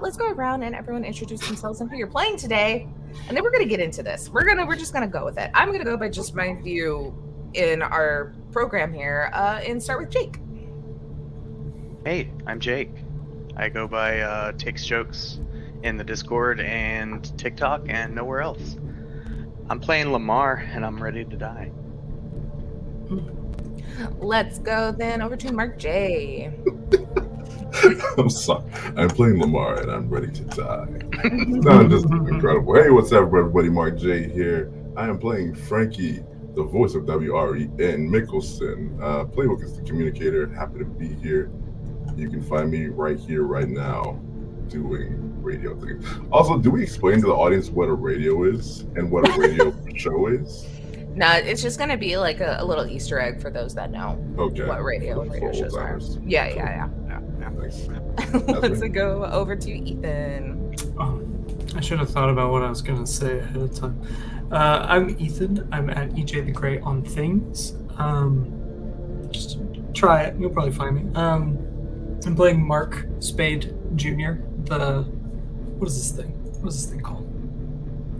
let's go around and everyone introduce themselves and who you're playing today, and then we're gonna get into this. We're just gonna go with it. I'm gonna go by just my view in our program here, and start with Jake. Hey, I'm Jake. I go by Takes Jokes in the Discord and TikTok and nowhere else. I'm playing Lamar and I'm ready to die. Let's go then over to Mark J. I'm sorry. I'm playing Lamar and I'm ready to die. No, just incredible. Hey, what's up, everybody? Mark J here. I am playing Frankie, the voice of W.R.E.N. Mickelson. Playbook is the communicator. Happy to be here. You can find me right here, right now, doing radio things. Also, do we explain to the audience what a radio is and what a radio show is? No, it's just going to be like a little Easter egg for those that know what radio shows are. Yeah. Nice. Let's go over to Ethan. Oh, I should have thought about what I was going to say ahead of time. I'm Ethan. I'm at EJ the Great on things. Just try it. You'll probably find me. I'm playing Mark Spade Jr. What is this thing called?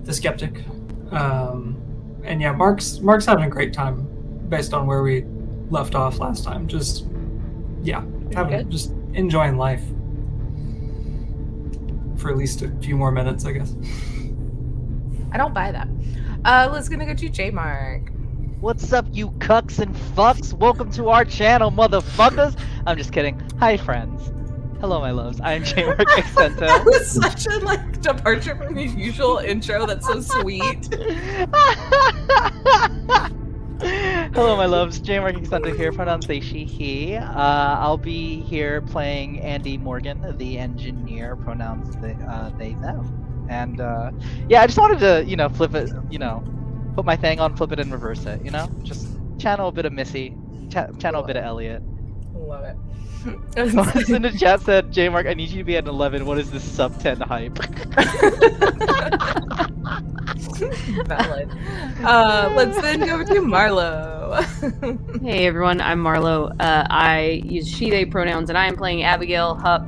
The Skeptic. And yeah, Mark's having a great time based on where we left off last time. Just enjoying life for at least a few more minutes, I guess. I don't buy that. Let's go to J Mark. What's up, you cucks and fucks? Welcome to our channel, motherfuckers! I'm just kidding. Hi, friends. Hello, my loves. I'm J Mark Accento. That was such a departure from the usual intro. That's so sweet. Hello, my loves. J Mark Accento here. Pronouns they, she, he. I'll be here playing Andy Morgan, the engineer. Pronouns they, them. And yeah, I just wanted to, flip it, put my thing on, flip it, and reverse it. Just channel a bit of Missy, channel a bit of Elliot. Love it. Someone in the chat said, J Mark, I need you to be at 11. What is this sub 10 hype? Valid. Let's then go over to Marlo. Hey everyone, I'm Marlo. I use she, they pronouns, and I am playing Abigail Hupp,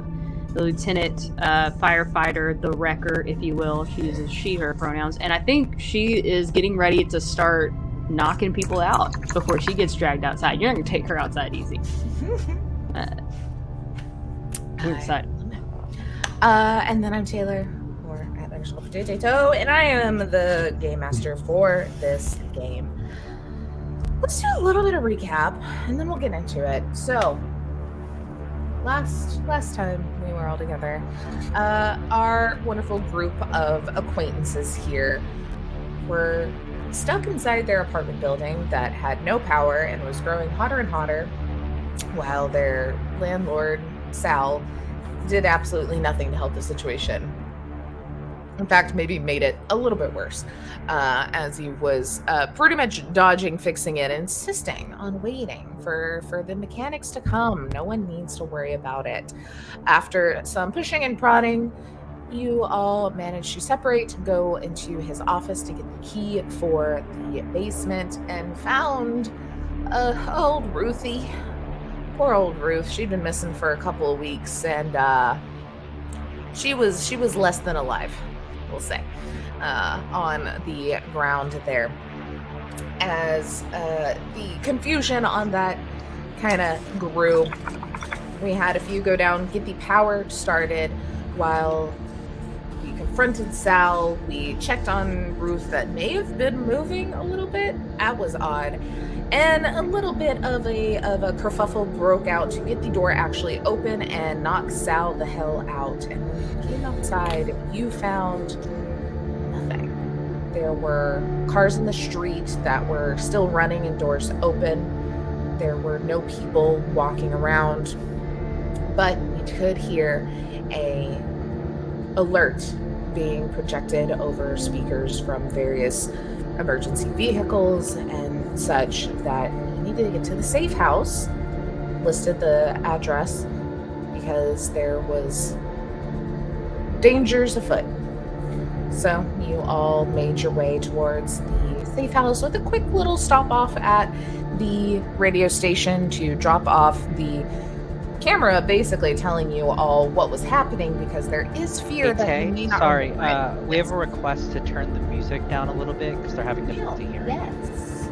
the lieutenant firefighter, the wrecker, if you will. She uses she, her pronouns, and I think she is getting ready to start knocking people out before she gets dragged outside. You're not going to take her outside easy. We're excited. And then I'm Taylor, or at _JJTO, and I am the game master for this game. Let's do a little bit of recap, and then we'll get into it. So, last time we were all together, our wonderful group of acquaintances here were stuck inside their apartment building that had no power and was growing hotter and hotter, while their landlord, Sal, did absolutely nothing to help the situation. In fact, maybe made it a little bit worse, as he was pretty much dodging fixing it, insisting on waiting for the mechanics to come. No one needs to worry about it. After some pushing and prodding, you all managed to separate, go into his office to get the key for the basement, and found old Ruthie. Poor old Ruth. She'd been missing for a couple of weeks, and she was less than alive, we'll say, on the ground there. As the confusion on that kind of grew, we had a few go down, get the power started, while we confronted Sal. We checked on Ruth that may have been moving a little bit. That was odd. And a little bit of a kerfuffle broke out to get the door actually open and knock Sal the hell out. And when you came outside, you found nothing. There were cars in the street that were still running and doors open. There were no people walking around, but you could hear a alert being projected over speakers from various emergency vehicles and such that you needed to get to the safe house. Listed the address because there was dangers afoot. So you all made your way towards the safe house with a quick little stop off at the radio station to drop off the camera basically telling you all what was happening because there is fear that you may not sorry, remember it. we have a request to turn the music down a little bit because they're having difficulty hearing. Yes.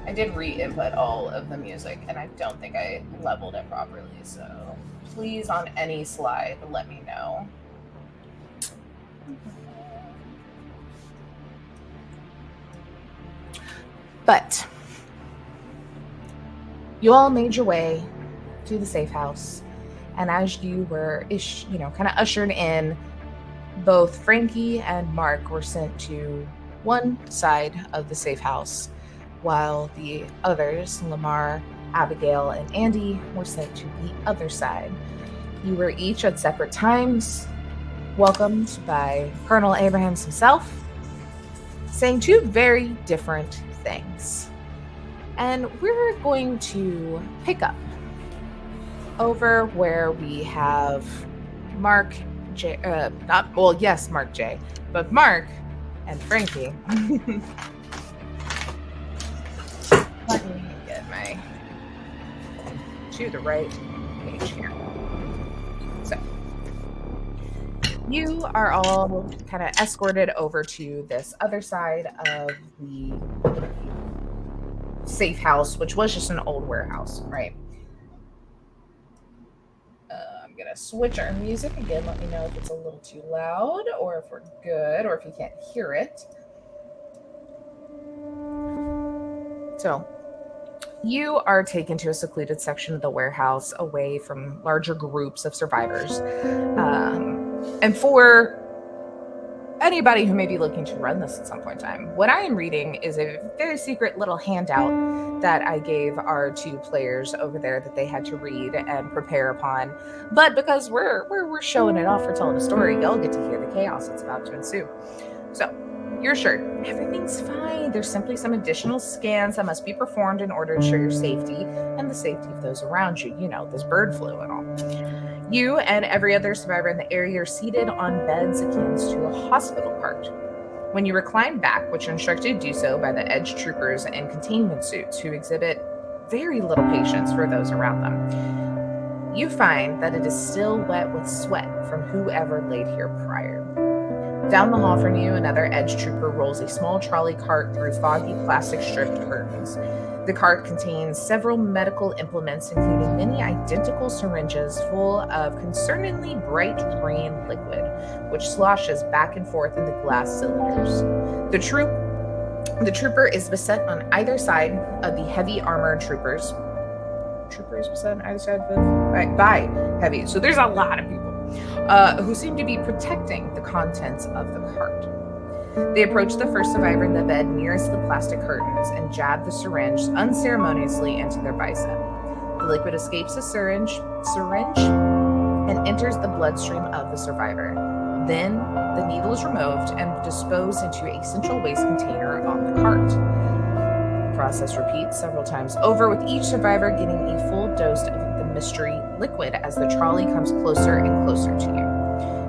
I did re-input all of the music, and I don't think I leveled it properly, so please, on any slide, let me know. But you all made your way to the safe house, and as you were, kind of ushered in, both Frankie and Mark were sent to one side of the safe house, while the others, Lamar, Abigail, and Andy, were sent to the other side. You were each at separate times welcomed by Colonel Abrahams himself, saying two very different things. And we're going to pick up over where we have Mark J, Mark J, but Mark and Frankie. Let me get my to the right page here. So you are all kind of escorted over to this other side of the safe house, which was just an old warehouse, right? I'm gonna switch our music again. Let me know if it's a little too loud or if we're good or if you can't hear it. So you are taken to a secluded section of the warehouse away from larger groups of survivors. And for anybody who may be looking to run this at some point in time, what I am reading is a very secret little handout that I gave our two players over there that they had to read and prepare upon. But because we're showing it off, we're telling a story, y'all get to hear the chaos that's about to ensue. So you're assured everything's fine. There's simply some additional scans that must be performed in order to ensure your safety and the safety of those around you. You know, this bird flu and all. You and every other survivor in the area are seated on beds akin to a hospital cart. When you recline back, which you're instructed to do so by the edge troopers in containment suits who exhibit very little patience for those around them, you find that it is still wet with sweat from whoever laid here prior. Down the hall from you, another edge trooper rolls a small trolley cart through foggy plastic striped curtains. The cart contains several medical implements, including many identical syringes full of concerningly bright green liquid, which sloshes back and forth in the glass cylinders. The trooper is beset on either side of the heavy armored troopers. Troopers beset on either side by heavy. So there's a lot of people who seem to be protecting the contents of the cart. They approach the first survivor in the bed nearest the plastic curtains and jab the syringe unceremoniously into their bicep. The liquid escapes the syringe and enters the bloodstream of the survivor. Then the needle is removed and disposed into a central waste container on the cart. The process repeats several times over, with each survivor getting a full dose of the mystery liquid as the trolley comes closer and closer to you.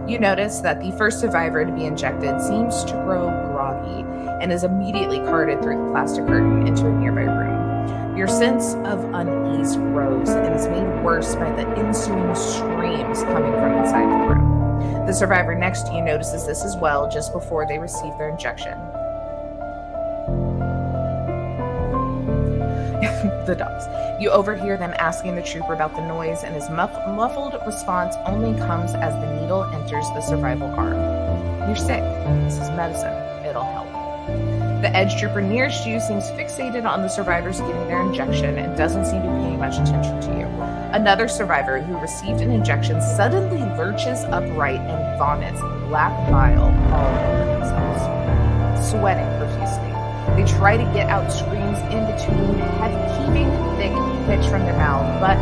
You notice that the first survivor to be injected seems to grow groggy and is immediately carted through the plastic curtain into a nearby room. Your sense of unease grows and is made worse by the ensuing screams coming from inside the room. The survivor next to you notices this as well just before they receive their injection. The dogs. You overhear them asking the trooper about the noise, and his muffled response only comes as the needle enters the survival arm. You're sick. This is medicine. It'll help. The edge trooper nearest you seems fixated on the survivors getting their injection and doesn't seem to be paying much attention to you. Another survivor who received an injection suddenly lurches upright and vomits black bile all over themselves, sweating profusely. They try to get out screams in between heaving thick pitch from their mouth, but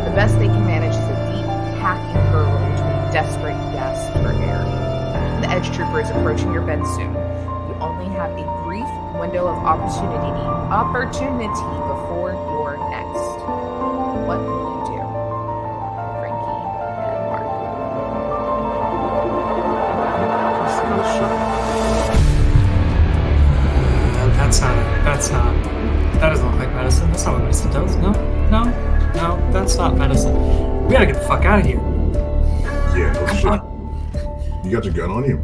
the best they can manage is a deep, hacking gurgle between desperate gasps for air. The edge trooper is approaching your bed soon. You only have a brief window of opportunity before your next. What will you do? Frankie and Mark. That doesn't look like not medicine. We gotta get the fuck out of here. Yeah, no shit. You got your gun on you?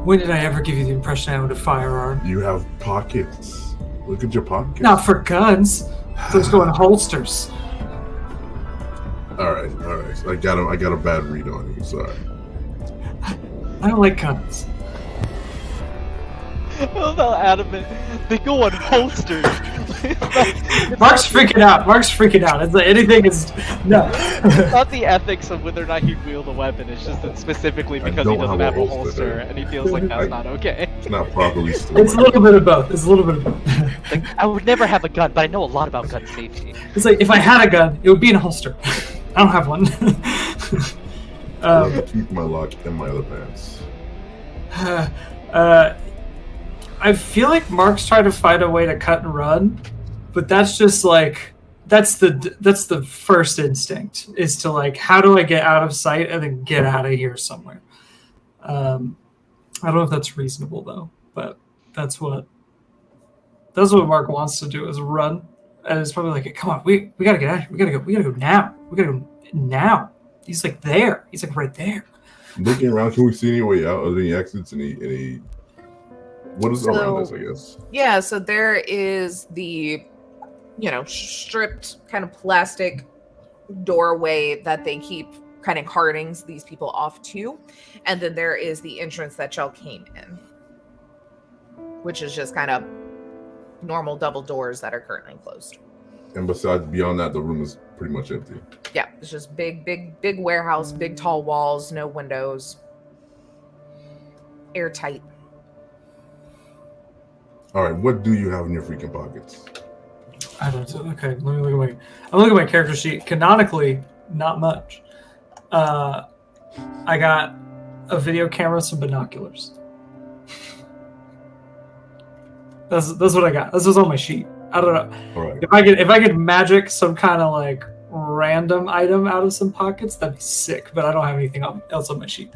When did I ever give you the impression I owned a firearm? You have pockets. Look at your pockets. Not for guns. Those go in holsters. All right. I got a bad read on you. Sorry. I don't like guns. I love how adamant they go on holsters. Mark's freaking out. It's like anything is no. It's not the ethics of whether or not he'd wield a weapon. It's just that specifically because he doesn't have a holster and he feels like that's not okay. It's not properly stored. It's a little bit of both. Like, I would never have a gun, but I know a lot about gun safety. It's like if I had a gun, it would be in a holster. I don't have one. I keep my lock in my other pants. I feel like Mark's trying to find a way to cut and run, but that's just like that's the first instinct is to like how do I get out of sight and then get out of here somewhere. I don't know if that's reasonable though, but that's what Mark wants to do is run, and it's probably like, come on, we gotta get out of here. We gotta go now. We gotta go now. He's like there. He's like right there. Looking around, can we see any way out? Are there any exits? Any? What is around us, I guess? Yeah, so there is the, stripped kind of plastic doorway that they keep kind of carting these people off to. And then there is the entrance that y'all came in, which is just kind of normal double doors that are currently closed. And beyond that, the room is pretty much empty. Yeah, it's just big warehouse, big tall walls, no windows, airtight. All right, what do you have in your freaking pockets? I don't. Okay, let me look at I'm looking at my character sheet. Canonically, not much. I got a video camera, some binoculars. That's what I got. This was on my sheet. I don't know. All right. If I could magic some kind of like random item out of some pockets, that'd be sick. But I don't have anything else on my sheet.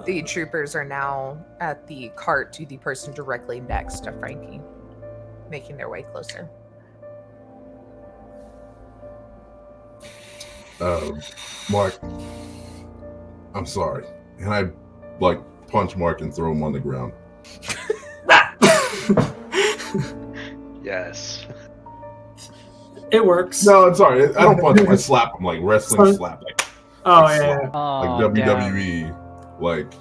The troopers are now at the cart to the person directly next to Frankie, making their way closer. Mark, I'm sorry. And I punch Mark and throw him on the ground. Yes. It works. No, I'm sorry. I don't punch him. I slap him like wrestling slap. Yeah. Like WWE. Like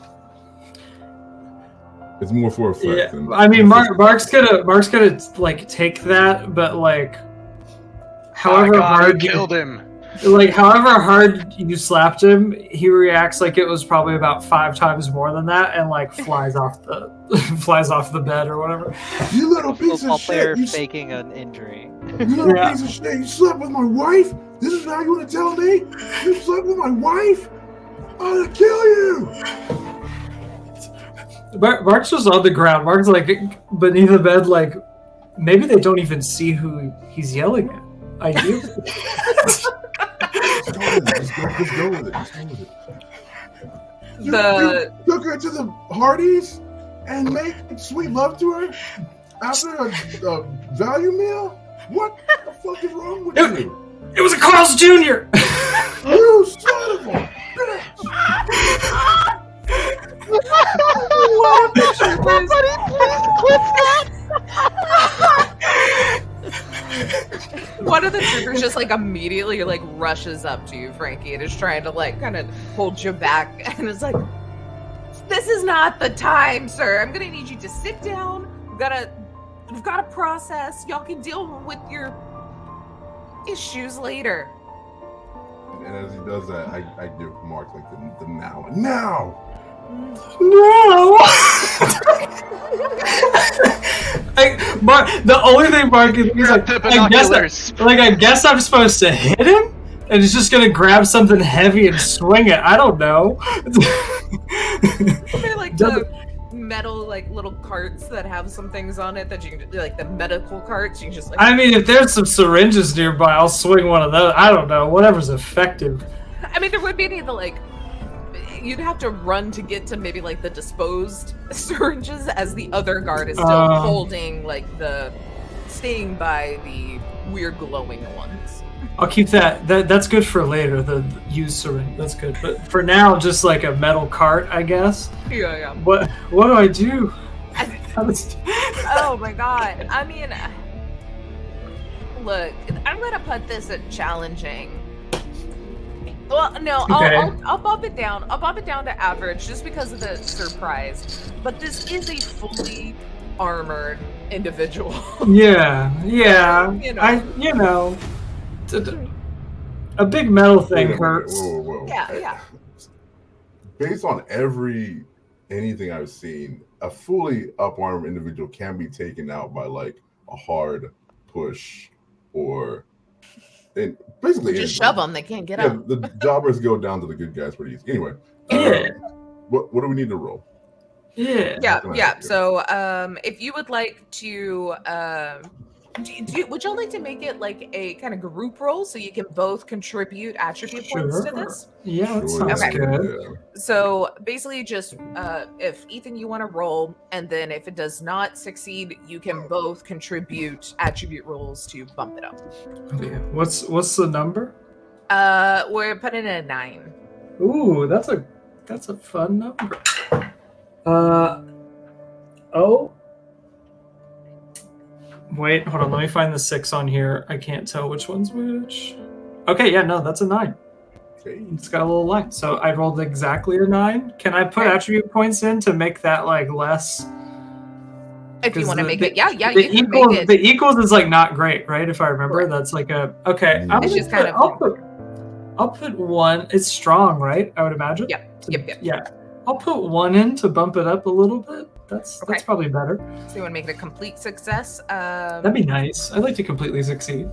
it's more for effect. Yeah. Than, I mean, Mark's gonna like take that, but like, however hard you killed him. Like, however hard you slapped him, he reacts like it was probably about 5 times more than that, and like flies off the bed or whatever. You little piece Football of player shit! faking an injury. You little piece of shit! You slept with my wife? This is how you want to tell me? You slept with my wife? I'm gonna kill you! Mark's just on the ground. Mark's like beneath the bed, like maybe they don't even see who he's yelling at. Ideally. Just go with it. You took her to the Hardee's and made sweet love to her after a value meal? What the fuck is wrong with you? It was a Carl's Jr. You son of a bitch! What the somebody please clip that? One of the troopers just like immediately like rushes up to you, Frankie, and is trying to like kind of hold you back, and it's like, this is not the time, sir. I'm gonna need you to sit down. We've got to process. Y'all can deal with your issues later. And as he does that, I do Mark like the now. No! The only thing Mark is like, I guess I'm supposed to hit him, and he's just gonna grab something heavy and swing it. I don't know. They're like the metal like little carts that have some things on it that you can do, like the medical carts. You can just like. I mean, if there's some syringes nearby, I'll swing one of those. I don't know, whatever's effective. I mean, there would be any of the like you'd have to run to get to maybe like the disposed syringes as the other guard is still holding like staying by the weird glowing ones. I'll keep that. That's good for later, the used syringe. That's good. But for now, just like a metal cart, I guess. Yeah. What do I do? Oh my god. I mean, look, I'm gonna put this at challenging. Well, no, Okay. I'll bump it down. I'll bump it down to average just because of the surprise. But this is a fully armored individual. Yeah. You know. A big metal thing Wait a minute. hurts. Whoa. Yeah. Based on anything I've seen, a fully up-armed individual can be taken out by like a hard push or basically Just shove them. They can't get Yeah, up. the jobbers go down to the good guys pretty easy. Anyway, what do we need to roll? Yeah. So, if you would like to, would y'all like to make it like a kind of group roll so you can both contribute attribute points to this? Yeah, that Sure, sounds Okay. good. Yeah. So basically, just if Ethan, you want to roll, and then if it does not succeed, you can both contribute attribute rolls to bump it up. Okay. What's the number? We're putting in a 9. Ooh, that's a fun number. Wait, hold on. Let me find the 6 on here. I can't tell which one's which. Okay, yeah, no, that's a 9. Okay. It's got a little line. So I rolled exactly a 9. Can I put attribute points in to make that like less? If you want to make it, the you can equals, make it. The equals is like not great, right? If I remember, Correct. that's like a okay. It's just kind of. I'll put 1. It's strong, right? I would imagine. Yep. Yeah. I'll put 1 in to bump it up a little bit. That's probably better. So you want to make it a complete success? That'd be nice. I'd like to completely succeed,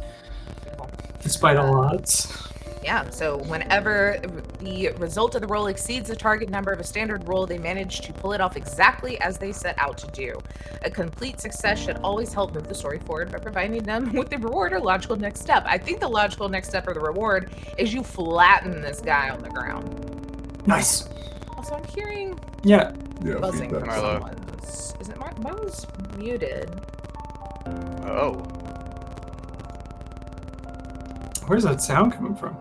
despite all odds. Yeah, so whenever the result of the roll exceeds the target number of a standard roll, they manage to pull it off exactly as they set out to do. A complete success should always help move the story forward by providing them with the reward or logical next step. I think the logical next step or the reward is you flatten this guy on the ground. Nice. Also, I'm hearing Yeah, buzzing from Marlo. someone. Is it Marlo's muted? Oh. Where's that sound coming from?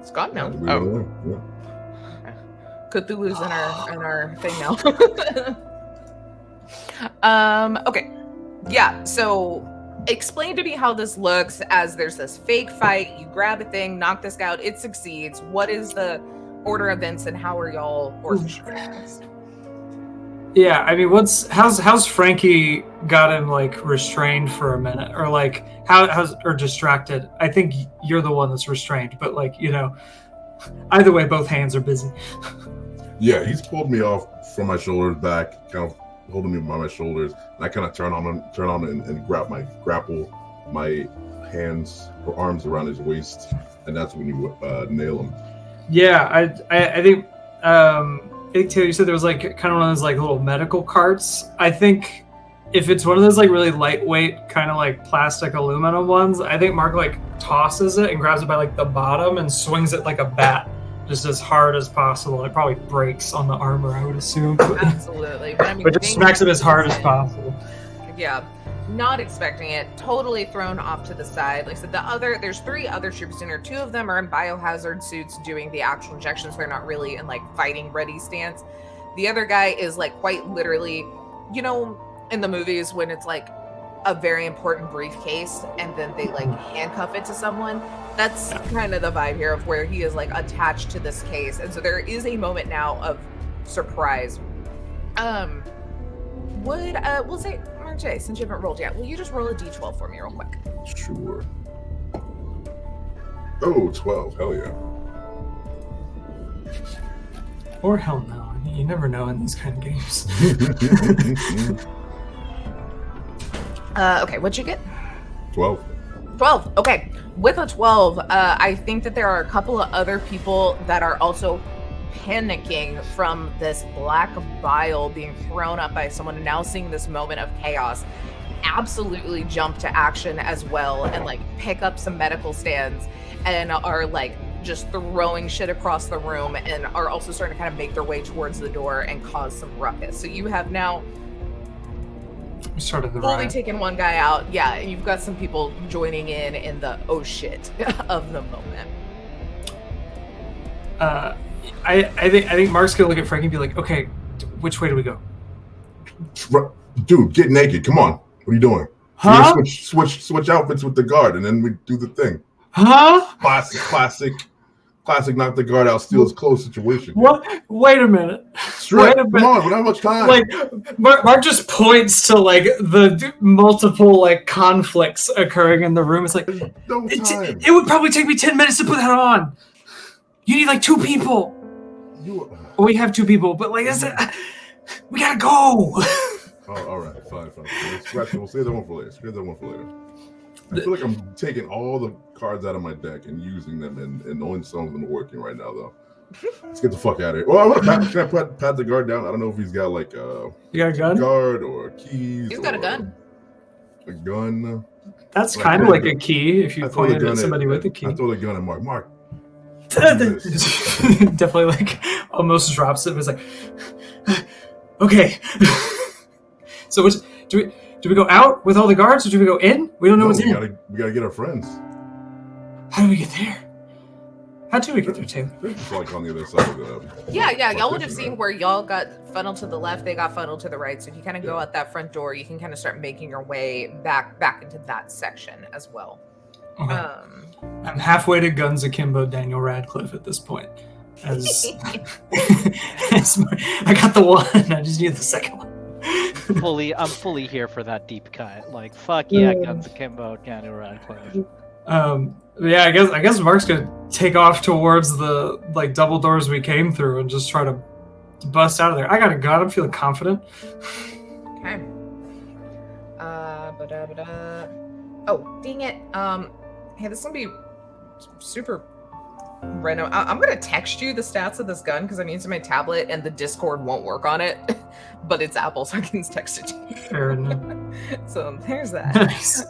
It's gone now. Yeah. Cthulhu's in our thing now. Okay. Yeah, so explain to me how this looks as there's this fake fight. You grab a thing, knock this guy out, it succeeds. What is the order of events and how are y'all orchestrating this? Yeah, I mean, how's Frankie got him like restrained for a minute, or like or distracted? I think you're the one that's restrained, but like either way, both hands are busy. Yeah, he's pulled me off from my shoulders back, kind of holding me by my shoulders, and I kind of turn on and grapple my hands or arms around his waist, and that's when you nail him. Yeah, I think Taylor, you said there was like kind of one of those like little medical carts. I think if it's one of those like really lightweight kind of like plastic aluminum ones, I think Mark like tosses it and grabs it by like the bottom and swings it like a bat, just as hard as possible. It probably breaks on the armor, I would assume. Absolutely. But, I mean, But just smacks it as hard as possible. Yeah. Not expecting it, totally thrown off to the side. Like I said, there's 3 other troopers in here. 2 of them are in biohazard suits doing the actual injections. They're not really in like fighting ready stance. The other guy is like quite literally, in the movies when it's like a very important briefcase and then they like handcuff it to someone. That's kind of the vibe here of where he is like attached to this case. And so there is a moment now of surprise. We'll say, Marjay, since you haven't rolled yet, will you just roll a d12 for me real quick? Sure. Oh, 12. Hell yeah. Or hell no. I mean, you never know in these kind of games. Okay, what'd you get? 12. 12. Okay. With a 12, I think that there are a couple of other people that are also panicking from this black bile being thrown up by someone, and now seeing this moment of chaos, absolutely jump to action as well and like pick up some medical stands and are like just throwing shit across the room and are also starting to kind of make their way towards the door and cause some ruckus. So you have now Started the fully riot. taken one guy out. Yeah, and you've got some people joining in the oh shit of the moment. I think Mark's gonna look at Frankie and be like, okay, which way do we go? Dude, get naked. Come on. What are you doing? Huh? We're gonna switch outfits with the guard, and then we do the thing. Huh? Classic. Knock the guard out, steal his clothes situation. What? Wait a minute. Strip. Come on, we don't have much time. Like Mark just points to like the multiple like conflicts occurring in the room. It's like no time. it would probably take me 10 minutes to put that on. You need like 2 people. We have 2 people, but like we gotta go. Oh, all right, fine. We'll save that one for later. I feel like I'm taking all the cards out of my deck and using them, and only some of them are working right now, though. Let's get the fuck out of here. Well, I want to pat the guard down. I don't know if he's got like you got a gun? Guard or keys. He's got a gun. A gun. That's kind of like a key if you pointed at somebody with a key. I throw the gun at Mark. Mark. Definitely like almost drops it. It's like, okay. So do we go out with all the guards, or do we go in? We don't know what's in. We gotta get our friends. How do we get there? How do we get there, Taylor? It's like on the other side of the. Yeah. Y'all would have seen where y'all got funneled to the left, they got funneled to the right. So if you kind of go out that front door, you can kind of start making your way back into that section as well. Okay. I'm halfway to Guns Akimbo Daniel Radcliffe at this point. I got the one. I just need the second one. I'm fully here for that deep cut. Like, fuck yeah, Guns Akimbo, Daniel Radcliffe. Yeah, I guess Mark's gonna take off towards the like double doors we came through and just try to bust out of there. I got a gun. I'm feeling confident. Okay. Oh, dang it. Hey, this is gonna be super random. I'm gonna text you the stats of this gun because I'm using my tablet and the Discord won't work on it, but it's Apple, so I can text it to you. Fair enough. So there's that. Nice.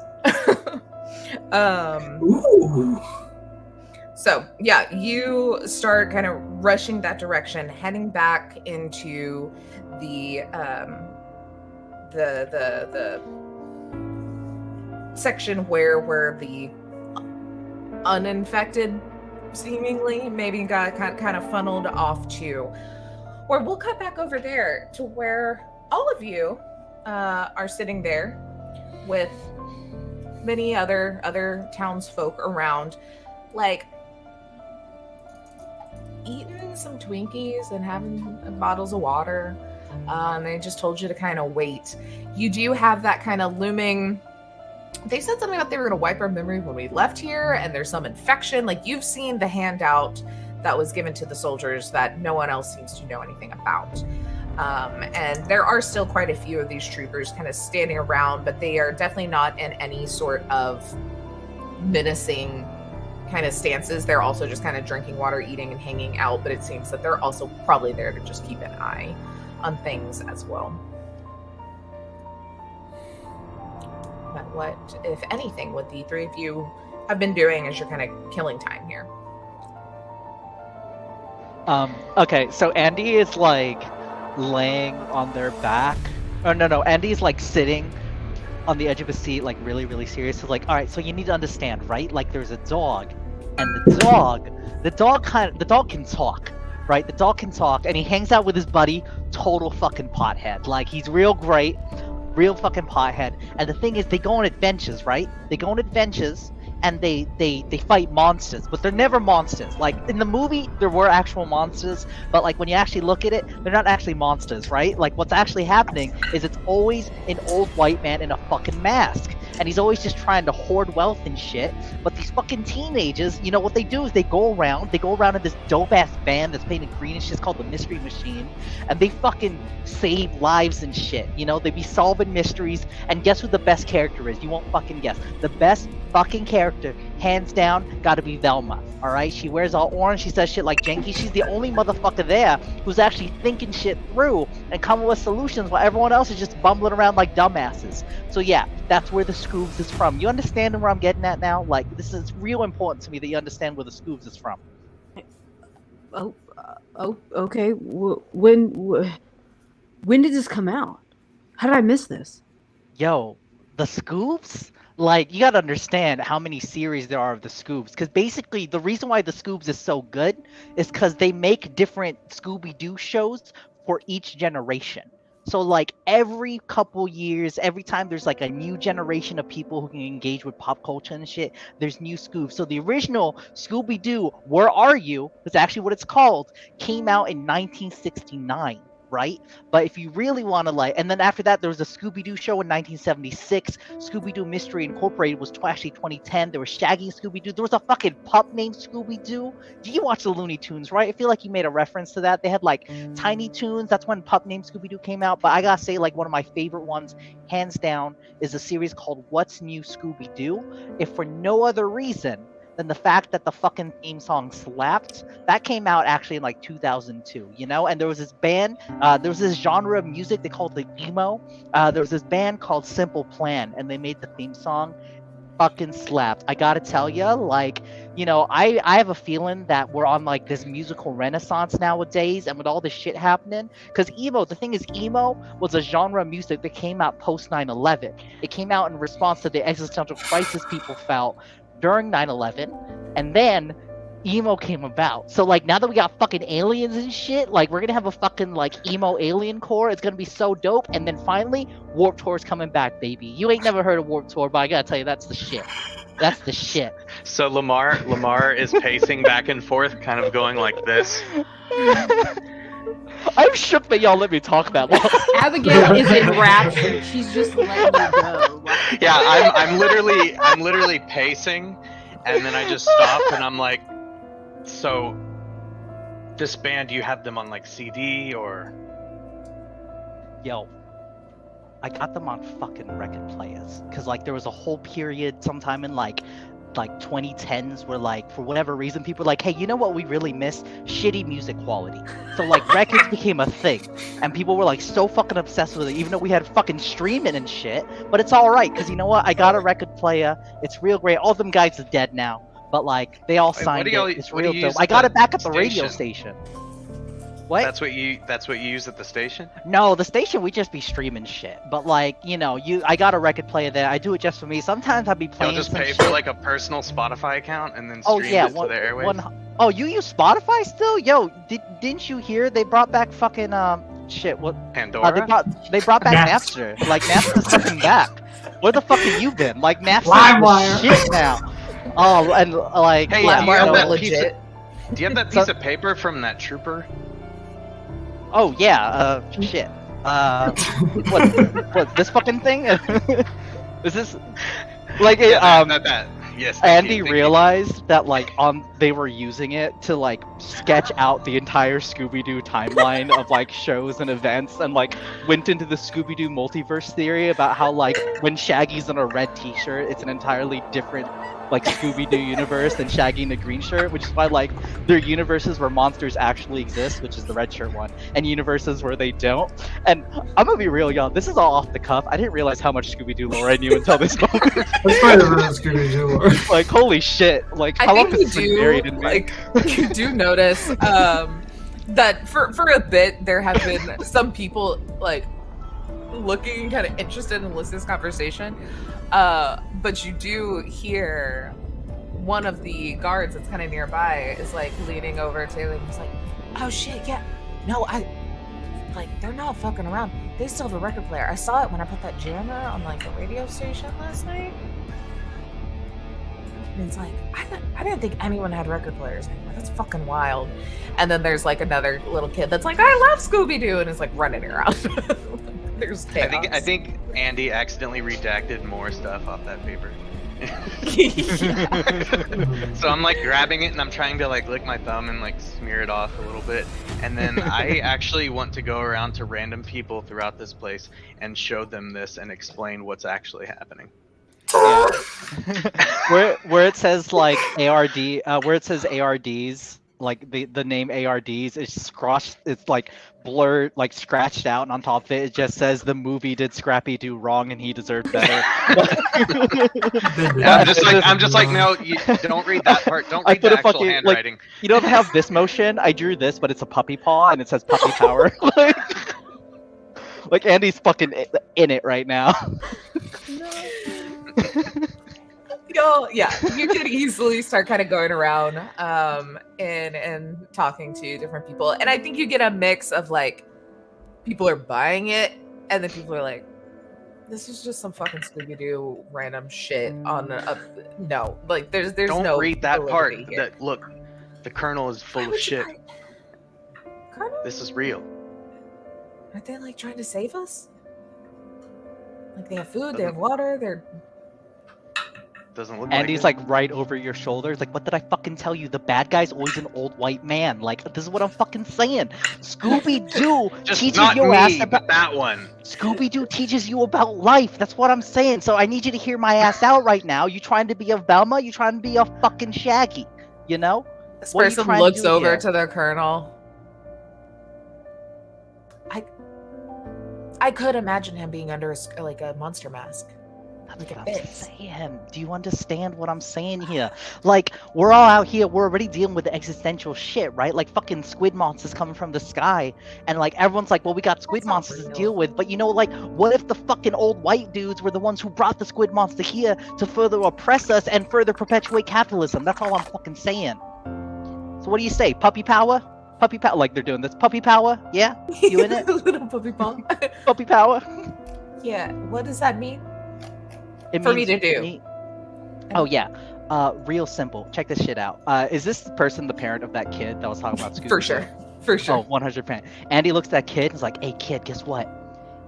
Ooh. So yeah, you start kind of rushing that direction, heading back into the section where the uninfected seemingly maybe got kind of funneled off to. Or we'll cut back over there to where all of you are sitting there with many other townsfolk around, like eating some Twinkies and having bottles of water. They just told you to kind of wait. You do have that kind of looming. They said something about they were going to wipe our memory when we left here, and there's some infection. Like, you've seen the handout that was given to the soldiers that no one else seems to know anything about. And there are still quite a few of these troopers kind of standing around, but they are definitely not in any sort of menacing kind of stances. They're also just kind of drinking water, eating, and hanging out, but it seems that they're also probably there to just keep an eye on things as well. But what, if anything, would the three of you have been doing as you're kind of killing time here? Okay, so Andy is like laying on their back. Oh, no, Andy's like sitting on the edge of a seat, like really, really serious. He's like, all right, so you need to understand, right? Like, there's a dog, and the dog can talk, right? The dog can talk, and he hangs out with his buddy, total fucking pothead. Like, he's real great, real fucking pothead. And the thing is, they go on adventures, right? They go on adventures, and they fight monsters, but they're never monsters. Like, in the movie, there were actual monsters, but like when you actually look at it, they're not actually monsters, right? Like, what's actually happening is it's always an old white man in a fucking mask, and he's always just trying to hoard wealth and shit. But these fucking teenagers, you know what they do is they go around in this dope ass van that's painted green. It's just called the Mystery Machine, and they fucking save lives and shit. You know, they be solving mysteries. And guess who the best character is? You won't fucking guess. The best fucking character, hands down, gotta be Velma. All right, she wears all orange. She says shit like janky. She's the only motherfucker there who's actually thinking shit through and coming with solutions, while everyone else is just bumbling around like dumbasses. So yeah, that's where the Scoobs is from. You understand where I'm getting at now? Like, this is real important to me that you understand where the Scoobs is from. Okay. When did this come out? How did I miss this? Yo, the Scoops? Like, you gotta understand how many series there are of the Scoops. Because basically, the reason why the Scoops is so good is because they make different Scooby-Doo shows for each generation. So, like, every couple years, every time there's like a new generation of people who can engage with pop culture and shit, there's new Scoops. So, the original Scooby-Doo, Where Are You? That's actually what it's called, came out in 1969, right? But if you really want to like, and then after that, there was a Scooby Doo show in 1976. Scooby Doo Mystery Incorporated was actually 2010. There was Shaggy and Scooby Doo. There was a fucking pup named Scooby Doo. Do you watch the Looney Tunes, right? I feel like you made a reference to that. They had like Tiny Toons. That's when pup named Scooby Doo came out. But I gotta say, like, one of my favorite ones, hands down, is a series called What's New Scooby Doo. If for no other reason than the fact that the fucking theme song slapped. That came out actually in like 2002, you know? And there was this band, there was this genre of music they called the emo. There was this band called Simple Plan, and they made the theme song. Fucking slapped. I gotta tell you, like, you know, I have a feeling that we're on like this musical renaissance nowadays, and with all this shit happening, because emo, the thing is, emo was a genre of music that came out post 9/11. It came out in response to the existential crisis people felt during 9/11, and then emo came about. So like now that we got fucking aliens and shit, like we're gonna have a fucking like emo alien core. It's gonna be so dope. And then finally, Warped Tour's coming back, baby. You ain't never heard of Warped Tour, but I gotta tell you, that's the shit. That's the shit. So Lamar is pacing back and forth, kind of going like this. I'm shook that y'all let me talk that long. Abigail is enraptured. She's just letting you go. Yeah, I'm literally pacing, and then I just stop and I'm like, so this band, you have them on like CD or? Yo, I got them on fucking record players, cause like there was a whole period sometime in like 2010s where like for whatever reason people were like, hey, you know what we really miss? Shitty music quality. So like records became a thing, and people were like so fucking obsessed with it, even though we had fucking streaming and shit. But it's all right, cause you know what? I got a record player. It's real great. All them guys are dead now, but like they all signed it. It's real dope. I got it back at the radio station. What? That's what you use at the station? No, the station we just be streaming shit. But like, you know, I got a record player there. I do it just for me. Sometimes I'll be playing. You'll just some pay shit. for like a personal Spotify account and then stream it to the airwaves. Oh, you use Spotify still? Yo, didn't you hear they brought back fucking shit? What? Pandora? They brought back Napster. Like Napster's coming back. Where the fuck have you been? Like LimeWire. Napster's shit now. Oh, and like, hey, yeah, do you have that legit. do you have that piece of paper from that trooper? Oh yeah, shit. What? This fucking thing? Is this like it? Not that. Yes. Andy realized that like they were using it to like sketch out the entire Scooby-Doo timeline of like shows and events, and like went into the Scooby-Doo multiverse theory about how like when Shaggy's in a red t-shirt, it's an entirely different like Scooby-Doo universe than Shaggy in a green shirt, which is why like there are universes where monsters actually exist, which is the red shirt one, and universes where they don't. And I'm gonna be real, y'all, this is all off the cuff. I didn't realize how much Scooby-Doo lore I knew until this moment. That's probably the real Scooby-Doo lore. Like, holy shit. Like, how long has this been buried in me? Like, you do notice that for a bit there have been some people like looking kind of interested in listening to this conversation. But you do hear one of the guards that's kind of nearby is like leaning over Taylor and he's like, oh shit, yeah. No, they're not fucking around. They still have a record player. I saw it when I put that jammer on like the radio station last night. And it's like, I didn't think anyone had record players anymore. That's fucking wild. And then there's like another little kid that's like, I love Scooby-Doo, and is like running around. There's chaos. I think Andy accidentally redacted more stuff off that paper. So I'm like grabbing it and I'm trying to like lick my thumb and like smear it off a little bit, and then I actually want to go around to random people throughout this place and show them this and explain what's actually happening. Yeah. where it says like ARD, where it says ARDs like the name ARDs is scratched. It's like blurred, like scratched out, and on top of it, it just says the movie did Scrappy do wrong and he deserved better. Yeah, I'm just like, no, you don't read that part. Don't I read put the a actual fucking, handwriting. like, you don't have this motion. I drew this, but it's a puppy paw and it says puppy power. Like Andy's fucking in it right now. Yeah, you could easily start kind of going around and talking to different people. And I think you get a mix of like people are buying it and then people are like, this is just some fucking Scooby-Doo random shit on no. Like there's Don't no read that part. validity here. That look, the Colonel is full Why of would you shit. Colonel? This is real. Aren't they like trying to save us? Like they have food, they have water, they're Doesn't look Andy's like like right over your shoulders. Like, what did I fucking tell you? The bad guy's always an old white man. Like, this is what I'm fucking saying. Scooby-Doo just teaches not your me, ass but about that one. Scooby-Doo teaches you about life. That's what I'm saying. So I need you to hear my ass out right now. You trying to be a Velma? You trying to be a fucking Shaggy? You know? this What are you person trying to looks do over here? to their colonel. I could imagine him being under like a monster mask. That's Like what a I'm fix. saying. Do you understand what I'm saying here? Like, we're all out here, we're already dealing with the existential shit, right? Like, fucking squid monsters coming from the sky. And, like, everyone's like, well, we got squid That's not monsters to real. deal with. But, you know, like, what if the fucking old white dudes were the ones who brought the squid monster here to further oppress us and further perpetuate capitalism? That's all I'm fucking saying. So what do you say? Puppy power? Puppy power? Like, they're doing this. Puppy power? Yeah? You in it? Little puppy paw. Puppy power? Yeah. What does that mean? It For me means to do. Oh yeah, real simple. Check this shit out. Is this person the parent of that kid that was talking about Scooby? For sure. For sure. Oh, 100%. Andy looks at that kid and is like, "Hey kid, guess what?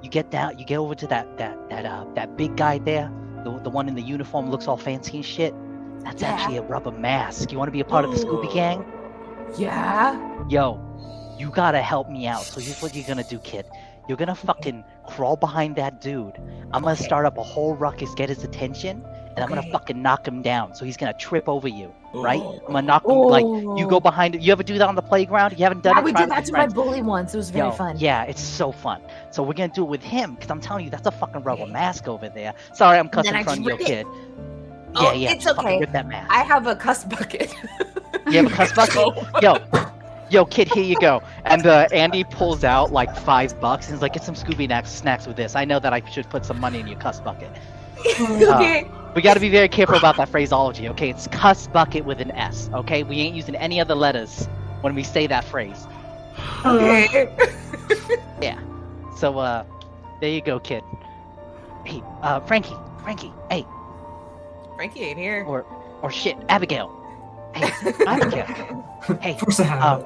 You get down, you get over to that big guy there, the one in the uniform, looks all fancy and shit. That's Yeah. actually a rubber mask. You want to be a part of the Scooby Gang? Yeah. Yo, you gotta help me out. So here's what you're gonna do, kid. You're gonna fucking crawl behind that dude. I'm gonna start up a whole ruckus, get his attention, and I'm gonna Okay. fucking knock him down. So he's gonna trip over you, right? I'm gonna knock him, like, you go behind it. You ever do that on the playground? You haven't done Yeah, it? we Try did it with that to your my friends. bully once. It was very Yo, fun. yeah, it's so fun. So we're gonna do it with him, because I'm telling you, that's a fucking rubber mask over there. Sorry, I'm cussing then I in front of your just rip kid. Oh, Yeah, it's just fucking okay. rip that mask. I have a cuss bucket. You have a cuss bucket? Yo, kid, here you go. And Andy pulls out like $5 and he's like, get some Scooby snacks with this. I know that I should put some money in your cuss bucket. Okay. We got to be very careful about that phraseology, okay? It's cuss bucket with an S, okay? We ain't using any other letters when we say that phrase. Okay. So, there you go, kid. Hey, Frankie, hey, Frankie ain't here. or shit, Abigail. Hey, Abigail. Hey, Of course I have.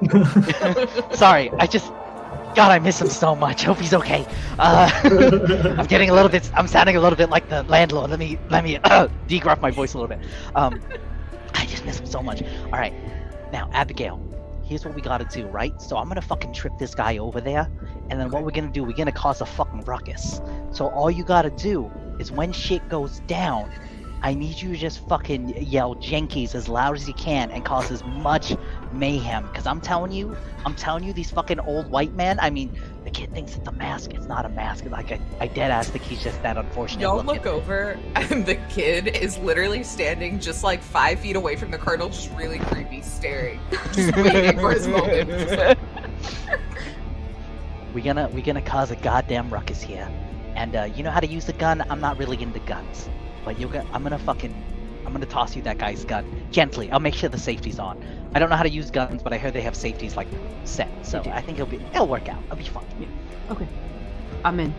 sorry, God, I miss him so much. Hope he's okay. I'm sounding a little bit like the landlord. Let me degruff my voice a little bit. I just miss him so much. All right, now Abigail, here's what we gotta do, right? So I'm gonna fucking trip this guy over there, and then what we're gonna do, we're gonna cause a fucking ruckus. So all you gotta do is when shit goes down, I need you to just fucking yell Jenkies as loud as you can and cause as much mayhem. Cause I'm telling you, these fucking old white men, I mean, the kid thinks it's a mask. It's not a mask. Like, I dead ass think he's just that unfortunate Y'all looking. look over, and the kid is literally standing just like 5 feet away from the colonel, just really creepy, staring, just waiting for his moment. Just like, We're gonna cause a goddamn ruckus here. And you know how to use the gun? I'm not really into guns. But I'm gonna toss you that guy's gun gently. I'll make sure the safety's on. I don't know how to use guns, but I heard they have safeties like set. So I think it'll work out. It'll be fun. Okay. I'm in.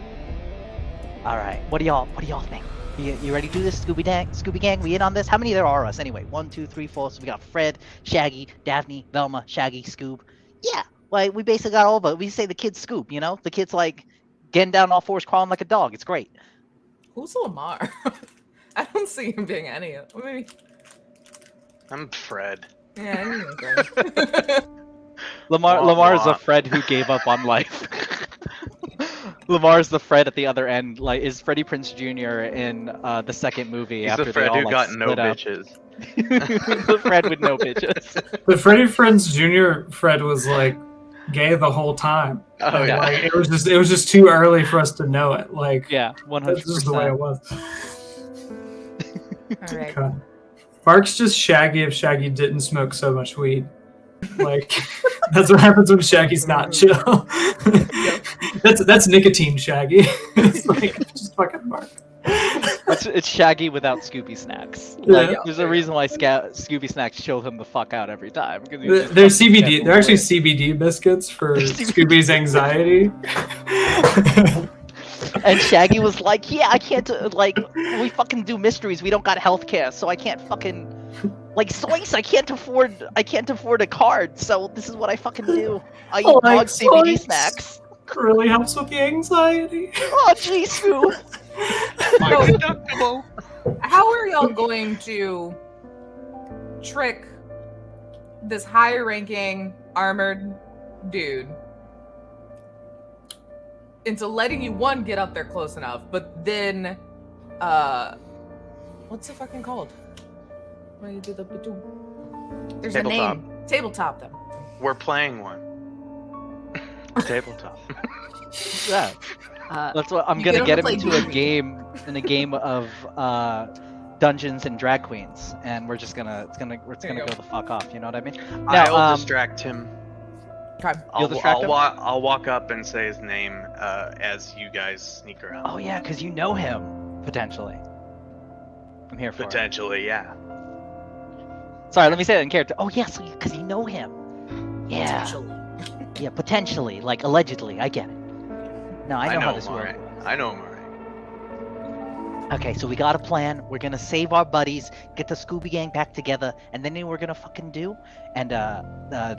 All right. What do y'all think? You ready to do this, Scooby Gang? We in on this? How many there are us anyway? 1, 2, 3, 4. So we got Fred, Shaggy, Daphne, Velma, Shaggy, Scoob. Yeah. Like we basically got all of it. We say the kid's Scoob. You know, the kid's like getting down all fours, crawling like a dog. It's great. who's Lamar? I don't see him being any of them. Maybe. I'm Fred. Yeah, I knew him. Lamar Wah, is a wah. Fred who gave up on life. Lamar's the Fred at the other end. Like, is Freddie Prinze Jr. in the second movie He's after the Fred they all who like got no split up? bitches. The Fred with no bitches. The Freddie Prinze Jr. Fred was like gay the whole time. Oh And, yeah. like it was just too early for us to know it. Like Yeah, that's just the way it 100%. was. All right. God. Mark's just Shaggy if Shaggy didn't smoke so much weed. Like that's what happens when Shaggy's not chill. That's nicotine Shaggy. It's like just fucking Mark. It's Shaggy without Scooby snacks. Yeah. Like, there's a reason why Scooby snacks chill him the fuck out every time. Because They're CBD. They're actually CBD biscuits for Scooby's anxiety. And Shaggy was like, "Yeah, I can't like we fucking do mysteries. We don't got healthcare, so I can't fucking like Soice. I can't afford a card. So this is what I fucking do. I eat Like dog CBD Soice. snacks. Really helps with the anxiety. Oh jeez, Scoob. My deductible. How are y'all going to trick this high-ranking armored dude into letting you get up there close enough, but then what's it fucking called? When you do the there's a Tabletop. name. Tabletop them. We're playing one. Tabletop. Yeah, that's what I'm You gonna get get him him to into play a game of Dungeons and Drag Queens, and we're gonna go the fuck off. You know what I mean? Now, I'll distract him. Okay. You'll distract him? I'll walk up and say his name as you guys sneak around. Oh yeah, because you know him potentially. I'm here for it. Potentially, yeah. Sorry, let me say that in character. Oh yes, because you know him. Yeah. Potentially. Yeah, potentially, like allegedly. I get it. No, I know how this him, works. alright. I know him alright. Okay, so we got a plan. We're gonna save our buddies, get the Scooby Gang back together, and then we're gonna fucking do. And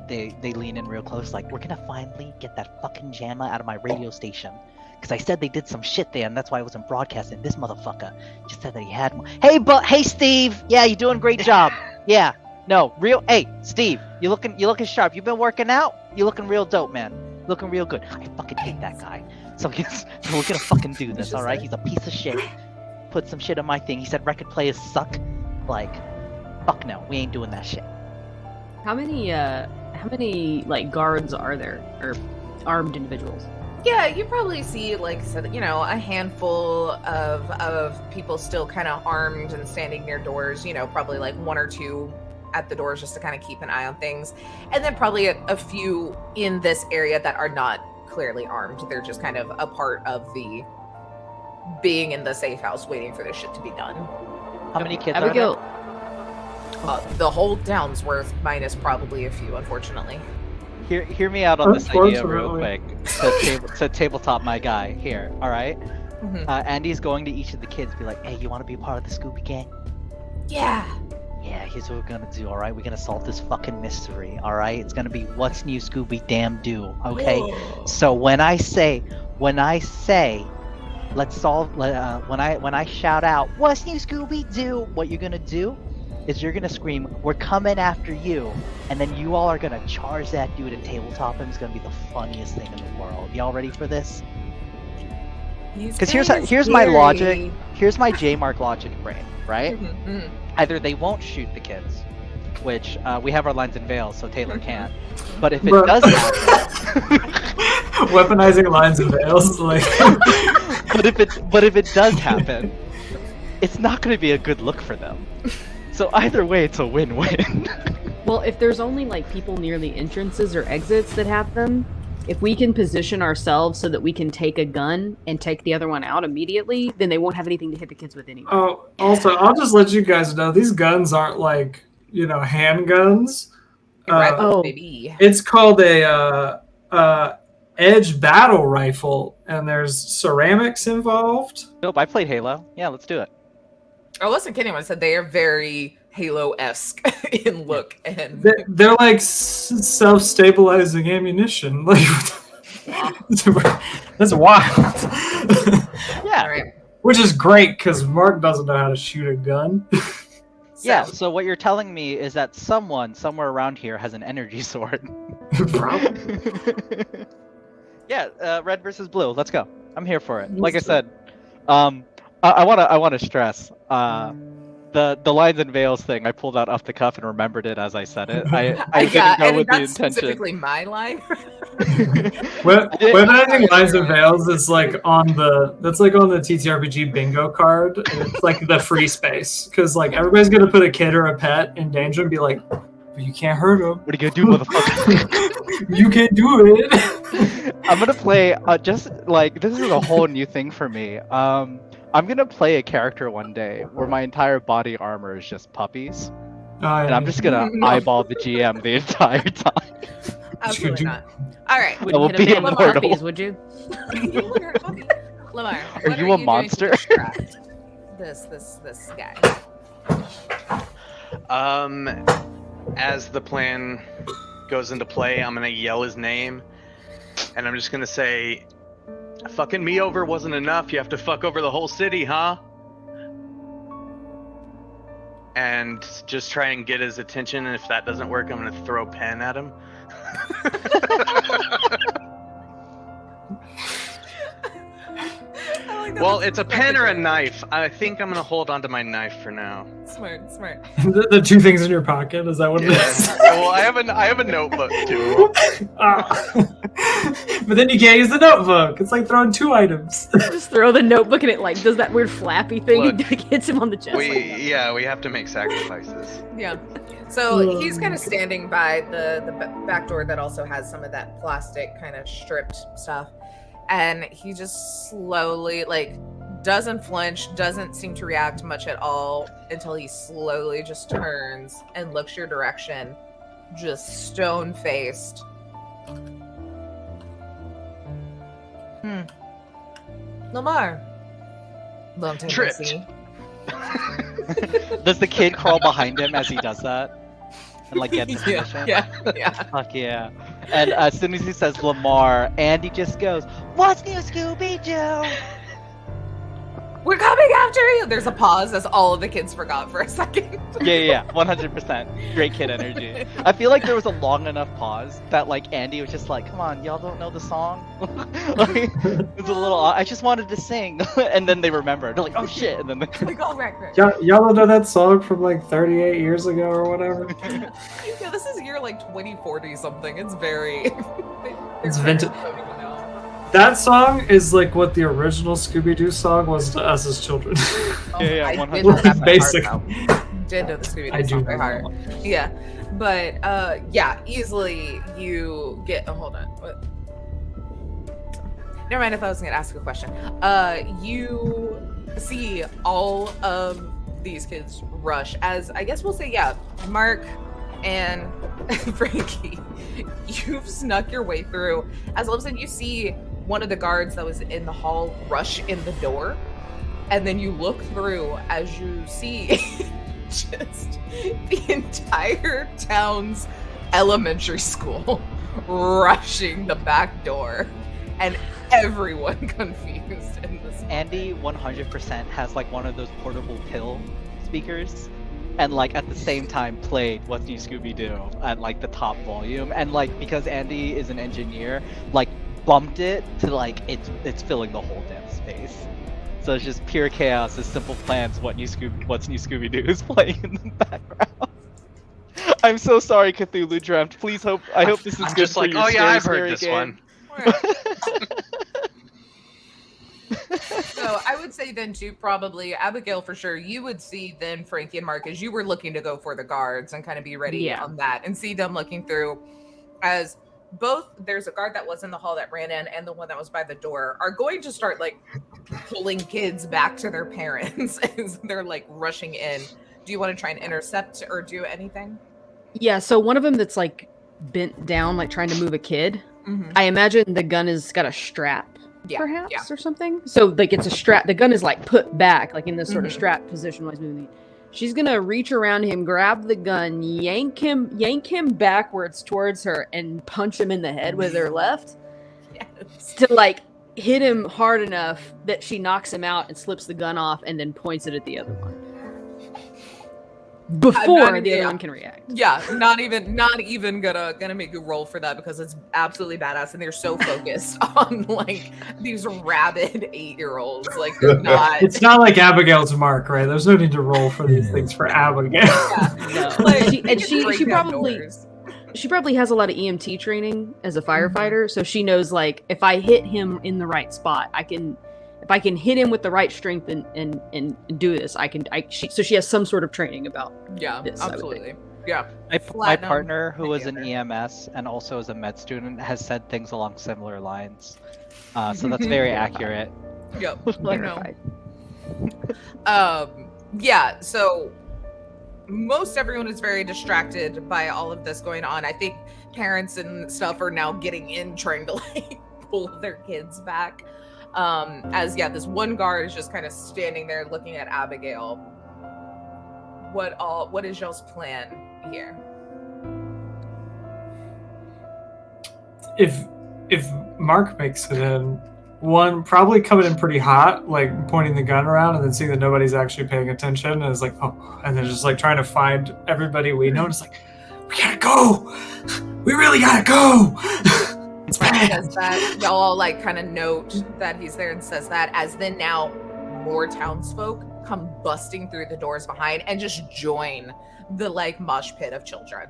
they lean in real close, like we're gonna finally get that fucking jammer out of my radio station. Because I said they did some shit there, and that's why I wasn't broadcasting. This motherfucker just said that he had one. Hey, Steve. Yeah, you're doing a great job. Yeah. No, real. Hey, Steve, you looking sharp. You been working out? You looking real dope, man. Looking real good. I fucking hate that guy. So we're gonna fucking do this, all right? He's a piece of shit. Put some shit on my thing. He said record players suck. Like, fuck no, we ain't doing that shit. How many like guards are there, or armed individuals? Yeah, you probably see, like I said, a handful of people still kind of armed and standing near doors. Probably like one or two at the doors just to kind of keep an eye on things, and then probably a few in this area that are not clearly armed. They're just kind of a part of the being in the safe house waiting for this shit to be done. How many kids are Abigail, The whole town's worth minus probably a few, unfortunately. there? Hear me out on this idea real Unfortunately. quick. Said tabletop, my guy. Here, all right. Mhm. Andy's going to each of the kids, be like, "Hey, you want to be a part of the Scooby Gang? Yeah. Yeah, here's what we're gonna do. All right, we're gonna solve this fucking mystery. All right, it's gonna be what's new, Scooby Damn Do. Okay. So when I say, let's solve. When I shout out, what's new, Scooby Doo? What you're gonna do is you're gonna scream, we're coming after you, and then you all are gonna charge that dude and tabletop him. It's gonna be the funniest thing in the world. Y'all ready for this? Because here's my logic. Here's my J-Mark logic brain. Right? Mhm. Either they won't shoot the kids, which we have our lines and veils, so Taylor can't. But if it Bro. does happen, Weaponizing lines and veils, like but if it does happen, it's not going to be a good look for them. So either way, it's a win-win. well, if there's only like people near the entrances or exits that have them, if we can position ourselves so that we can take a gun and take the other one out immediately, then they won't have anything to hit the kids with anyway. Oh, also, I'll just let you guys know these guns aren't like handguns. Oh. Baby. It's called a edge battle rifle, and there's ceramics involved. Nope, I played Halo. Yeah, let's do it. I wasn't kidding when I said they are very Halo-esque in look and They're like self-stabilizing ammunition. Like that's wild. Yeah. all right. Which is great because Mark doesn't know how to shoot a gun. Yeah, so what you're telling me is that someone somewhere around here has an energy sword. Probably. Yeah, red versus blue. Let's go. I'm here for it. Like I said, I wanna stress the lines and veils thing. I pulled out off the cuff and remembered it as I said it. I didn't go and with the that's intention. specifically my line. When I think Lines and Veils is like on the TTRPG bingo card. And it's like the free space because like everybody's gonna put a kid or a pet in danger and be like, but you can't hurt him. What are you gonna do, motherfucker? You can't do it. I'm gonna play just like this is a whole new thing for me. I'm gonna play a character one day where my entire body armor is just puppies, and I'm just gonna eyeball the GM the entire time. Absolutely not. All right. will Wouldn't be hit a man with immortal. puppies, would you? Lamar, Are what you a doing monster? to distract this guy? As the plan goes into play, I'm gonna yell his name, and I'm just gonna say, "Fucking me over wasn't enough. You have to fuck over the whole city, huh?" And just try and get his attention. And if that doesn't work, I'm gonna throw a pen at him. Well, it's a pen or a knife. I think I'm gonna hold on to my knife for now. Smart. the two things in your pocket, is that what it is? Well, I have a notebook too. But then you can't use the notebook. It's like throwing two items. Just throw the notebook and it like does that weird flappy thing and Look, like, hits him on the chest. We have to make sacrifices. Yeah. So he's kind of standing by the back door that also has some of that plastic kind of stripped stuff. And he just slowly, like, doesn't flinch, doesn't seem to react much at all until he slowly just turns and looks your direction, just stone-faced. Lamar. Long time no Tripped. see. Does the kid crawl behind him as he does that? And like get the permission? Yeah. Fuck yeah. And as soon as he says Lamar, Andy just goes, "What's new, Scooby-Doo?" We're coming after you! There's a pause as all of the kids forgot for a second. Yeah, 100%. Great kid energy. I feel like there was a long enough pause that like Andy was just like, "Come on, y'all don't know the song?" Like, it was a little. I just wanted to sing, and then they remembered. They're like, "Oh shit!" And then they. We go record. Y'all don't know that song from like 38 years ago or whatever? Yeah, this is year like 2040 something. It's very. It's vintage. That song is like what the original Scooby-Doo song was to us as children. Yeah, I 100%. did know that by Basic. heart, though. Did know the I Scooby-Doo do song by know heart. that. Yeah, but yeah, easily you get. Oh, hold on. What? Never mind. If I was gonna ask a question, you see all of these kids rush. As I guess we'll say, yeah, Mark and Frankie, you've snuck your way through. As all of a sudden you see one of the guards that was in the hall rush in the door, and then you look through as you see just the entire town's elementary school rushing the back door, and everyone confused in this. Andy 100% has like one of those portable pill speakers, and like at the same time played What's New Scooby-Doo at like the top volume, and like because Andy is an engineer, like bumped it to like it's filling the whole damn space. So it's just pure chaos as Simple Plans What's New Scooby-Doo is playing in the background. I'm so sorry, Cthulhu Dreamt. I hope this is I'm good just for like, your oh yeah, I've scary, heard this scary one. So I would say then too, probably Abigail for sure. You would see then Frankie and Mark as you were looking to go for the guards and kind of be ready on that, and see them looking through as both there's a guard that was in the hall that ran in and the one that was by the door are going to start like pulling kids back to their parents as they're like rushing in. Do you want to try and intercept or do anything? Yeah, so one of them that's like bent down, like trying to move a kid. Mm-hmm. I imagine the gun has got a strap, Yeah, perhaps, yeah. or something. So like it's a strap. The gun is like put back, like in this sort of strap position while he's moving. She's gonna reach around him, grab the gun, yank him backwards towards her, and punch him in the head with her left Yes. to like hit him hard enough that she knocks him out and slips the gun off, and then points it at the other one. before the other one can react. Yeah, not even gonna make you roll for that because it's absolutely badass, and they're so focused on like these rabid 8-year-olds. Like they're not. It's not like Abigail's mark, right? There's no need to roll for these things for Abigail. Yeah. No. Like, She break down probably doors. she probably has a lot of EMT training as a firefighter, so she knows like if I hit him in the right spot, if I can hit him with the right strength and do this, so she has some sort of training about this. Absolutely. Yeah. My Platinum partner, who was in together. EMS and also is a med student, has said things along similar lines. So that's very accurate. Yep. You know. Verified. Yeah, so most everyone is very distracted by all of this going on. I think parents and stuff are now getting in, trying to like pull their kids back. This one guard is just kind of standing there looking at Abigail. What is y'all's plan here? If Mark makes it in, one probably coming in pretty hot, like pointing the gun around and then seeing that nobody's actually paying attention, and is like, oh, and then just like trying to find everybody we know. And it's like, we gotta go. We really gotta go. It's bad. Says that, y'all like kind of note that he's there and says that, as then now more townsfolk come busting through the doors behind and just join the like mosh pit of children,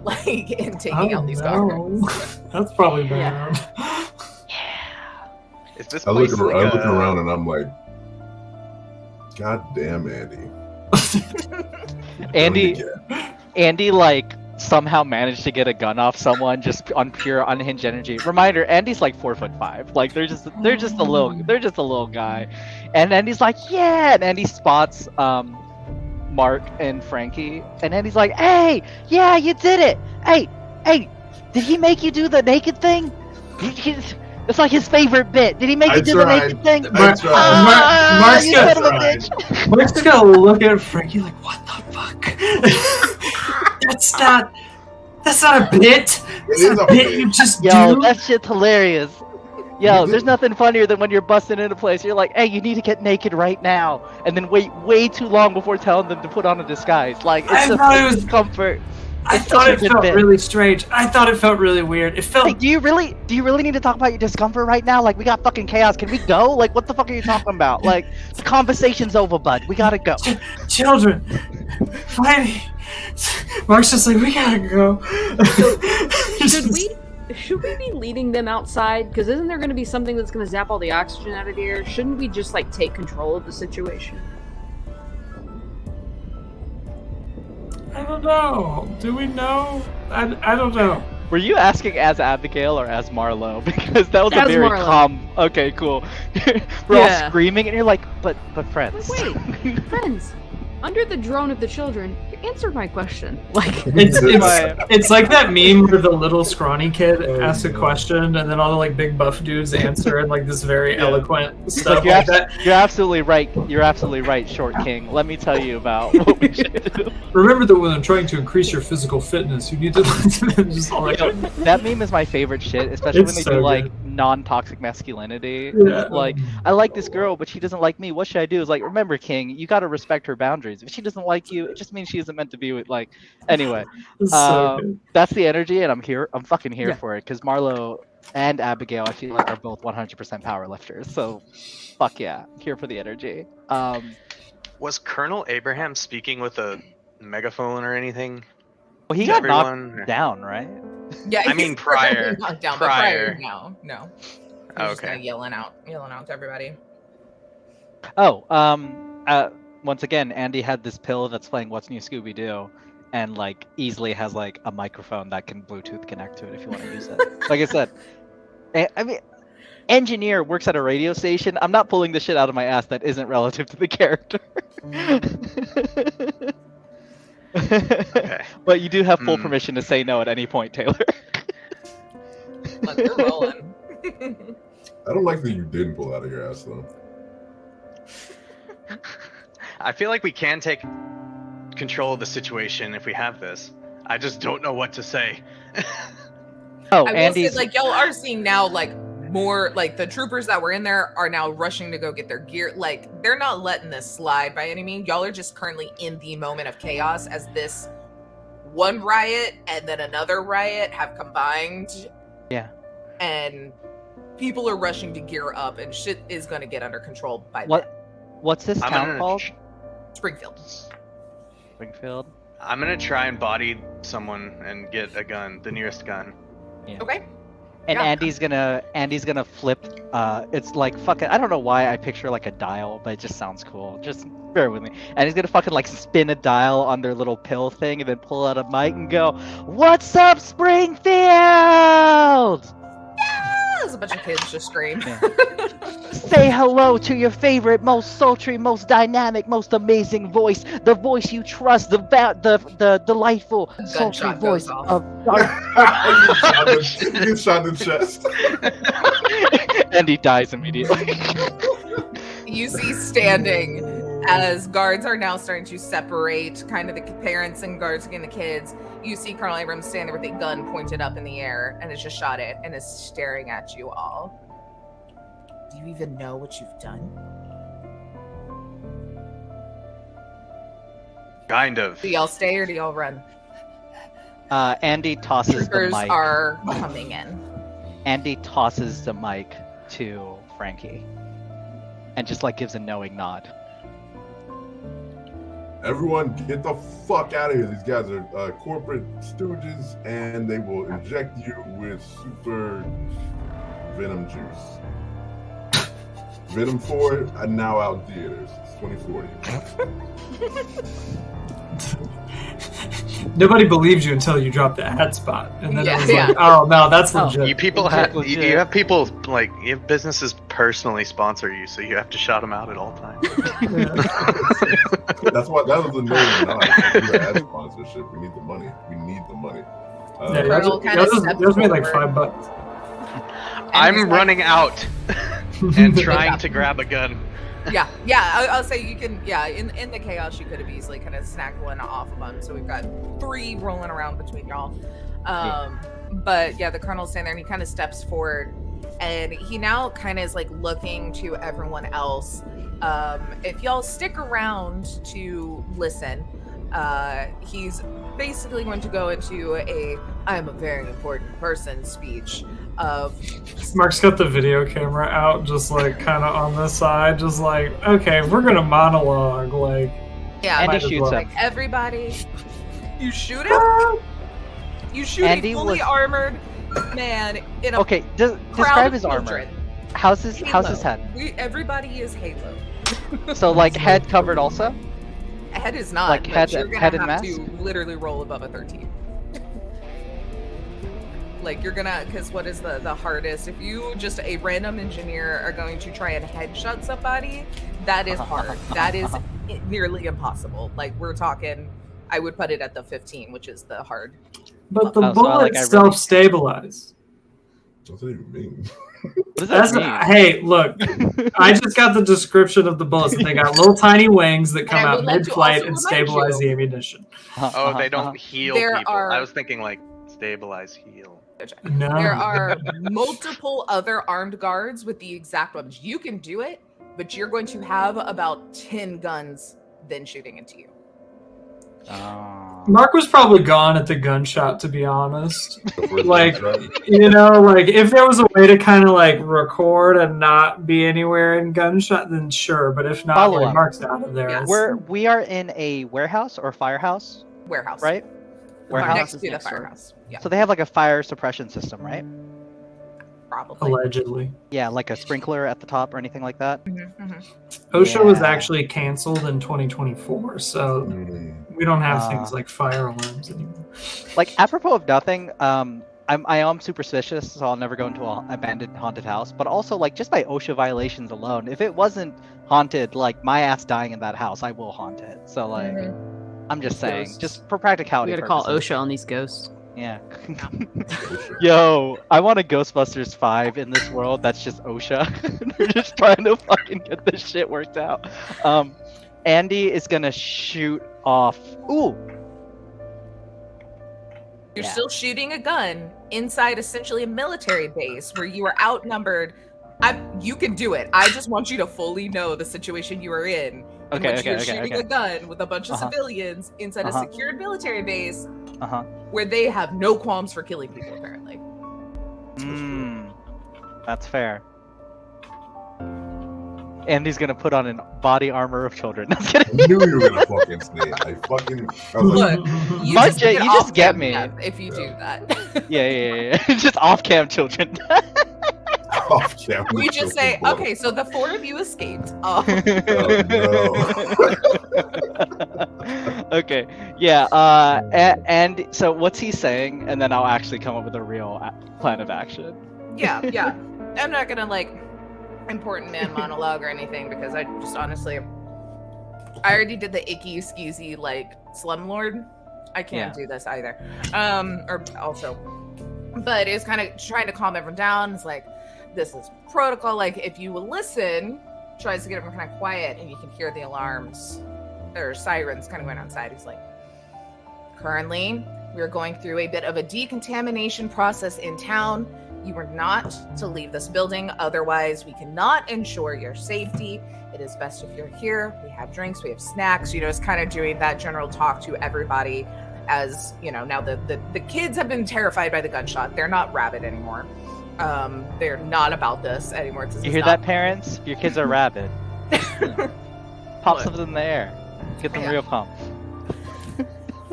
like in taking out these guards. That's probably bad. Is this I place look like around and I'm like, God damn, Andy. Andy like somehow managed to get a gun off someone just on pure unhinged energy. Reminder, Andy's like 4'5". Like they're just a little guy. And Andy's like, yeah, and Andy spots Mark and Frankie, and Andy's like, hey, yeah, you did it. Hey, did he make you do the naked thing? It's like his favorite bit. Did he make you do the naked thing? Mark's You son of a bitch. Mark's gonna look at Frankie like, what the fuck? That's not a bit. That's not a bit you just Yo, do. that shit's hilarious. Yo, there's nothing funnier than when you're busting into a place. You're like, hey, you need to get naked right now, and then wait way too long before telling them to put on a disguise. Like, it's just comfort. I thought it felt really strange. I thought it felt really weird. It felt. Hey, do you really need to talk about your discomfort right now? Like, we got fucking chaos. Can we go? Like, what the fuck are you talking about? Like, the conversation's over, bud. We gotta go. Children, finally. Mark's just like, we gotta go. Should we be leading them outside? Because isn't there going to be something that's going to zap all the oxygen out of the air? Shouldn't we just like take control of the situation? I don't know. Do we know? I don't know. Were you asking as Abigail or as Marlo? Because that was a very Marlo. calm. Okay, cool. We're all screaming, and you're like, but friends. Wait, friends. Under the drone of the children, you answered my question. Like it's like that meme where the little scrawny kid asks a question and then all the like big buff dudes answer in like this very eloquent stuff like that. You're absolutely right. You're absolutely right, Short King. Let me tell you about what we should do. Remember that when I'm trying to increase your physical fitness, you need to just all like that meme is my favorite shit, especially when they do like non-toxic masculinity. Yeah. Like, I like this girl, but she doesn't like me. What should I do? It's like, remember, King, you got to respect her boundaries. If she doesn't like you, it just means she isn't meant to be with. Like, anyway, that's the energy, and I'm here. I'm fucking here for it because Marlo and Abigail, I feel like, are both 100% power lifters. So, fuck yeah, here for the energy. Was Colonel Abraham speaking with a megaphone or anything? Well, he got knocked down, right? Yeah, I mean prior. Knocked down, but prior, no. Oh, okay. Just yelling out to everybody. Once again, Andy had this pill that's playing What's New Scooby-Doo, and like easily has like a microphone that can Bluetooth connect to it if you want to use it. Like I said, I mean, engineer works at a radio station. I'm not pulling the shit out of my ass that isn't relative to the character. Okay. But you do have full permission to say no at any point, Taylor. Look, you're rolling. I don't like that you didn't pull out of your ass though. I feel like we can take control of the situation if we have this. I just don't know what to say. Oh, I will Andy's say, like, y'all are seeing now, like, more like the troopers that were in there are now rushing to go get their gear. Like they're not letting this slide by any means. Y'all are just currently in the moment of chaos as this one riot and then another riot have combined. Yeah. And people are rushing to gear up and shit is going to get under control by What's this town called? Springfield. Springfield. I'm gonna try and body someone and get a gun, the nearest gun. Yeah. Okay. And Yeah. Andy's gonna flip. It's like fucking. I don't know why I picture like a dial, but it just sounds cool. Just bear with me. And he's gonna fucking like spin a dial on their little pill thing, and then pull out a mic and go, "What's up, Springfield?" There's a bunch of kids just scream. Yeah. Say hello to your favorite, most sultry, most dynamic, most amazing voice. The voice you trust. The delightful, sultry Gunshot voice goes off. of. You get shot in the chest. And he dies immediately. You see standing as guards are now starting to separate kind of the parents and guards and the kids. You see Colonel Abrams standing with a gun pointed up in the air and has just shot it and is staring at you all. Do you even know what you've done? Kind of. Do y'all stay or do y'all run? Andy tosses the Troopers mic. are coming in. Andy tosses the mic to Frankie, and just like gives a knowing nod. Everyone, get the fuck out of here. These guys are corporate stooges, and they will inject you with super venom juice. Venom 4 are now out in theaters. It's 2040. Nobody believed you until you dropped the ad spot, and then Yeah, it was yeah. like, "Oh no, that's Oh. legit." You people Legit, have legit. you have people like you have businesses personally sponsor you, so you have to shout them out at all times. That was the name. Not ad sponsorship. We need the money. We need the money. Yeah, Colonel kinda steps that was me like forward. $5. And he's I'm like- running out and trying to grab a gun. Yeah, I'll say you can, in the chaos, you could have easily kind of snagged one off of them. So we've got 3 rolling around between y'all. But yeah, the Colonel's standing there and he kind of steps forward and he now kind of is like looking to everyone else. If y'all stick around to listen, he's basically going to go into I'm a very important person speech of Mark's got the video camera out, just like kind of on the side, just like, okay, we're gonna monologue, like. yeah, Andy might as shoots well. him. like everybody. You shoot him. You shoot Andy a fully was- armored man in a Okay, crowd describe of his armor. children. How's his Halo. head? Everybody is Halo. So like head covered also? Head is not. Like but head- you're gonna head and have mask? to literally roll above a 13. Like you're gonna, because what is the hardest? If you just a random engineer are going to try and headshot somebody, that is hard. That is nearly impossible. Like we're talking, I would put it at the 15, which is the hard. But the Oh, so I bullets really- self-stabilize. What's that even mean? What does That's that mean? hey, look, I just got the description of the bullets. They got little tiny wings that come And I out would like to mid-flight also and remind stabilize you- the ammunition. Oh, they don't heal There people. are- I was thinking like stabilize, heal. No. There are multiple other armed guards with the exact weapons. You can do it, but you're going to have about 10 guns then shooting into you. Oh. Mark was probably gone at the gunshot, to be honest. The first Like, gunshot? you know, like if there was a way to kind of like record and not be anywhere in gunshot, then sure. But if not, Follow like, up. Mark's out of there. Yes. We are in a warehouse or firehouse, Warehouse. right? The Warehouse next is to the next door. firehouse. Yeah, So they have like a fire suppression system, right? probably. Allegedly, Yeah, like a sprinkler at the top or anything like that. OSHA was Yeah. actually canceled in 2024, so Mm. we don't have things like fire alarms anymore. Like apropos of nothing, I am superstitious, so I'll never go into an abandoned haunted house. But also, like just by OSHA violations alone, if it wasn't haunted, like my ass dying in that house, I will haunt it. So like, I'm just saying, Ghosts. just for practicality. We gotta call purposes. OSHA on these ghosts. Yeah. OSHA. Yo, I want a Ghostbusters 5 in this world that's just OSHA. They're just trying to fucking get this shit worked out. Andy is gonna shoot off. Ooh, You're Yeah. still shooting a gun inside essentially a military base where you are outnumbered. You can do it. I just want you to fully know the situation you are in Okay, which okay, you're okay, shooting okay. a gun with a bunch of Uh-huh. civilians inside a Uh-huh. secured military base Uh-huh. where they have no qualms for killing people, apparently. That's fair. Andy's gonna put on an body armor of children. No, I'm I kidding. knew you were gonna fucking say it. I was like, Look, you Mike, just, get you just get off-cam me. death if you do that. Yeah. Just off-cam children. off camera. We just say, okay, so the 4 of you escaped. Oh. Okay. Yeah. And so what's he saying? And then I'll actually come up with a real plan of action. Yeah. I'm not gonna important man monologue or anything because I just honestly, I already did the icky skeezy slumlord. I can't do this either. But it's kind of trying to calm everyone down. It's like, this is protocol. If you will listen, tries to get everyone kind of quiet, and you can hear the alarms or sirens kind of going outside. He's like, currently, we're going through a bit of a decontamination process in town. You are not to leave this building, otherwise we cannot ensure your safety. It is best if you're here. We have drinks, we have snacks. It's kind of doing that general talk to everybody. As now the kids have been terrified by the gunshot. They're not rabid anymore. They're not about this anymore. You hear that, parents? Your kids are rabid. Pop something in the air. Get them real pumped.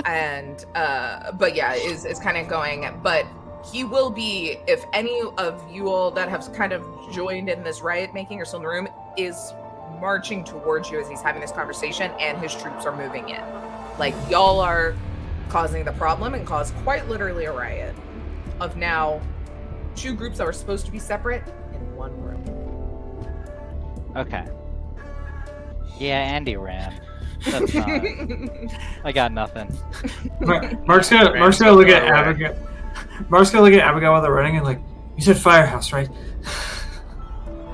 And but yeah, is kind of going. But he will be, if any of you all that have kind of joined in this riot making or still in the room, is marching towards you as he's having this conversation, and his troops are moving in. Y'all are causing the problem and cause quite literally a riot of now 2 groups that were supposed to be separate in one room. Okay. Yeah, Andy ran. That's not. I got nothing. Mark's gonna look at Abigail. Mark's gonna look at Abigail while they're running and you said firehouse, right?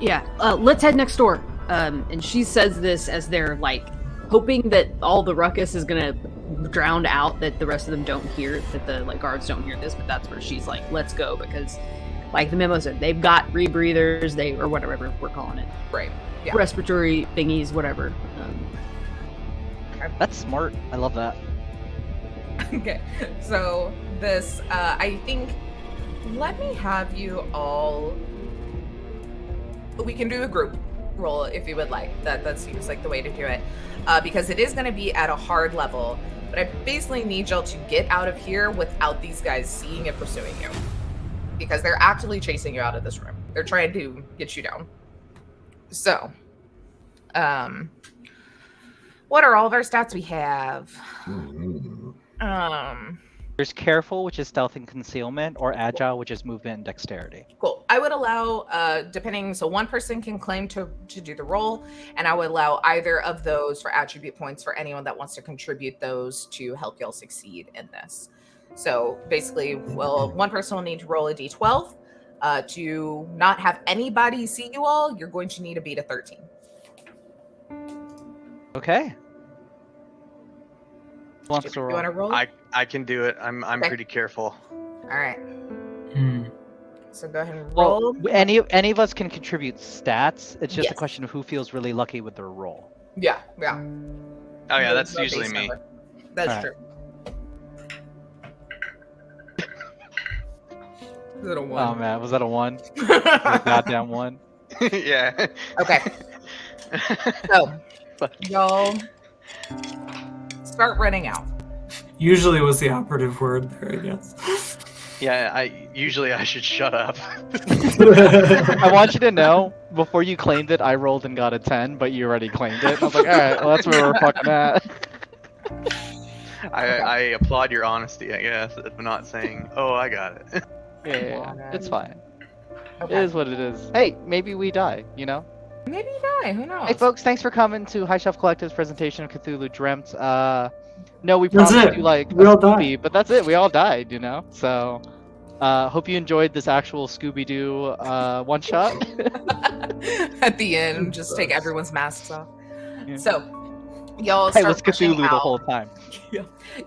Yeah, let's head next door. And she says this as they're hoping that all the ruckus is gonna drown out, that the rest of them don't hear, that the guards don't hear this. But that's where she's like, let's go, because the memo said, they've got rebreathers, or whatever we're calling it, right? Yeah. Respiratory thingies, whatever. That's smart. I love that. Okay, so this, I think, let me have you all. We can do a group roll if you would like. That seems like the way to do it, because it is going to be at a hard level. But I basically need y'all to get out of here without these guys seeing and pursuing you, because they're actively chasing you out of this room. They're trying to get you down. So, what are all of our stats we have? There's careful, which is stealth and concealment, or agile, which is movement and dexterity. Cool. I would allow, so one person can claim to do the roll, and I would allow either of those for attribute points for anyone that wants to contribute those to help y'all succeed in this. So basically, one person will need to roll a d12. To not have anybody see you all, you're going to need to beat a 13. Okay. Wants to You roll? want to roll? I can do it. I'm Okay. pretty careful. All right. So go ahead and Well, roll. any of us can contribute stats. It's just a Yes. question of who feels really lucky with their roll. Yeah. Oh yeah, that's No usually base me. number. That's All right. true. Is it a 1? Oh man, was that a 1? A goddamn 1. Yeah. Okay. So, y'all start running out. Usually was the operative word there, I guess. Yeah, I should shut up. I want you to know, before you claimed it, I rolled and got a 10, but you already claimed it. I was like, alright, well, that's where we're fucking at. I applaud your honesty, I guess, if I'm not saying, oh, I got it. Yeah, it's fine. Okay. It is what it is. Hey, maybe we die, you know? Maybe you die. Who knows? Hey folks, thanks for coming to High Shelf Collective's presentation of Cthulhu Dreamt. No, we That's promised it. you We all died. Scooby, but that's it. We all died, you know? So, hope you enjoyed this actual Scooby-Doo one shot. At the end, just take everyone's masks off. Yeah. So, Y'all I start was rushing Cthulhu the out. whole time.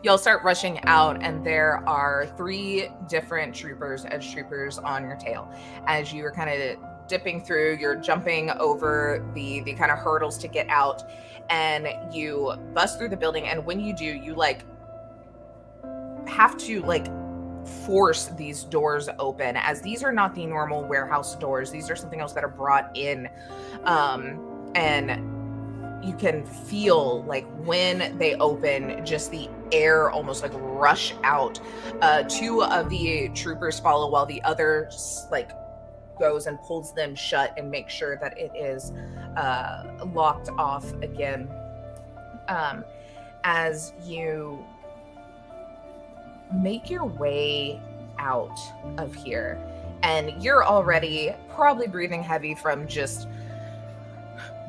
Y'all start rushing out, and there are 3 different troopers, edge troopers, on your tail. As you are kind of dipping through, you're jumping over the kind of hurdles to get out, and you bust through the building. And when you do, you like have to like force these doors open, as these are not the normal warehouse doors. These are something else that are brought in, and you can feel like when they open, just the air almost like rush out. 2 of the troopers follow, while the other like goes and pulls them shut and makes sure that it is locked off again. As you make your way out of here, and you're already probably breathing heavy from just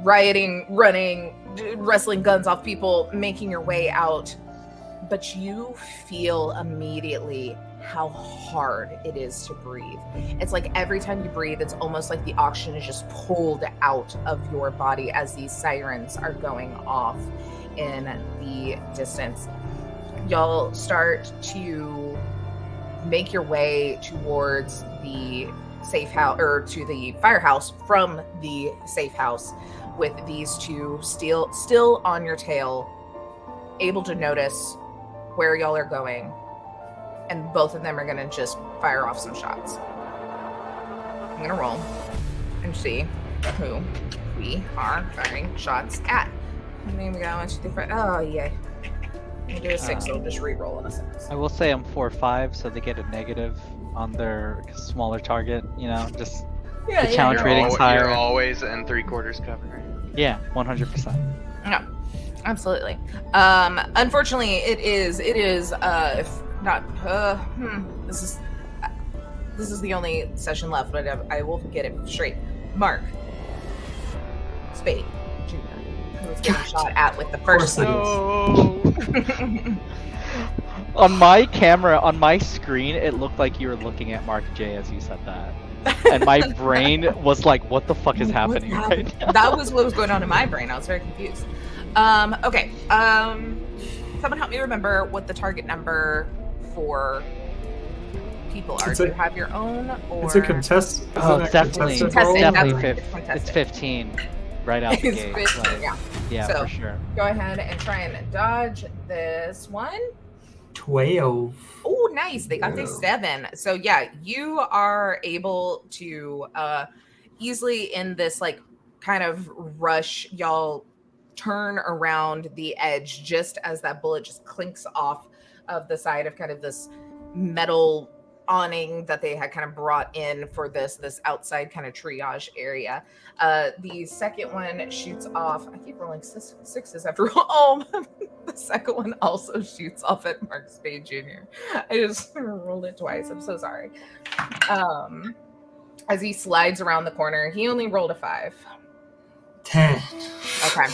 rioting, running, wrestling guns off people, making your way out, but you feel immediately how hard it is to breathe. It's like every time you breathe, it's almost like the oxygen is just pulled out of your body as these sirens are going off in the distance. Y'all start to make your way towards the safe house, or to the firehouse from the safe house, with these 2 still on your tail, able to notice where y'all are going, and both of them are gonna just fire off some shots. I'm gonna roll and see who we are firing shots at. And then we got 1, 2, 3, 4. Oh yeah. We'll do a 6, so we'll just re-roll on a 6. I will say I'm 4/5, so they get a negative on their smaller target. You know, just the challenge rating's higher. You're always in 3/4 cover. Yeah, 100%. No, absolutely. Unfortunately, it is. If not, this is the only session left, but I will get it straight. Mark, Spade, Junior, who was getting shot at with the first. No. On my camera, on my screen, it looked like you were looking at Mark J as you said that. And my brain was like, what the fuck is happening right now? That was what was going on in my brain. I was very confused. Okay. Someone help me remember what the target number for people are. Do you have your own, or It's a contest. Oh, it's definitely, Contested. it's 15. Right out the It's gate. 15, Like, yeah. yeah, So, for sure. Go ahead and try and dodge this one. 12. Oh, nice. They got their Yeah. 7. So yeah, you are able to easily, in this like kind of rush, y'all turn around the edge just as that bullet just clinks off of the side of kind of this metal awning that they had kind of brought in for this outside kind of triage area. The second one shoots off. I keep rolling 6s after all. Oh, the second one also shoots off at Mark Spade Jr. I just rolled it twice. I'm so sorry. As he slides around the corner, he only rolled a 5. 10. Okay,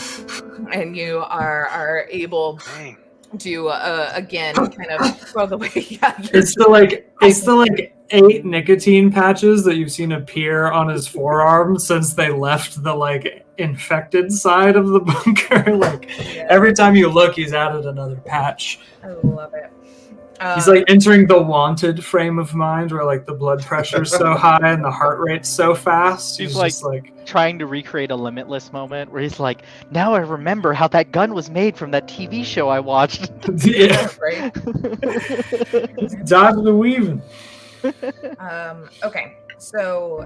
and you are able Dang. to again kind of throw the way. Yeah, It's the like 8 nicotine patches that you've seen appear on his forearm since they left the like infected side of the bunker. Like every time you look, he's added another patch. I love it. He's like entering the wanted frame of mind where like the blood pressure's so high and the heart rate's so fast. He's He's just like trying to recreate a Limitless moment where he's like, now I remember how that gun was made from that TV show I watched. yeah, right. dodge the weaving. Okay, so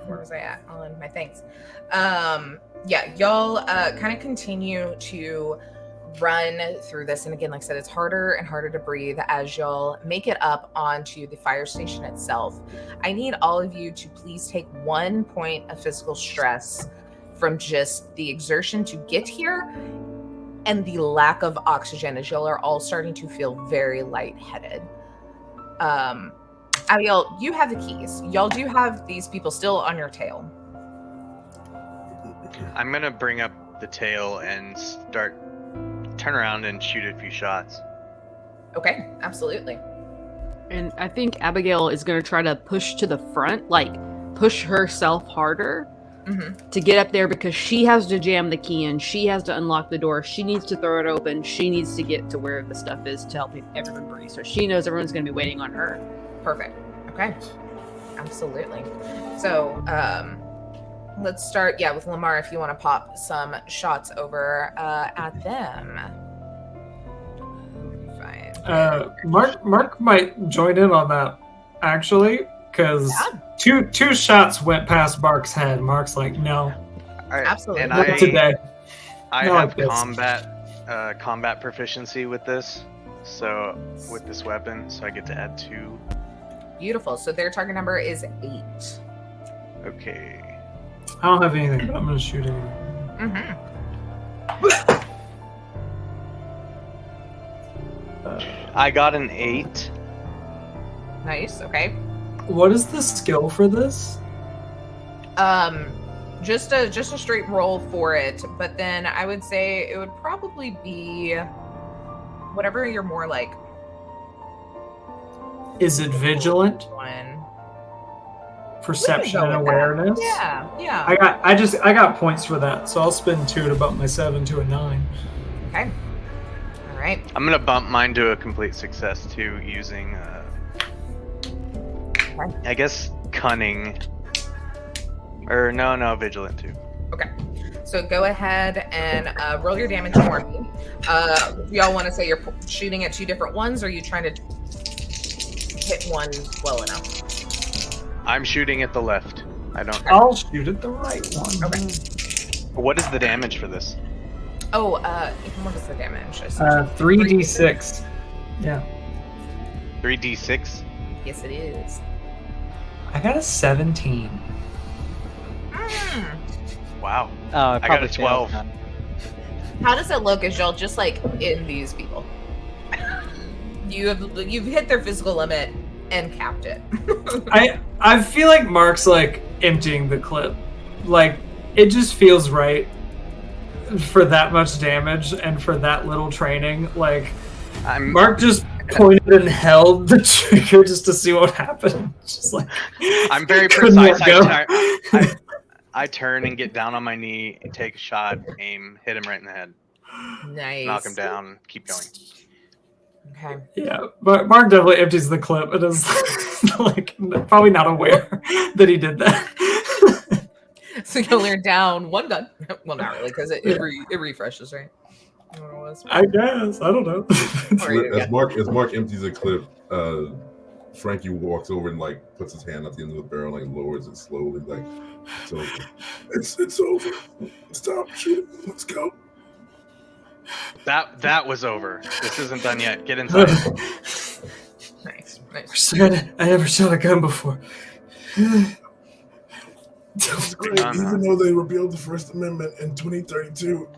where was I at on my things? Yeah, y'all kind of continue to run through this, and again, like I said, it's harder and harder to breathe as y'all make it up onto the fire station itself. I need all of you to please take 1 point of physical stress from just the exertion to get here and the lack of oxygen, as y'all are all starting to feel very lightheaded. Abigail, you have the keys. Y'all do have these people still on your tail. I'm gonna bring up the tail and turn around and shoot a few shots. Okay, absolutely. And I think Abigail is going to try to push to the front, like push herself harder to get up there because she has to jam the key in. She has to unlock the door. She needs to throw it open. She needs to get to where the stuff is to help everyone breathe. So she knows everyone's going to be waiting on her. Perfect. Okay. Absolutely. So, let's start, with Lamar, if you want to pop some shots over at them. Fine. Mark might join in on that, actually, because two shots went past Mark's head. Mark's like, no. Absolutely. And Not today. I Not have like this. combat proficiency with this, so with this weapon, so I get to add 2. Beautiful. So their target number is 8. Okay. I don't have anything, but I'm going to shoot anyway. I got an 8. Nice. Okay. What is the skill for this? Just a straight roll for it, but then I would say it would probably be whatever you're more like. Is it vigilant? One. Perception We can and go with awareness? that. Yeah. I got points for that, so I'll spend 2 to bump my 7 to a 9. Okay. All right. I'm gonna bump mine to a complete success too, using I guess cunning. Or no, vigilant too. Okay. So go ahead and roll your damage for me. Do y'all want to say you're shooting at 2 different ones, or are you trying to hit one well enough? I'm shooting at the left. I'll shoot at the right one. Okay. What is the damage for this? Oh, what is the damage? 3d6. Yeah. 3d6? Yes, it is. I got a 17. Wow. I got a 12. How does it look as y'all just like in these people? You've hit their physical limit and capped it. I feel like Mark's like emptying the clip. Like it just feels right for that much damage and for that little training. Like Mark just pointed and held the trigger just to see what happened. Just like I'm very couldn't precise. let go. I turn and get down on my knee, take a shot, aim, hit him right in the head, Nice. knock him down, keep going. Okay. Yeah, but Mark definitely empties the clip and is like probably not aware that he did that. So you're down 1 gun. Well, not really, because it refreshes, right? I guess. I don't know. As Mark empties the clip, Frankie walks over and like puts his hand at the end of the barrel, like lowers it slowly, like it's over. It's over. Stop shooting. Let's go. That was over. This isn't done yet. Get inside. Nice. I never shot a gun before. That's great. Even though they repealed the First Amendment in 2032,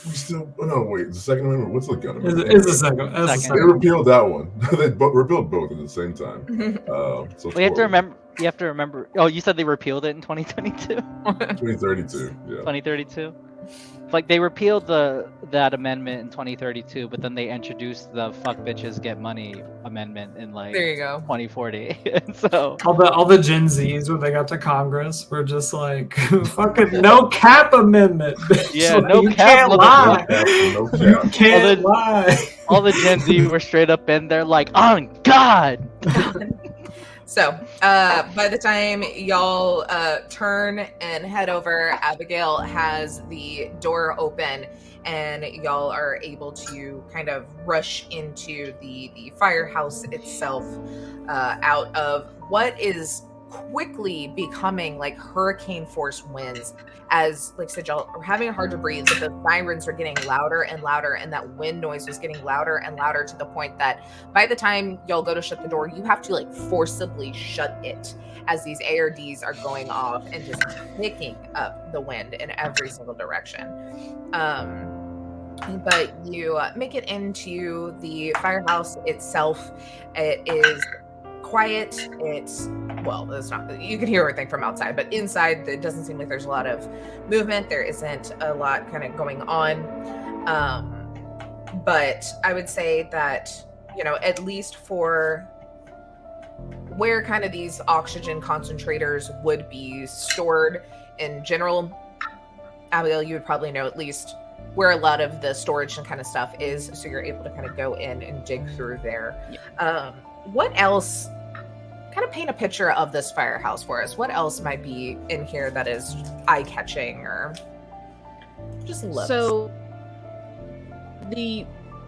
we still. Oh no, wait. The Second Amendment. What's the gun amendment? It's the second. That's the They second. repealed that one. They repealed both at the same time. So Well, you have to remember. Oh, you said they repealed it in 2022. 2032. Yeah. 2032. Like they repealed that amendment in 2032, but then they introduced the "fuck bitches get money" amendment in like There you go. 2040. And so All the Gen Zs when they got to Congress were just like fucking no cap amendment. Bitch. Yeah, Like, no you cap, can't lie. No cap. You can't lie. all the Gen Z were straight up in there like, "On God." So, by the time y'all turn and head over, Abigail has the door open, and y'all are able to kind of rush into the firehouse itself, out of what is quickly becoming like hurricane force winds. As like I said, y'all are having a hard to breathe, but the sirens are getting louder and louder, and that wind noise was getting louder and louder to the point that by the time y'all go to shut the door, you have to like forcibly shut it as these ARDs are going off and just picking up the wind in every single direction. But you make it into the firehouse itself. It is quiet. It's not, you can hear everything from outside, but inside it doesn't seem like there's a lot of movement. There isn't a lot kind of going on. But I would say that, at least for where kind of these oxygen concentrators would be stored in general, Abigail, you would probably know at least where a lot of the storage and kind of stuff is, so you're able to kind of go in and dig through there. What else? Kind of paint a picture of this firehouse for us. What else might be in here that is eye-catching or just looks? So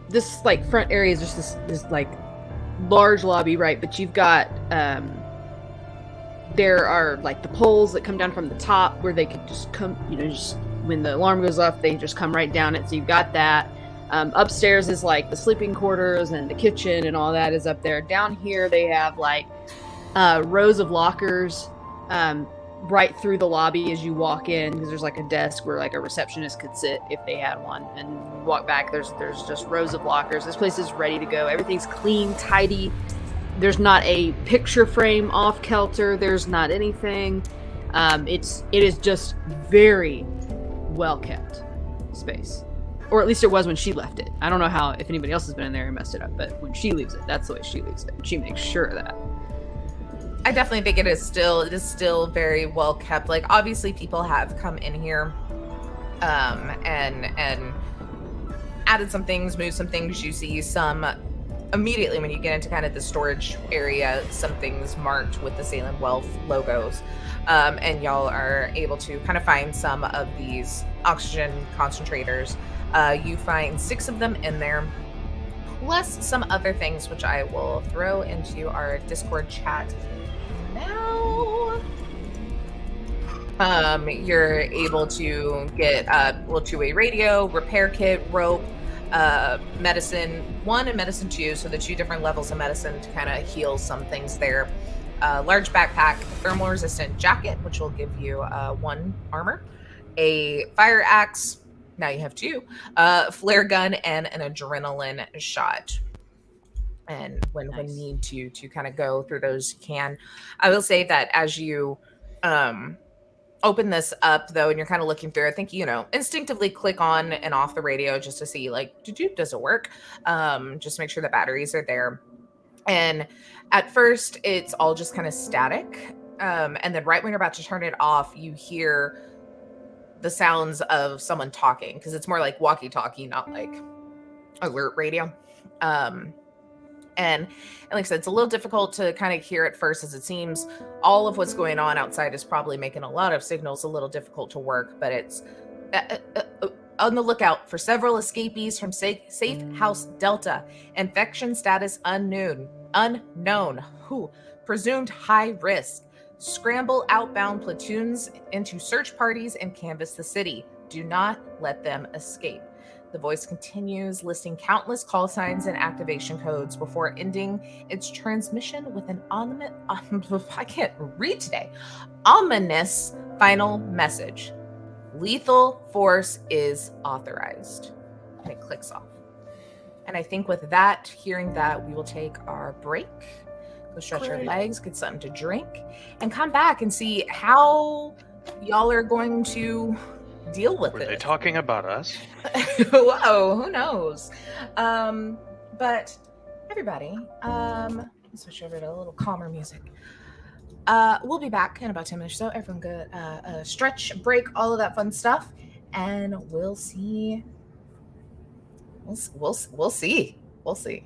this like front area is just this like large lobby, right? But you've got there are like the poles that come down from the top where they could just come, just when the alarm goes off, they just come right down it. So you've got that. Upstairs is like the sleeping quarters and the kitchen and all that is up there. Down here they have like rows of lockers right through the lobby as you walk in, because there's like a desk where like a receptionist could sit if they had one, and you walk back, there's just rows of lockers. This place is ready to go. Everything's clean, tidy. There's not a picture frame off kilter. There's not anything. It is just very well kept space, or at least it was when she left it. I don't know if anybody else has been in there and messed it up, but when she leaves it, that's the way she leaves it. She makes sure of that. I definitely think it is still very well kept. Like, obviously people have come in here and added some things, moved some things. You see some immediately when you get into kind of the storage area, some things marked with the Salem Wealth logos. And y'all are able to kind of find some of these oxygen concentrators. You find 6 of them in there, plus some other things, which I will throw into our Discord chat now. You're able to get two-way radio, repair kit, rope, medicine 1 and medicine 2, so the 2 different levels of medicine to kind of heal some things there. Large backpack, thermal resistant jacket, which will give you 1 armor, a fire axe, now you have 2, flare gun, and an adrenaline shot. And when need to kind of go through those, you can. I will say that as you open this up, though, and you're kind of looking through, I think, instinctively click on and off the radio just to see, like, does it work? Just make sure the batteries are there. And at first, it's all just kind of static. And then right when you're about to turn it off, you hear the sounds of someone talking, because it's more like walkie-talkie, not like alert radio. And like I said, it's a little difficult to kind of hear at first, as it seems all of what's going on outside is probably making a lot of signals a little difficult to work, but it's on the lookout for several escapees from Safe House Delta. Infection status unknown. Presumed high risk. Scramble outbound platoons into search parties and canvass the city. Do not let them escape. The voice continues, listing countless call signs and activation codes before ending its transmission with an ominous final message. Lethal force is authorized. And it clicks off. And I think with that, hearing that, we will take our break, go stretch our legs, get something to drink, and come back and see how y'all are going to deal with it. Were they talking about us? Whoa, who knows? But everybody, let's switch over to a little calmer music. We'll be back in about 10 minutes or so. Everyone good, stretch, break, all of that fun stuff, and we'll see. We'll see. We'll see.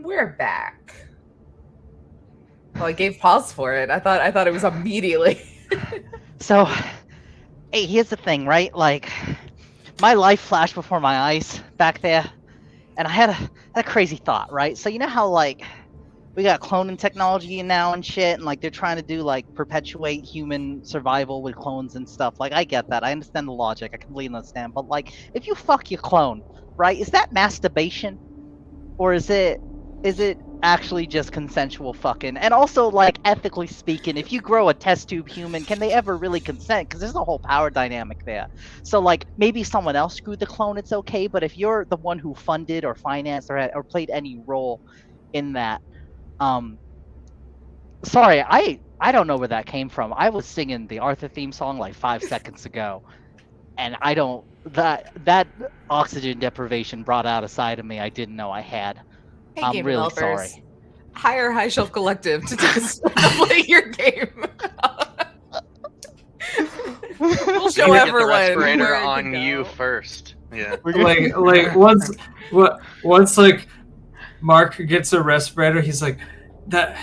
we're back. Well, I gave pause for it. I thought it was immediately. So, hey, here's the thing, right? Like, my life flashed before my eyes back there, and I had a crazy thought, right? So you know how like we got cloning technology now and shit, and like they're trying to do like perpetuate human survival with clones and stuff. Like I get that, I understand the logic, I completely understand. But like, if you fuck your clone, right? Is that masturbation, or is it actually just consensual fucking? And also, like, ethically speaking, if you grow a test tube human, can they ever really consent? Because there's a whole power dynamic there. So like, maybe someone else screwed the clone, it's okay. But if you're the one who funded or financed or played any role in that, sorry, I don't know where that came from. I was singing the Arthur theme song like 5 seconds ago, and I don't, that oxygen deprivation brought out a side of me I didn't know I had. Hey, I'm game really developers, sorry. hire High Shelf Collective to play your game. We'll show You get the everyone respirator where to on go. you first. Yeah. like once like Mark gets a respirator, he's like, that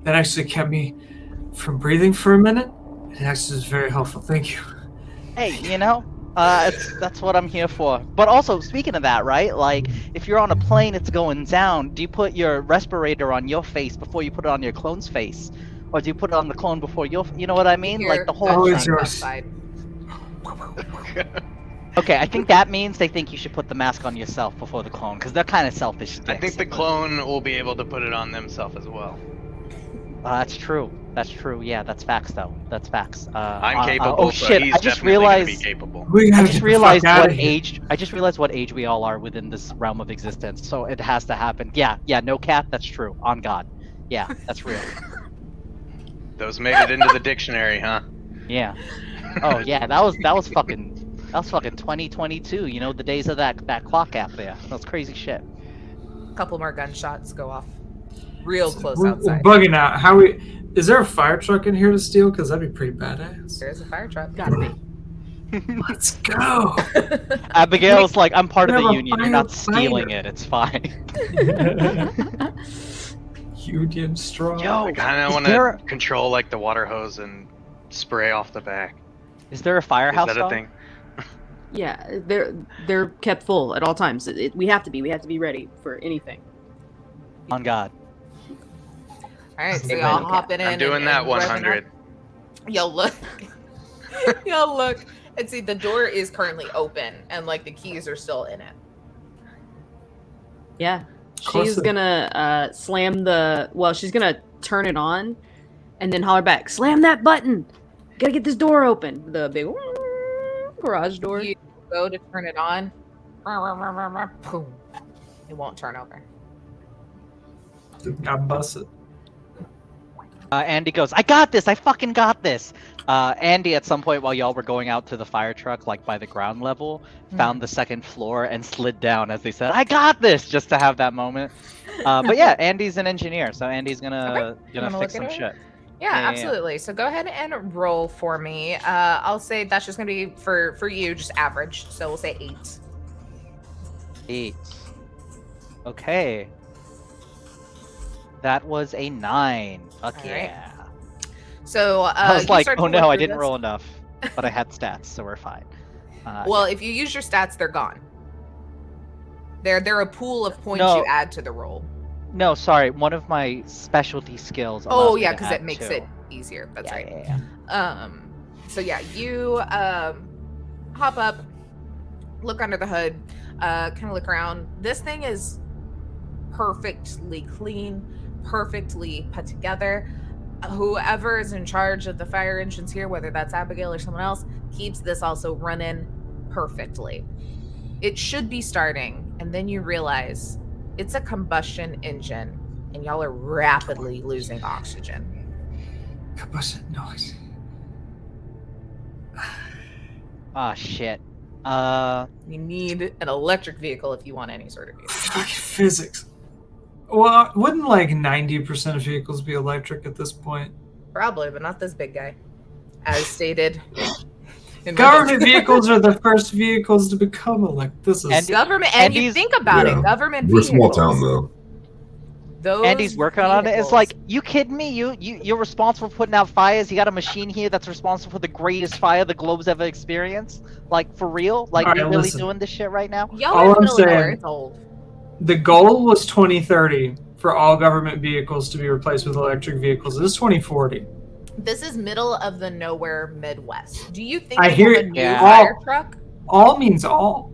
actually kept me from breathing for a minute. It actually was very helpful. Thank you. Hey, you know, that's what I'm here for. But also, speaking of that, right? Like, if you're on a plane, it's going down. Do you put your respirator on your face before you put it on your clone's face, or do you put it on the clone before your? You know what I mean? Like the whole Always thing. yours. Outside. Okay, I think that means they think you should put the mask on yourself before the clone, because they're kind of selfish. I think the clone will be able to put it on themselves as well. That's true. That's true. Yeah, that's facts, though. That's facts. I'm capable, oh so shit! he's I just definitely gonna be realized. capable. We gotta I get just the realized fuck what outta here. age. I just realized what age we all are within this realm of existence. So it has to happen. Yeah, no cap. That's true. On God. Yeah, that's real. Those made it into the dictionary, huh? Yeah. Oh yeah, that was fucking 2022. You know, the days of that clock app there. That's crazy shit. A couple more gunshots go off real close We're outside. bugging out. Is there a fire truck in here to steal? Because that'd be pretty badass. There's a fire truck. Gotta be. Let's go. Abigail's like, I'm part of the Never union. You're not find a stealing it. It's fine. Union strong. Yo, I kind of is want there- to control like the water hose and spray off the back. Is there a firehouse? Is that a dog? thing? Yeah, they're kept full at all times. We have to be ready for anything. On God. All right, so Okay, y'all okay. hopping in. I'm doing and that revving 100. up. Yo, look. Yo, look. And see, the door is currently open, and like the keys are still in it. Yeah, course she's it- gonna slam the. Well, she's gonna turn it on, and then holler back, "Slam that button! Gotta get this door open." The big garage door. You go to turn it on. Boom. It won't turn over. Got busted. Andy goes, I got this! I fucking got this! Andy, at some point while y'all were going out to the fire truck, like by the ground level, found the second floor and slid down as they said, I got this! Just to have that moment. But yeah, Andy's an engineer, so Andy's gonna Wanna fix look some at it? shit. Yeah, Yeah. absolutely. So go ahead and roll for me. I'll say that's just gonna be for you, just average. So we'll say 8. 8. Okay. That was a 9. Fuck All right. yeah. So I was you like, start to oh look no, I through didn't this. roll enough. But I had stats, so we're fine. Well, if you use your stats, they're gone. They're a pool of points No. you add to the roll. No, sorry, one of my specialty skills. Oh allows me yeah, to because add it makes 2. it easier. That's Yeah, right. yeah. So yeah, you hop up, look under the hood, kind of look around. This thing is perfectly clean, perfectly put together. Whoever is in charge of the fire engines here, whether that's Abigail or someone else, keeps this also running perfectly. It should be starting, and then you realize it's a combustion engine, and y'all are rapidly losing oxygen. Combustion noise. Ah, shit. You need an electric vehicle if you want any sort of vehicle. Fucking physics. Well, wouldn't like 90% of vehicles be electric at this point? Probably, but not this big guy. As stated. in my Government book. vehicles are the first vehicles to become electric. This is And- Government, and you Andy's- think about Yeah. it, government We're a small vehicles. town though. Those Andy's working on it. It's vehicles- like, you kidding me? You're responsible for putting out fires. You got a machine here that's responsible for the greatest fire the globe's ever experienced. Like, for real? Like, Alright, we really listen. doing this shit right now? y'all all are in the I'm middle of nowhere. saying- It's old. The goal was 2030 for all government vehicles to be replaced with electric vehicles. This is 2040. This is middle of the nowhere Midwest. Do you think I they hear have a it. new Yeah. fire truck? All means all.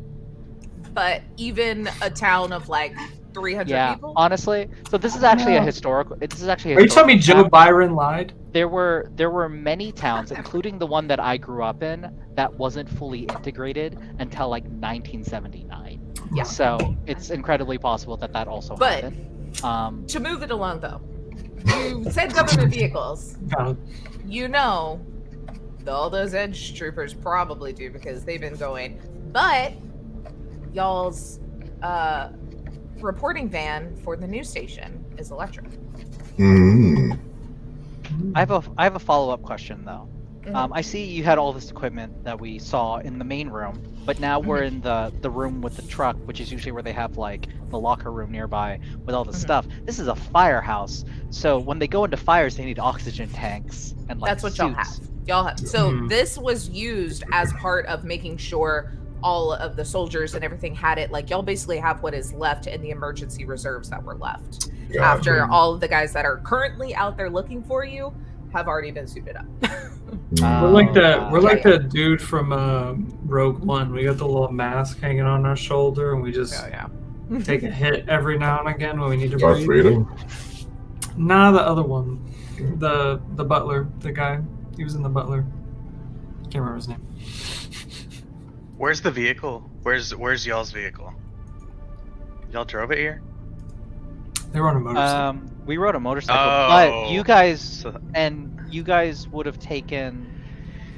But even a town of like 300 Yeah, people? honestly. So this is actually a No. historical. This is actually. A Are you telling me historical Joe fact. Byron lied? There were many towns, including the one that I grew up in, that wasn't fully integrated until like 1979. Yeah. So it's incredibly possible that also But- happened. To move it along though, you said government vehicles. No. You know, all those edge troopers probably do because they've been going. But y'all's reporting van for the news station is electric. Mm. I have a follow up question though. Mhm. I see you had all this equipment that we saw in the main room, but now we're in the room with the truck, which is usually where they have like the locker room nearby with all the stuff. This is a firehouse, so when they go into fires, they need oxygen tanks and like That's what y'all have. suits. Y'all have. So Mhm. this was used as part of making sure all of the soldiers and everything had it. Like y'all basically have what is left in the emergency reserves that were left Gotcha. after all of the guys that are currently out there looking for you have already been suited up. Mm. We're like that. wow. We're like Yeah, that dude from Rogue One. We got the little mask hanging on our shoulder, and we just yeah. take a hit every now and again when we need to Darth breathe. Vader? Nah, the other one, the butler, the guy. He was in the butler. Can't remember his name. Where's the vehicle? Where's y'all's vehicle? Y'all drove it here? They were on a motorcycle. We rode a motorcycle, Oh. but you guys So- would have taken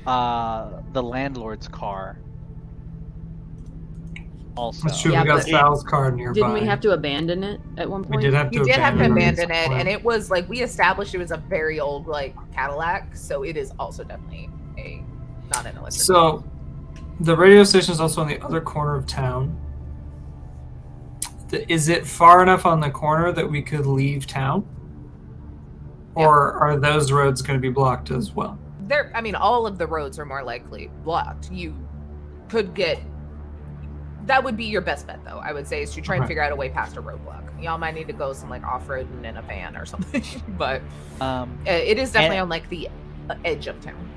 the landlord's car. Also, That's true. Yeah, we got but- Sal's car nearby. Didn't we have to abandon it at one We point? did have to. You did have to abandon at it, some and point. it was like we established it was a very old like Cadillac, so it is also definitely a not an electric. So, the radio station is also on the other corner of town. Is it far enough on the corner that we could leave town? Or are those roads going to be blocked as well? There, I mean, all of the roads are more likely blocked. You could get. That would be your best bet, though. I would say is to try and Okay. figure out a way past a roadblock. Y'all might need to go some like off-roading in a van or something, but it is definitely on like the edge of town.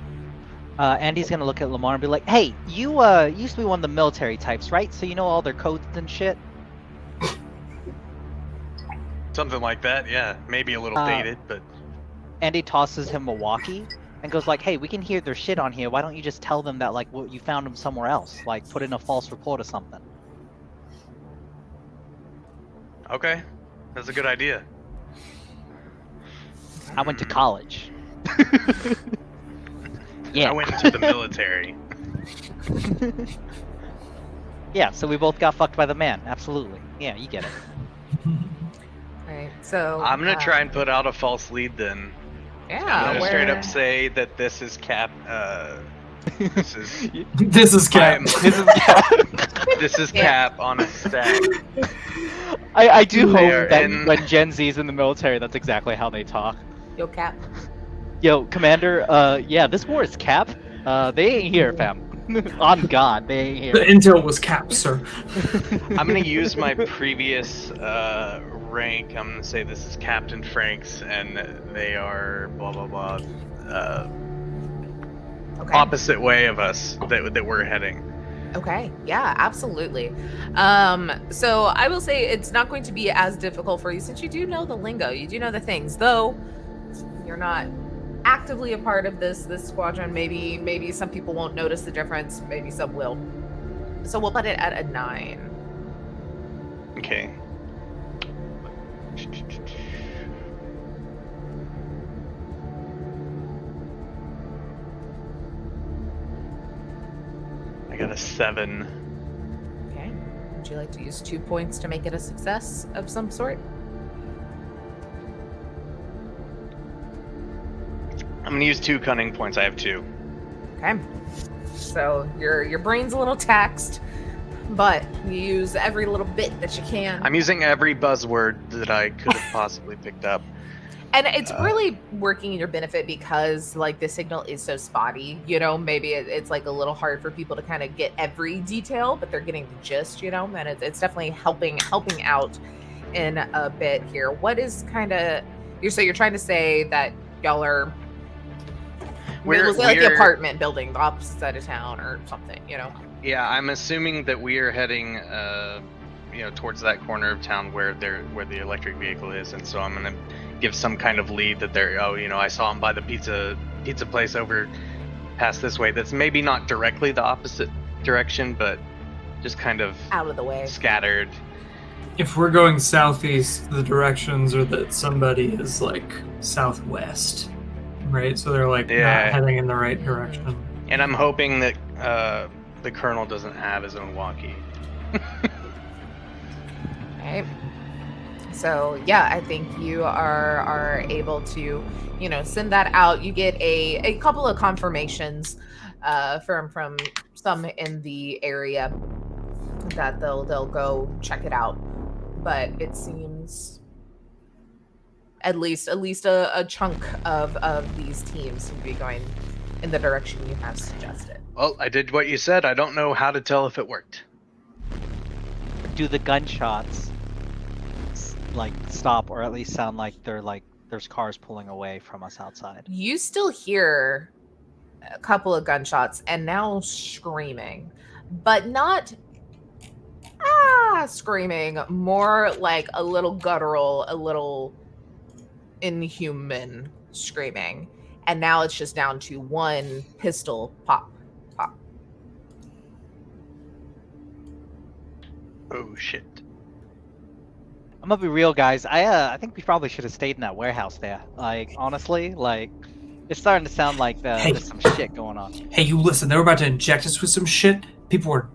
Andy's gonna look at Lamar and be like, "Hey, you used to be one of the military types, right? So you know all their codes and shit." Something like that, yeah. Maybe a little dated, but Andy tosses him a walkie and goes like, "Hey, we can hear their shit on here. Why don't you just tell them that like you found them somewhere else? Like put in a false report or something." okay. That's a good idea. I went to college. Yeah. I went into the military. Yeah, so we both got fucked by the man. Absolutely. Yeah, you get it. Right. So I'm gonna try and put out a false lead then. I'm Yeah. gonna straight where- up say that this is Cap. This is This is Cap. this is Yeah. Cap on a stack. I do They hope are that in- when Gen Z's in the military, that's exactly how they talk. Yo, Cap. Yo, Commander, yeah, this war is Cap. They ain't here, fam. On God, they ain't The here. intel was Cap, sir. I'm gonna use my previous rank. I'm gonna say this is Captain Franks, and they are blah blah blah. Okay. Opposite way of us that we're heading. Okay. Yeah, absolutely. So I will say it's not going to be as difficult for you since you do know the lingo, you do know the things, though you're not actively a part of this squadron. Maybe some people won't notice the difference, maybe some will. So we'll put it at a 9. Okay. I got a 7. Okay. Would you like to use 2 points to make it a success of some sort? I'm gonna use 2 cunning points. I have 2. Okay. So your brain's a little taxed, but you use every little bit that you can. I'm using every buzzword that I could have possibly picked up. And it's really working in your benefit because like the signal is so spotty, you know, maybe it's like a little hard for people to kind of get every detail, but they're getting the gist, you know, and it's definitely helping out in a bit here. What is kind of you're trying to say that y'all are We're like the apartment building the opposite side of town or something, you know? Yeah, I'm assuming that we are heading towards that corner of town where the electric vehicle is, and so I'm gonna give some kind of lead that I saw him by the pizza place over past this way. That's maybe not directly the opposite direction, but just kind of Out of the way. Scattered. If we're going southeast, the directions are that somebody is like southwest, right? So they're like not heading in the right direction. And I'm hoping that the colonel doesn't have his own walkie. Right. So yeah, I think you are able to, send that out. You get a couple of confirmations from some in the area that they'll go check it out. But it seems at least a chunk of these teams would be going in the direction you have suggested. Well, I did what you said. I don't know how to tell if it worked. Do the gunshots stop, or at least sound like there's cars pulling away from us outside? You still hear a couple of gunshots and now screaming, but not screaming, more like a little guttural, a little inhuman screaming. And now it's just down to one pistol pop, pop. Oh shit. I'm gonna be real, guys. I think we probably should have stayed in that warehouse there. Like, honestly, it's starting to sound like there's some shit going on. Hey, you listen, they were about to inject us with some shit. People were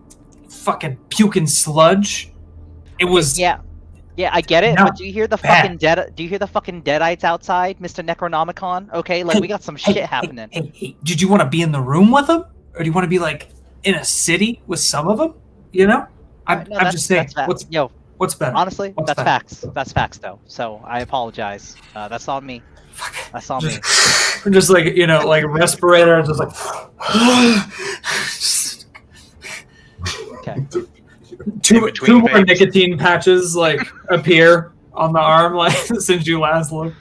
fucking puking sludge. It was Yeah, I get it, but do you hear the fucking deadites outside, Mr. Necronomicon? Okay, we got some shit happening. Hey, did you want to be in the room with them? Or do you want to be in a city with some of them? You know? I'm just saying, what's better? Honestly, that's facts. That's facts, though. So I apologize. That's on me. That's on me. We're just respirator, just Okay. Two more nicotine patches appear on the arm since you last looked.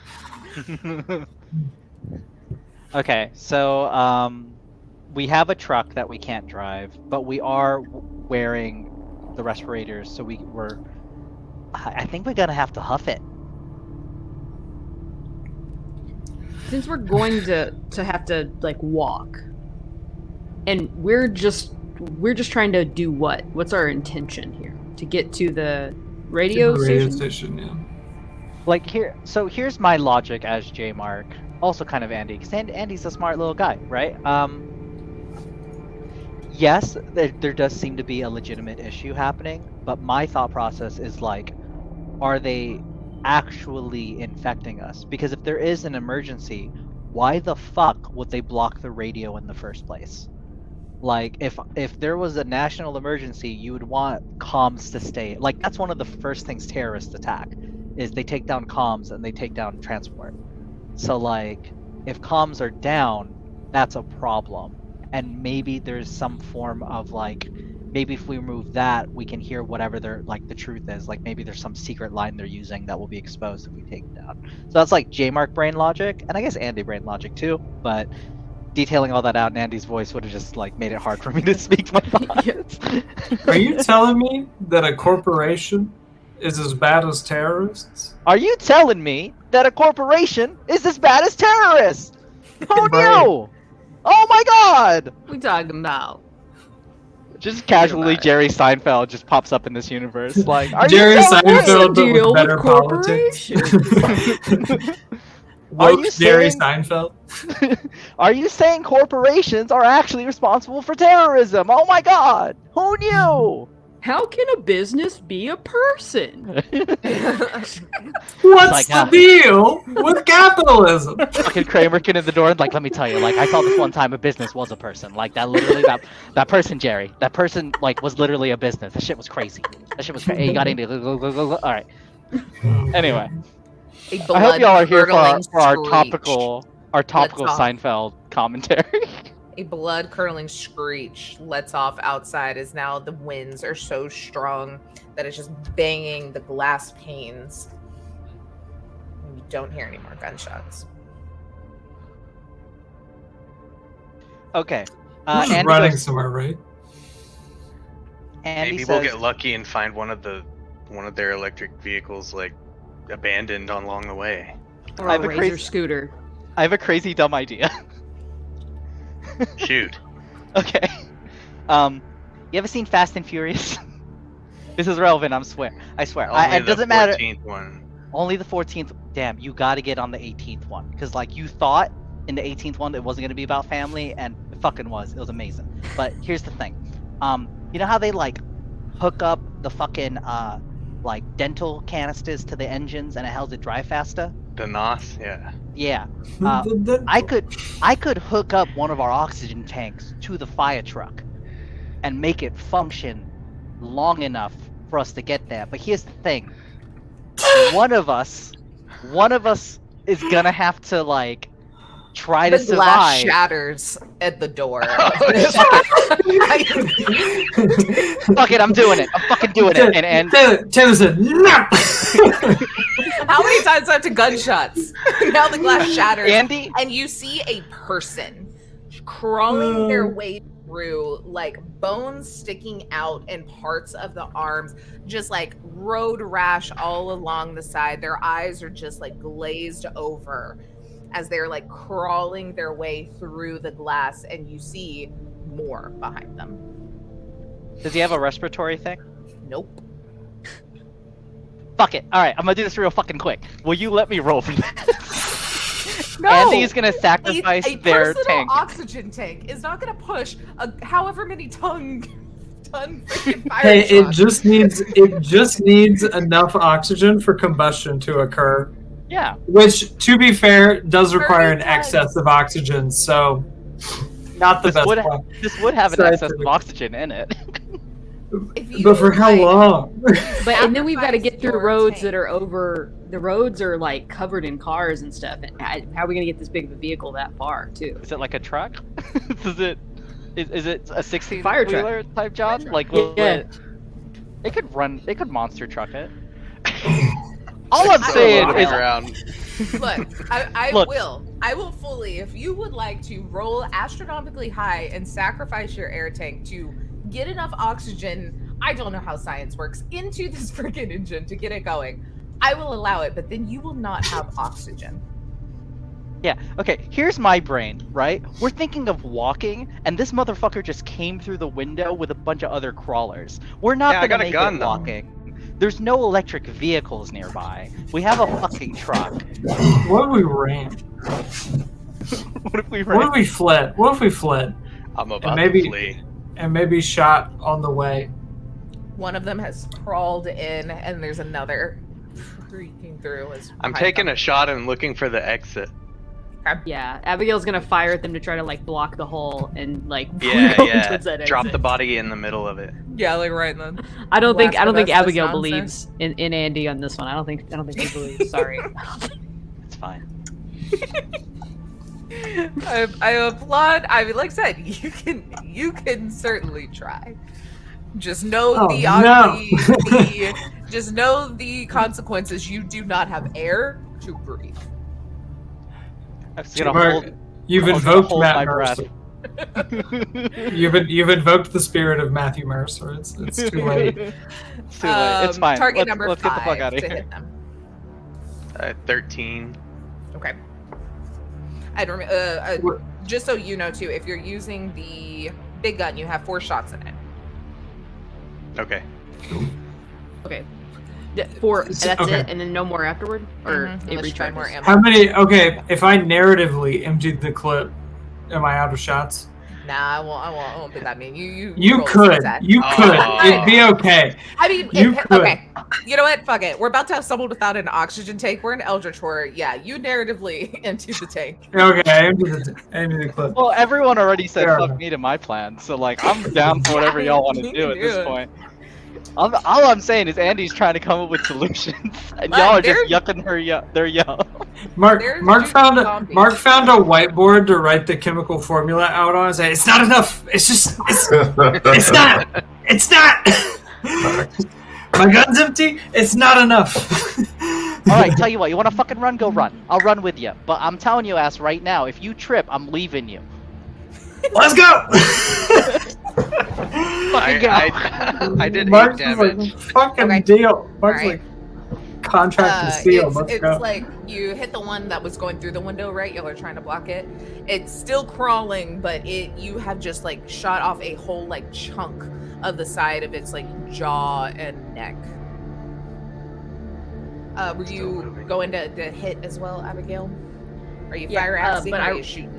Okay, so we have a truck that we can't drive, but we are wearing the respirators, so I think we're gonna have to huff it. Since we're going to have to walk, and we're just trying to do what? What's our intention here? To get to the radio station? Yeah. Here's my logic as J Mark, also kind of Andy, because Andy's a smart little guy, right? Yes, there does seem to be a legitimate issue happening, but my thought process is are they actually infecting us? Because if there is an emergency, why the fuck would they block the radio in the first place? If there was a national emergency, you would want comms to stay. That's one of the first things terrorists attack, is they take down comms and they take down transport. So if comms are down, that's a problem. And maybe there's some form of maybe if we remove that, we can hear whatever the truth is. Maybe there's some secret line they're using that will be exposed if we take it down. So that's J-Mark brain logic, and I guess Andy brain logic too, but detailing all that out in Andy's voice would have just made it hard for me to speak my thoughts. Are you telling me that a corporation is as bad as terrorists? Are you telling me that a corporation is as bad as terrorists? Who knew? Oh my god! What we talking about? Just casually, Jerry Seinfeld just pops up in this universe. Are Jerry you Seinfeld deal with better with politics? Are you Jerry saying- Seinfeld? Are you saying corporations are actually responsible for terrorism? Oh my god! Who knew? How can a business be a person? What's the deal with capitalism? Fucking Kramer in the door and let me tell you, I saw this one time a business was a person. That person, Jerry. That person was literally a business. That shit was crazy. That shit was crazy. You got into all right. Anyway. A I hope y'all are here for our blood-curdling topical Let's off. Seinfeld commentary. A blood-curdling screech lets off outside as now the winds are so strong that it's just banging the glass panes. And you don't hear any more gunshots. Okay. We're just Andy running goes- somewhere, right? Andy Maybe says, we'll get lucky and find one of their electric vehicles like abandoned along the way. Or I a have a razor crazy- scooter. I have a crazy dumb idea. Shoot. Okay. You ever seen Fast and Furious? This is relevant, I swear. Only It doesn't matter. 14th one. Only the 14th. Damn, you got to get on the 18th one because like you thought in the 18th one it wasn't going to be about family, and it fucking was. It was amazing. But here's the thing. You know how they like hook up the fucking like dental canisters to the engines and it helps it drive faster? The NOS, yeah. Yeah. I could hook up one of our oxygen tanks to the fire truck and make it function long enough for us to get there. But here's the thing. One of us is gonna have to like try to The glass survive. shatters at the door. Fuck it, I'm doing it. I'm fucking doing it. And Taylor said, no! How many times after gunshots? Now the glass shatters. Andy, And you see a person crawling their way through, like bones sticking out and parts of the arms, just like road rash all along the side. Their eyes are just like glazed over as they're like crawling their way through the glass, and you see more behind them. does he have a respiratory thing? Nope. Fuck it. Alright, I'm gonna do this real fucking quick. Will you let me roll for this? No! Andy's gonna sacrifice a their personal tank. oxygen tank is not gonna push a however many ton freaking fire Hey, it truck. just needs enough oxygen for combustion to occur. Yeah. Which, to be fair, does require an 30 tons. excess of oxygen, so not the This best would, plan. this would have an Sorry, excess of Timmy. oxygen in it. If you But for how like- long? But and then we've got to Sacrifice get through your roads tank. that are over. The roads are like covered in cars and stuff. And how are we gonna get this big of a vehicle that far too? Is it like a truck? Is it a 16 Fire truck. wheeler type job? truck. Like will Yeah. it could run, it could monster truck it. All I'm I saying don't is know. around. Look, I Look. will fully, if you would like to roll astronomically high and sacrifice your air tank to get enough oxygen, I don't know how science works, into this freaking engine to get it going, I will allow it, but then you will not have oxygen. Yeah, okay, here's my brain, right? We're thinking of walking, and this motherfucker just came through the window with a bunch of other crawlers. We're not Yeah, I gonna got a make gun, it though. walking. There's no electric vehicles nearby. We have a fucking truck. What if we ran? What if we What ran? if we fled? What if we fled I'm about maybe- to flee. and maybe shot on the way? One of them has crawled in, and there's another freaking through. I'm taking a shot and looking for the exit. Yeah, Abigail's gonna fire at them to try to like block the hole and like Yeah, go yeah. towards that Drop exit. the body in the middle of it. Yeah, like right then. I don't think Blast the best Abigail nonsense. believes in Andy on this one. I don't think she believes. Sorry. It's fine. I applaud. I mean, like I said, you can certainly try. Just know Oh, the just know the consequences. You do not have air to breathe. I'm just gonna Mark, hold, You've I'm gonna invoked hold Matt my breath. Mercer. You've invoked the spirit of Matthew Mercer. It's too late. It's too late. It's fine. Target let's, number let's 5 get the fuck out of to here. hit them. 13. Okay. Just so you know too, if you're using the big gun, you have 4 shots in it. Okay. Okay. That's Okay. it, and then no more afterward, or Mhm, it unless you find more recharges. ammo. How many? Okay, if I narratively emptied the clip, am I out of shots? Nah, I won't put that mean. You You roll could. success. You could. Oh. It'd be okay. I mean, You could. okay. You know what? Fuck it. We're about to have someone without an oxygen tank. We're in Eldritch Horror. Yeah, you narratively empty the tank. Okay, I emptied the clip. Well, everyone already said Fair fuck enough. me to my plan, so like I'm down for whatever y'all want to You do can at this do it. point. All I'm saying is Andy's trying to come up with solutions, and y'all are just yucking their yell. Mark There's found zombies. a whiteboard to write the chemical formula out on and say, it's not enough. It's not. My gun's empty. It's not enough. Alright, tell you what, you wanna fucking run? Go run. I'll run with you. But I'm telling you, ass, right now, if you trip, I'm leaving you. Let's go. Fucking go. I did 8 Mark's damage. like, fucking Okay. deal. Mark's Alright. like, contract to steal. Let's it's go. like you hit the one that was going through the window, right? Y'all are trying to block it. It's still crawling, but you have just like shot off a whole like chunk of the side of its like jaw and neck. Were you going to hit as well, Abigail? Are you fire axing or are you shooting?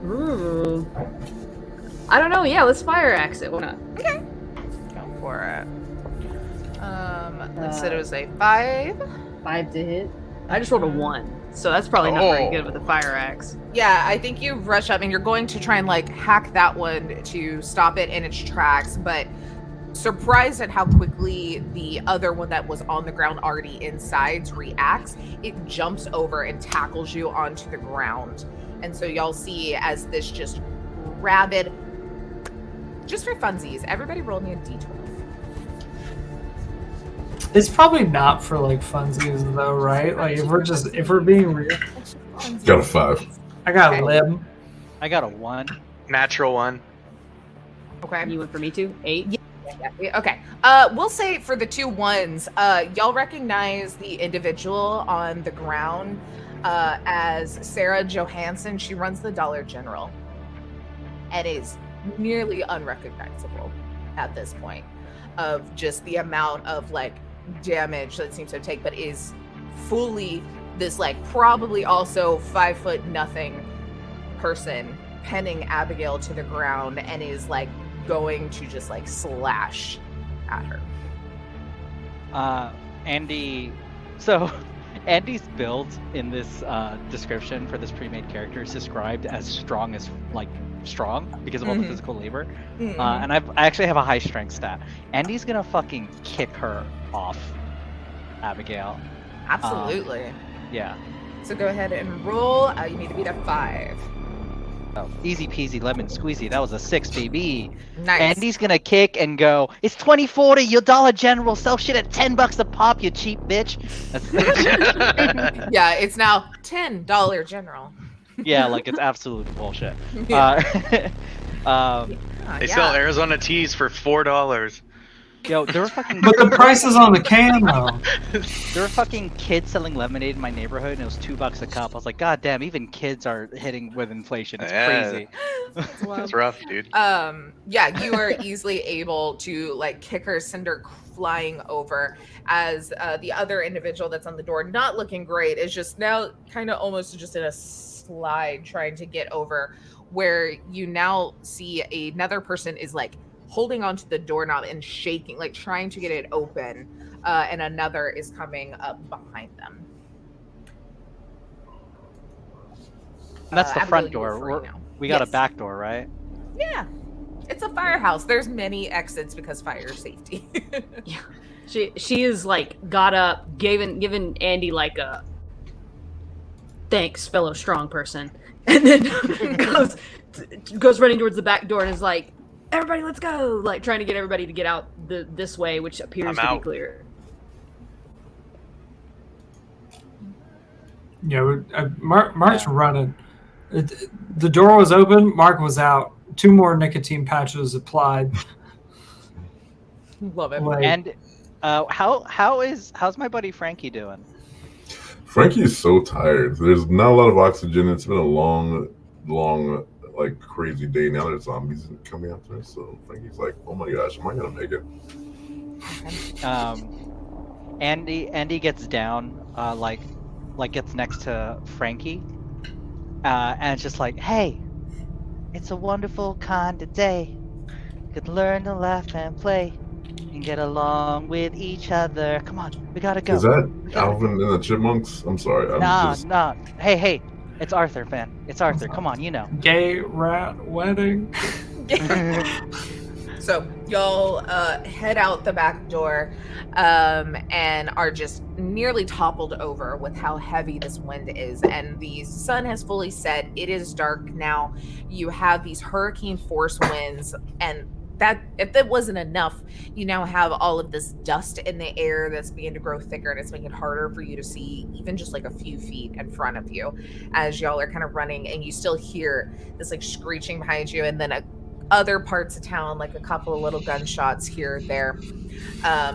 Ooh. I don't know. Yeah, let's fire axe it. Why not? Okay. Go for it. It said it was a 5. 5 to hit. I just rolled a 1, so that's probably not very good with a fire axe. Yeah, I think you rush up and you're going to try and like hack that one to stop it in its tracks, but surprised at how quickly the other one that was on the ground already inside reacts, it jumps over and tackles you onto the ground. And so y'all see as this just rabid, just for funsies, everybody roll me a d12. It's probably not for like funsies though, right? Like if we're being real. Got a 5. I got Okay. a limb. I got a 1. Natural 1. Okay. You went for me too? 8? Yeah, okay. We'll say for the 2 1s, y'all recognize the individual on the ground as Sarah Johansson. She runs the Dollar General and is nearly unrecognizable at this point of just the amount of like damage that seems to take, but is fully this like probably also 5 foot nothing person penning Abigail to the ground and is like going to just like slash at her. Andy, so Andy's build in this description for this pre-made character is described as strong because of all the physical labor. And I actually have a high strength stat. Andy's gonna fucking kick her off, Abigail. Absolutely. Yeah. So go ahead and roll. You need to beat a 5. Oh, easy peasy lemon squeezy. That was a 6, baby. Nice. Andy's gonna kick and go, it's 2040, your Dollar General sell shit at $10 a pop, you cheap bitch. Yeah, it's now $10 General. Yeah, like it's absolute bullshit. Yeah. They sell Arizona teas for $4. Yo, there were fucking But the price is on the can though. there were fucking kids selling lemonade in my neighborhood, and it was $2 a cup. I was like, God damn, even kids are hitting with inflation. It's crazy. It's rough, dude. Yeah, you are easily able to like kick her, send her flying over as the other individual that's on the door, not looking great, is just now kind of almost just in a slide trying to get over, where you now see another person is like holding onto the doorknob and shaking, like trying to get it open, and another is coming up behind them. And that's the Abigail, front you are door. free now. We got a Yes. back door, right? Yeah, it's a firehouse. There's many exits because fire safety. She is like got up, given Andy like a thanks, fellow strong person, and then goes running towards the back door and is like, everybody, let's go! Like trying to get everybody to get out this way, which appears to be clear. Yeah, Mark's running. The door was open. Mark was out. 2 more nicotine patches applied. Love it. Like, And how's my buddy Frankie doing? Frankie's so tired. There's not a lot of oxygen. It's been a long, like crazy day. Now there's zombies coming after us. So Frankie's like, oh my gosh, am I gonna make it? Andy gets down, like gets next to Frankie, and it's just like, hey, it's a wonderful kind of day. You could learn to laugh and play and get along with each other. Come on, we gotta go. Is that Alvin and the Chipmunks? I'm sorry. Nah. Hey, it's Arthur, man. It's Arthur. Come on, you know. gay rat wedding. So y'all head out the back door and are just nearly toppled over with how heavy this wind is. And the sun has fully set. It is dark now. You have these hurricane force winds, and that, if that wasn't enough, you now have all of this dust in the air that's beginning to grow thicker, and it's making it harder for you to see even just like a few feet in front of you as y'all are kind of running. And you still hear this like screeching behind you, and then other parts of town, like a couple of little gunshots here or there.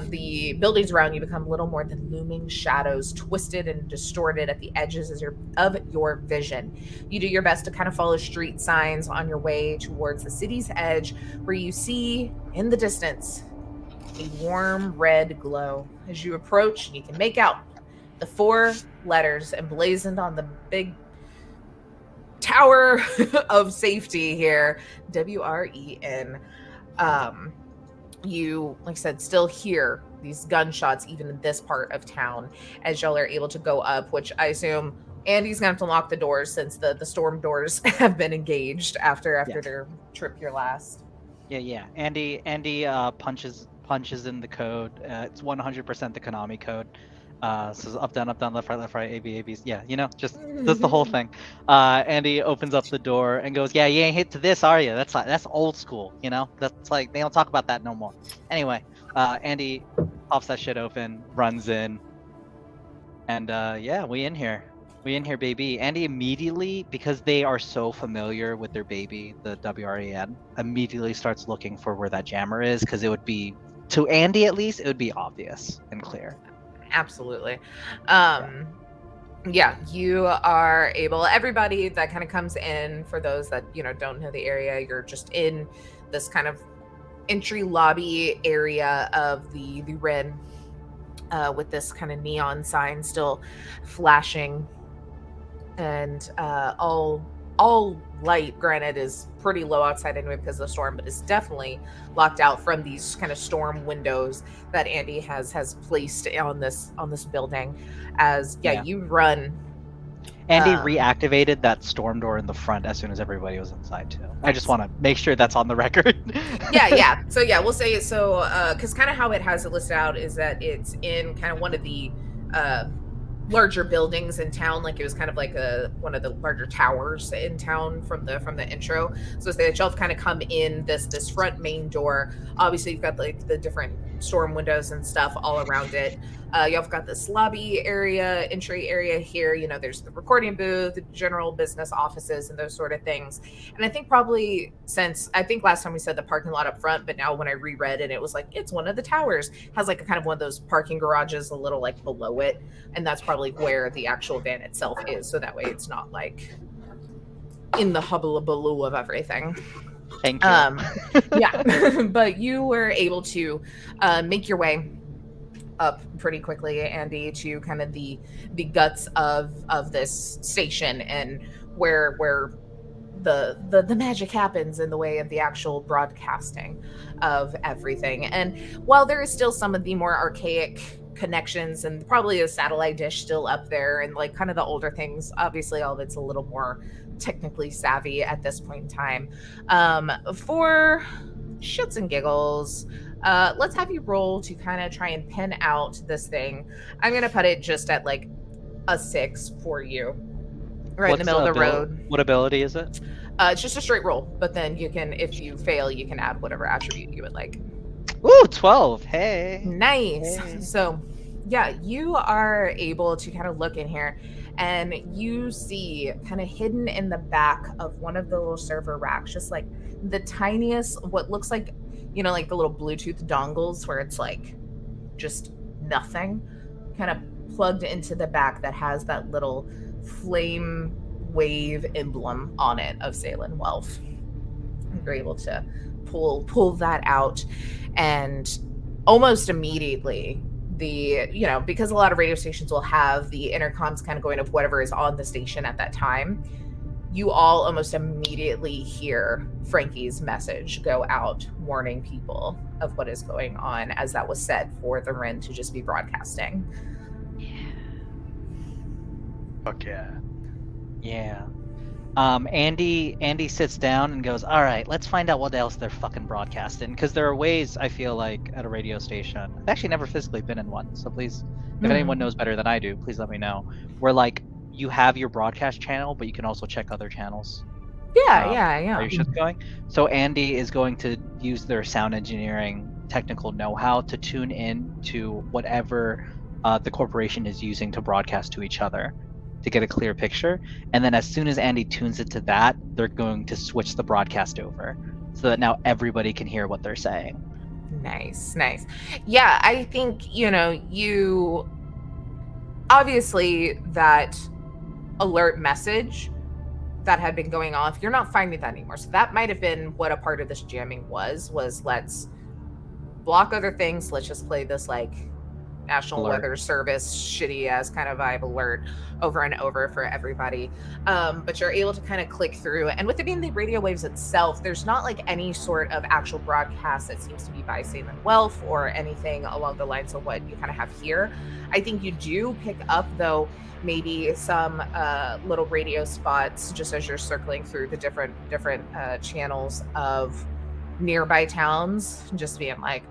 The buildings around you become little more than looming shadows, twisted and distorted at the edges of your vision. You do your best to kind of follow street signs on your way towards the city's edge, where you see in the distance a warm red glow. As you approach, you can make out the 4 letters emblazoned on the big tower of safety here, WREN. You, like I said, still hear these gunshots even in this part of town as y'all are able to go up, which I assume Andy's gonna have to lock the doors since the storm doors have been engaged after their trip here last. Yeah. Andy punches in the code. It's 100% the Konami code. So up, down, left, right, A, B, B's. Yeah, just that's the whole thing. Andy opens up the door and goes, "Yeah, you ain't hit to this, are you? That's old school, That's like, they don't talk about that no more." Anyway, Andy pops that shit open, runs in, and we in here, baby. Andy immediately, because they are so familiar with their baby, the WREN, immediately starts looking for where that jammer is, because it would be, to Andy at least, it would be obvious and clear. Absolutely. You are able, everybody that kind of comes in, for those that don't know the area, you're just in this kind of entry lobby area of the Ren, with this kind of neon sign still flashing, and all light, granted, is pretty low outside anyway because of the storm, but it's definitely locked out from these kind of storm windows that Andy has placed on this building. As you run. Andy reactivated that storm door in the front as soon as everybody was inside too. I just want to make sure that's on the record. Yeah. So we'll say it. So because kind of how it has it listed out is that it's in kind of one of the larger buildings in town, like it was kind of like one of the larger towers in town from the intro. So say that y'all have kind of come in this front main door. Obviously you've got like the different storm windows and stuff all around it. Y'all have got this lobby area, entry area here. There's the recording booth, the general business offices, and those sort of things. And I think probably I think last time we said the parking lot up front, but now when I reread it, it was like, it's one of the towers. Has like a kind of one of those parking garages a little like below it. And that's probably where the actual van itself is. So that way it's not like in the hubble-a-baloo of everything. Thank you. But you were able to make your way up pretty quickly, Andy, to kind of the guts of this station, and where the magic happens in the way of the actual broadcasting of everything. And while there is still some of the more archaic connections and probably a satellite dish still up there and like kind of the older things, obviously all of it's a little more technically savvy at this point in time. For shits and giggles, let's have you roll to kind of try and pin out this thing. I'm gonna put it just at like a 6 for you, right in the middle of the road. What ability is it? It's just a straight roll, but then you can, if you fail, you can add whatever attribute you would like. Ooh, 12. Hey. Nice. Hey. So you are able to kind of look in here, and you see kind of hidden in the back of one of the little server racks, just like the tiniest, what looks like, like the little Bluetooth dongles where it's like just nothing kind of plugged into the back, that has that little flame wave emblem on it of Salem Wealth. You're able to pull that out, and almost immediately because a lot of radio stations will have the intercoms kind of going of whatever is on the station at that time, you all almost immediately hear Frankie's message go out warning people of what is going on, as that was set for the Ren to just be broadcasting. Fuck yeah. Yeah. Andy sits down and goes, all right, let's find out what else they're fucking broadcasting, because there are ways, I feel like, at a radio station, I've actually never physically been in one, so please, if anyone knows better than I do, please let me know, where like you have your broadcast channel, but you can also check other channels. Yeah. Are your shit's going? So Andy is going to use their sound engineering technical know-how to tune in to whatever the corporation is using to broadcast to each other to get a clear picture. And then as soon as Andy tunes it to that, they're going to switch the broadcast over so that now everybody can hear what they're saying. Nice. Yeah, I think, you obviously that alert message that had been going off, you're not finding that anymore. So that might have been what a part of this jamming was let's block other things. Let's just play this like National Alert. Weather Service shitty ass kind of vibe alert over and over for everybody. But you're able to kind of click through, and with it being the radio waves itself, there's not like any sort of actual broadcast that seems to be by Salem Wealth or anything along the lines of what you kind of have here. I think you do pick up though maybe some little radio spots just as you're circling through the different channels of nearby towns, just being like,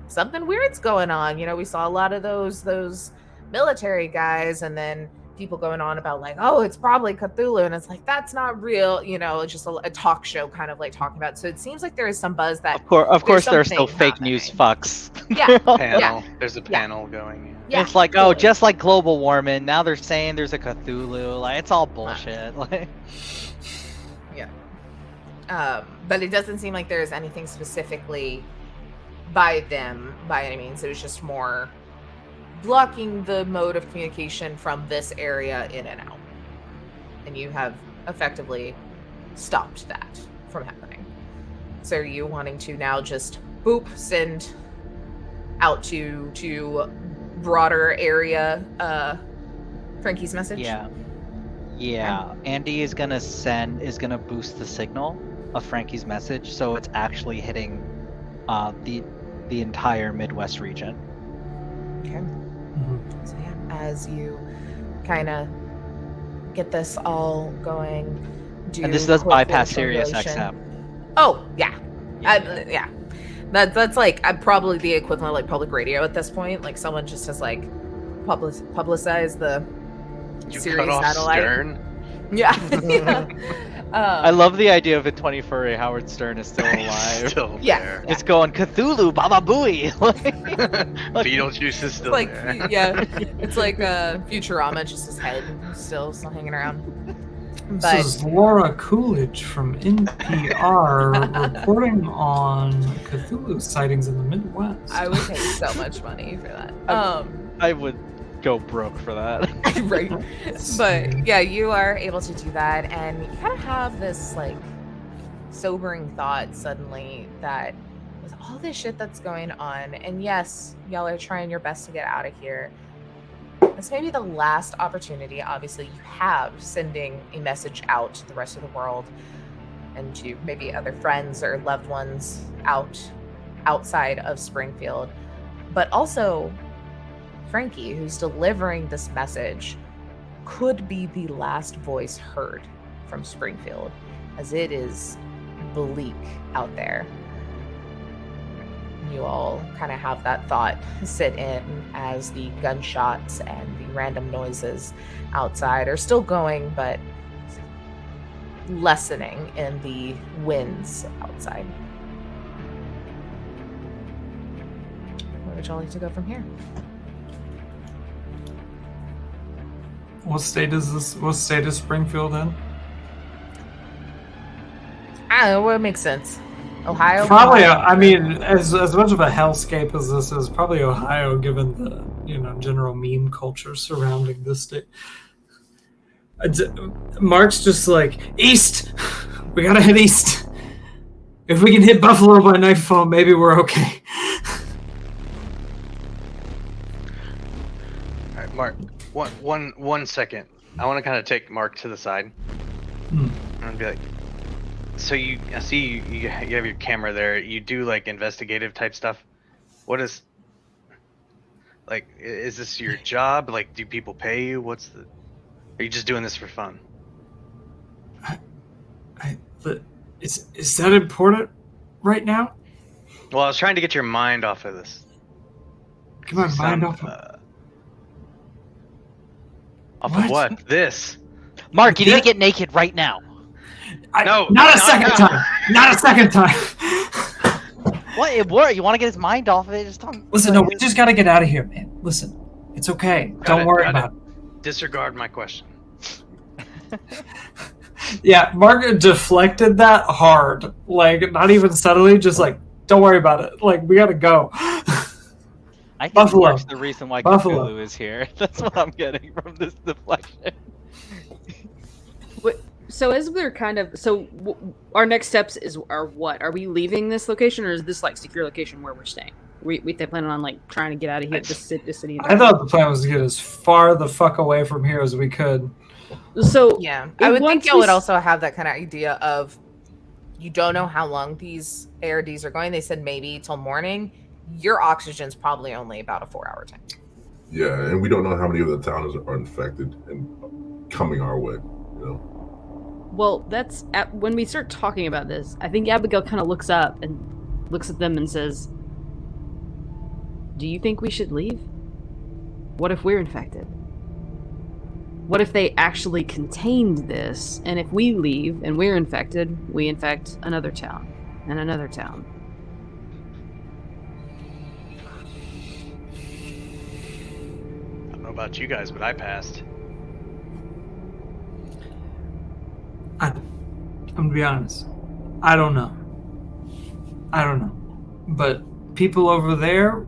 something weird's going on. We saw a lot of those military guys, and then people going on about like, oh, it's probably Cthulhu, and it's like, that's not real. Just a talk show kind of like talking about. So it seems like there is some buzz that Of course there are still something fake news happening. fucks. Yeah. Panel. There's a panel going. Yeah, It's like, totally. oh, just like global warming, now they're saying there's a Cthulhu. Like, it's all bullshit. Like, But it doesn't seem like there's anything specifically by them by any means. It was just more blocking the mode of communication from this area in and out. And you have effectively stopped that from happening. So are you wanting to now just send out to broader area Frankie's message? Yeah. Andy is gonna boost the signal of Frankie's message so it's actually hitting the entire Midwest region. Okay. So yeah, as you kind of get this all going, And this does quick bypass little Sirius triangulation. XM. Oh yeah. That's like probably the equivalent of like public radio at this point. Like someone just has like publicized the You Sirius cut off satellite. Stern? Yeah. I love the idea of it. 2040 Howard Stern is still alive. Still Yeah. there. It's going Cthulhu, Baba Booey. Beetlejuice is still like there. yeah, it's like Futurama, just his head still hanging around. This But is Laura Coolidge from NPR reporting on Cthulhu sightings in the Midwest. I would pay so much money for that. I would go broke for that. Right. But yeah, you are able to do that, and you kind of have this like sobering thought suddenly that with all this shit that's going on, and yes, y'all are trying your best to get out of here, this may be the last opportunity obviously you have sending a message out to the rest of the world and to maybe other friends or loved ones outside of Springfield, but also Frankie, who's delivering this message, could be the last voice heard from Springfield, as it is bleak out there. You all kind of have that thought sit in as the gunshots and the random noises outside are still going, but lessening in the winds outside. Where would y'all like to go from here? What state is this? What state is Springfield in? I don't know, what makes sense. Ohio? Probably. I mean, as much of a hellscape as this is, probably Ohio, given the general meme culture surrounding this state. Mark's just like, east. We gotta head east. If we can hit Buffalo by nightfall, maybe we're okay. All right, Mark. One second. I want to kind of take Mark to the side. And be like, so I see you have your camera there. You do like investigative type stuff. What is, like, is this your job? Like, do people pay you? Are you just doing this for fun? Is that important right now? Well, I was trying to get your mind off of this. Get my You mind sound, off of Off What? of what? This. Mark, you need to get naked right now. No, not a not second now. time. Not a second time. What? It worked. You want to get his mind off of it? Just talk. Listen, no, we just got to get out of here, man. Listen, it's okay. Don't worry about it. Disregard my question. Yeah, Mark deflected that hard. Like, not even subtly, just like, don't worry about it. Like, we got to go. I think Buffalo. Mark's the reason why Buffalo. Cthulhu is here. That's what I'm getting from this deflection. So as we're kind of our next steps are what? Are we leaving this location, or is this like secure location where we're staying? We planning on like trying to get out of here, this city. I thought the plan was to get as far the fuck away from here as we could. So Yeah, I would think once y'all we would also have that kind of idea of you don't know how long these ARDs are going. They said maybe till morning. Your oxygen's probably only about a 4-hour time. Yeah, and we don't know how many of the towns are infected and coming our way. You know. Well, that's when we start talking about this. I think Abigail kind of looks up and looks at them and says, "Do you think we should leave? What if we're infected? What if they actually contained this, and if we leave and we're infected, we infect another town and another town?" I don't know about you guys, but I passed. I'm gonna be honest. I don't know. But people over there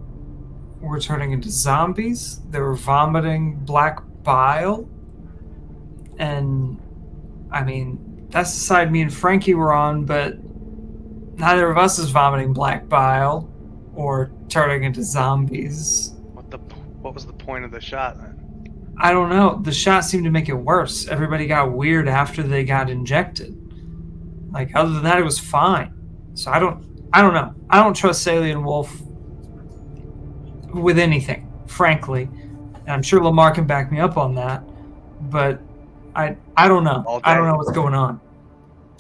were turning into zombies. They were vomiting black bile. And, I mean, that's the side me and Frankie were on, but neither of us is vomiting black bile or turning into zombies. What was the point of the shot then? I don't know. The shot seemed to make it worse. Everybody got weird after they got injected. Like, other than that, it was fine. So I don't know. I don't trust Salient Wolf with anything, frankly. And I'm sure Lamar can back me up on that. But I don't know. I don't know what's going on.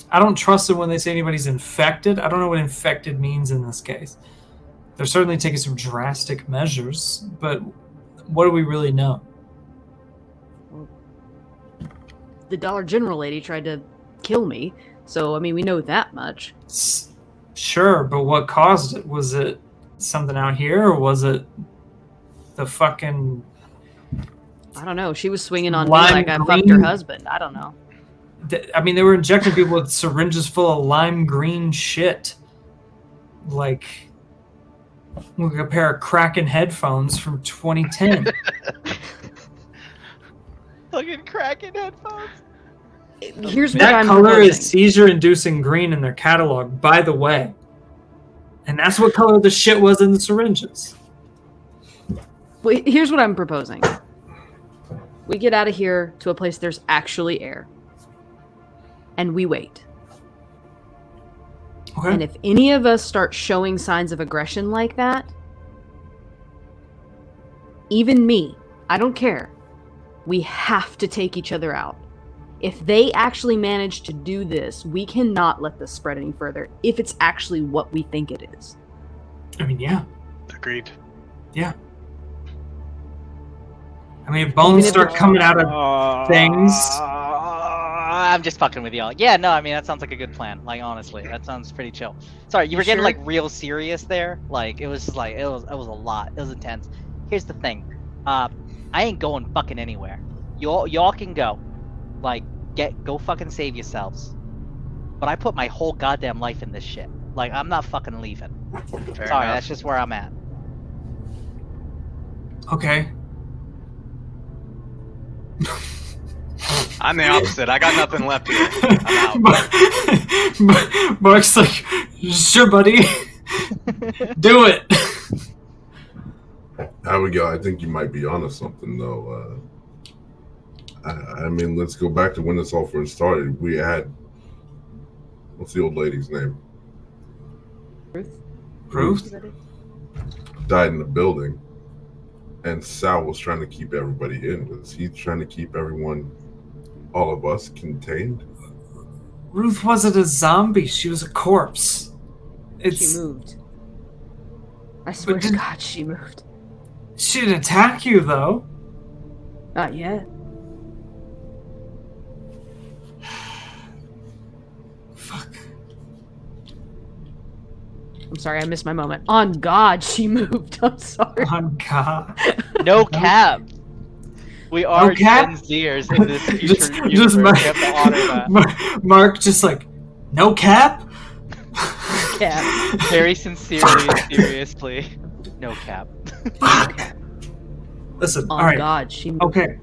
I don't trust them when they say anybody's infected. I don't know what infected means in this case. They're certainly taking some drastic measures, but what do we really know? The Dollar General lady tried to kill me, so I mean, we know that much. Sure, but what caused it? Was it something out here, or was it the fucking... I don't know. She was swinging on me Lime like I green? fucked her husband. I don't know. I mean, they were injecting people with syringes full of lime green shit. Like a pair of Kraken headphones from 2010. Fucking Kraken headphones. Here's what That I'm color proposing. is seizure-inducing green in their catalog, by the way. And that's what color the shit was in the syringes. Wait, here's what I'm proposing. We get out of here to a place there's actually air. And we wait. Okay. And if any of us start showing signs of aggression like that, even me, I don't care. We have to take each other out. If they actually manage to do this, we cannot let this spread any further if it's actually what we think it is. I mean, yeah. Agreed. Yeah. I mean, if bones start coming out of things... I'm just fucking with y'all. Yeah, no, I mean, that sounds like a good plan. Like, honestly, that sounds pretty chill. Sorry, you were getting, sure? like, real serious there. Like, it was just, like, it was a lot. It was intense. Here's the thing. I ain't going fucking anywhere. Y'all can go. Like, go fucking save yourselves. But I put my whole goddamn life in this shit. Like, I'm not fucking leaving. Fair Sorry, enough. that's just where I'm at. Okay. I'm the opposite. I got nothing left here. I'm out. Mark's like, sure, buddy. Do it. Abigail, I think you might be onto something, though. I mean, let's go back to when this all first started. We had, what's the old lady's name? Ruth? Died in the building, and Sal was trying to keep everybody in. Was he trying to keep everyone, all of us, contained? Ruth wasn't a zombie. She was a corpse. She moved. I swear to God, she moved. She didn't attack you, though. Not yet. Fuck. I'm sorry, I missed my moment. On God, she moved. I'm sorry. On God. No cap. We are No cap? Gen Zers in this future Just universe. Mark, We have to honor that. Mark just like, no cap? Cap. Very sincerely and seriously. No cap. Listen, On alright. God, she moved. Okay.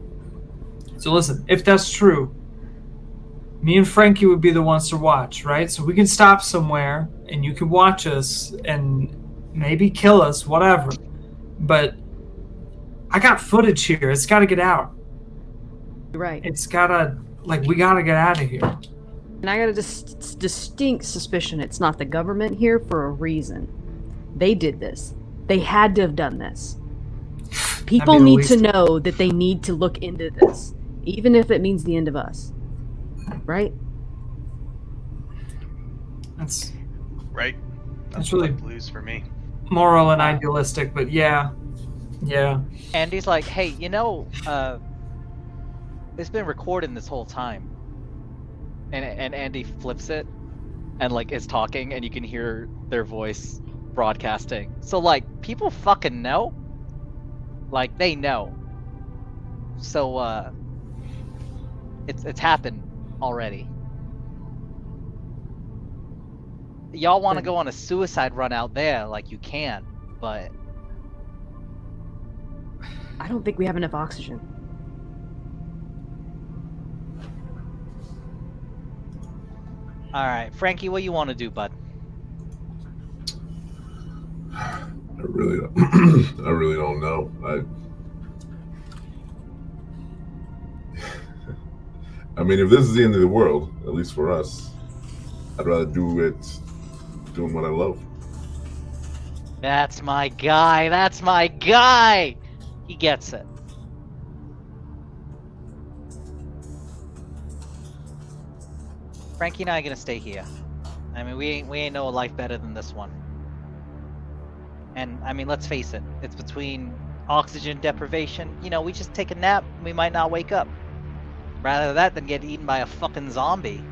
So listen, if that's true, me and Frankie would be the ones to watch, right? So we can stop somewhere and you can watch us and maybe kill us, whatever. But I got footage here. It's got to get out. You're right. It's got to, like, we got to get out of here. And I got a distinct suspicion it's not the government here for a reason. They did this. They had to have done this. People the need to least- know that they need to look into this, even if it means the end of us. Right? That's Right? That's really- blues for me. moral and idealistic, but yeah. Yeah. Andy's like, hey, you know, it's been recording this whole time. And Andy flips it and like is talking and you can hear their voice broadcasting. So like people fucking know. Like they know. So it's happened already. Y'all want to go on a suicide run out there, like you can, but I don't think we have enough oxygen. all right, Frankie, what you want to do, bud? I really don't. I really don't know. I mean, if this is the end of the world, at least for us, I'd rather do it doing what I love. That's my guy. That's my guy. He gets it. Frankie and I are gonna stay here. I mean, we ain't know a life better than this one. And I mean, let's face it. It's between oxygen deprivation. You know, we just take a nap. We might not wake up. Rather that than get eaten by a fucking zombie.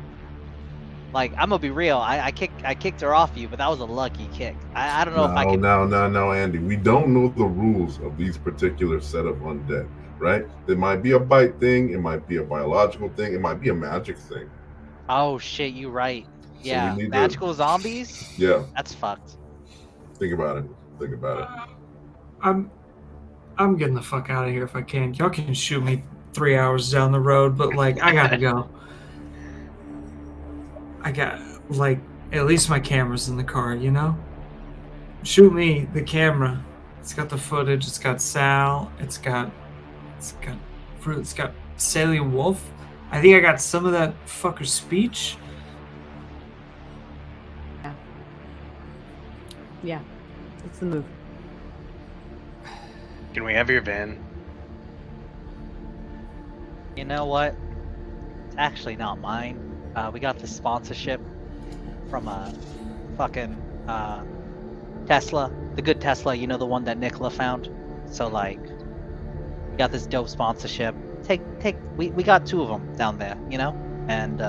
Like, I'm gonna be real. I kicked her off you, but that was a lucky kick. I don't know if I can. No, Andy. We don't know the rules of these particular set of undead, right? It might be a bite thing. It might be a biological thing. It might be a magic thing. Oh shit, you right. So Yeah, we need magical zombies. Yeah, That's fucked. think about it. Think about it. I'm getting the fuck out of here if I can. Y'all can shoot me 3 hours down the road, but like I gotta go. I got like at least my camera's in the car, you know? Shoot me the camera. It's got the footage, it's got Sal, it's got fruit, it's got Salient Wolf. I think I got some of that fucker's speech. Yeah. It's the move. Can we have your van? You know what? It's actually not mine. We got this sponsorship from fucking Tesla, the good Tesla, you know, the one that Nicola found. So like, we got this dope sponsorship. We got 2 of them down there, you know, and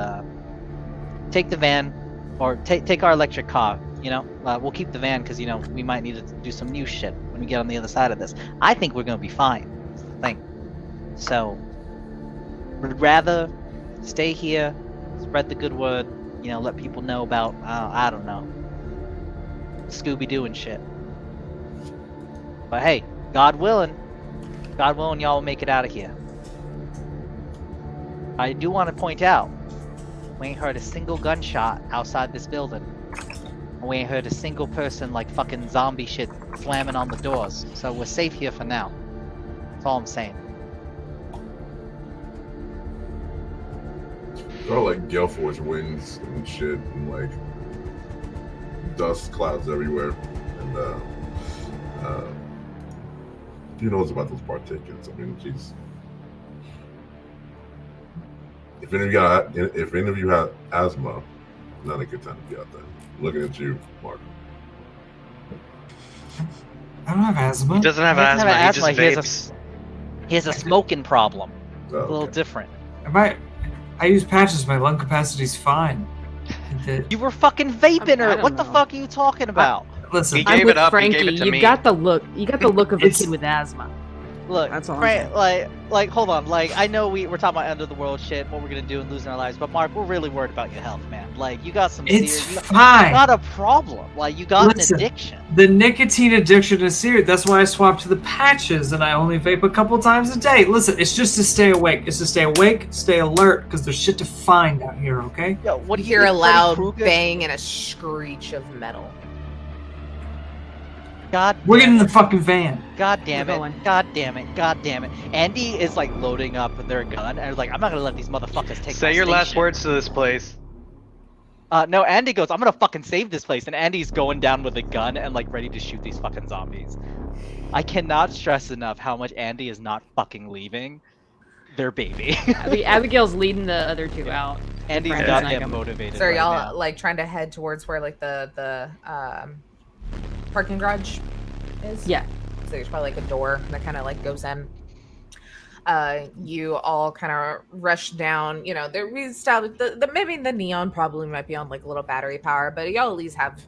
take the van, or take our electric car. You know, we'll keep the van because you know we might need to do some new shit when we get on the other side of this. I think we're gonna be fine. That's the thing. So, would rather stay here, spread the good word. You know, let people know about I don't know, Scooby-Doo and shit. But hey, God willing, y'all will make it out of here. I do want to point out, we ain't heard a single gunshot outside this building. And we ain't heard a single person like fucking zombie shit slamming on the doors. So we're safe here for now. That's all I'm saying. There are like gale force winds and shit, and like dust clouds everywhere, and who knows about those particulates? I mean, jeez. If any of you have asthma, not a good time to be out there. I'm looking at you, Mark. I don't have asthma. He doesn't have He doesn't asthma. have He asthma, just vapes. He has a smoking problem. Oh, A little okay. different. I use patches. My lung capacity's fine. You were fucking vaping I her. don't What the know. fuck are you talking about? Listen, He I'm gave with it up. He Frankie. gave it to You've me. got the look. You got the look of a It's- kid with asthma. Look, That's all I'm Frank, saying. hold on. Like, I know we're talking about end of the world shit, what we're gonna do and losing our lives, but Mark, we're really worried about your health, man. Like, you got some it's serious, you fine. got a problem. Like, you got Listen. an addiction. The nicotine addiction is serious. That's why I swapped to the patches and I only vape a couple times a day. Listen, it's just to stay awake. It's to stay awake, stay alert, because there's shit to find out here, okay? Yo, what You do hear a think Freddy loud Krueger- bang and a screech of metal. God We're damn getting in it. the fucking van. God damn We're it. going. God damn it. God damn it. Andy is like loading up their gun and like, I'm not gonna let these motherfuckers take Say my your last station. words to this place. No, Andy goes, I'm gonna fucking save this place, and Andy's going down with a gun and like ready to shoot these fucking zombies. I cannot stress enough how much Andy is not fucking leaving their baby. Abigail's leading the other two out. Andy's Frankie's got not him gonna- motivated. So are right y'all now. like trying to head towards where like the parking garage is? Yeah. So there's probably like a door that kind of like goes in. You all kind of rush down. You know, there is maybe the neon probably might be on like a little battery power, but y'all at least have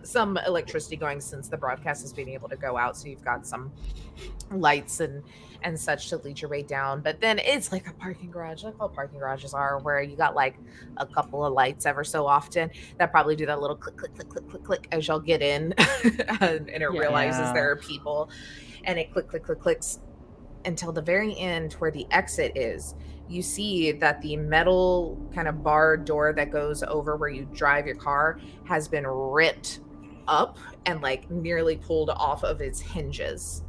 some electricity going since the broadcast is being able to go out. So you've got some lights and such to lead your way down. But then it's like a parking garage, like all parking garages are, where you got like a couple of lights ever so often that probably do that little click, click, click, click, click, click as y'all get in, and it realizes Yeah. there are people, and it click, click, click, clicks until the very end where the exit is. You see that the metal kind of barred door that goes over where you drive your car has been ripped up and like nearly pulled off of its hinges.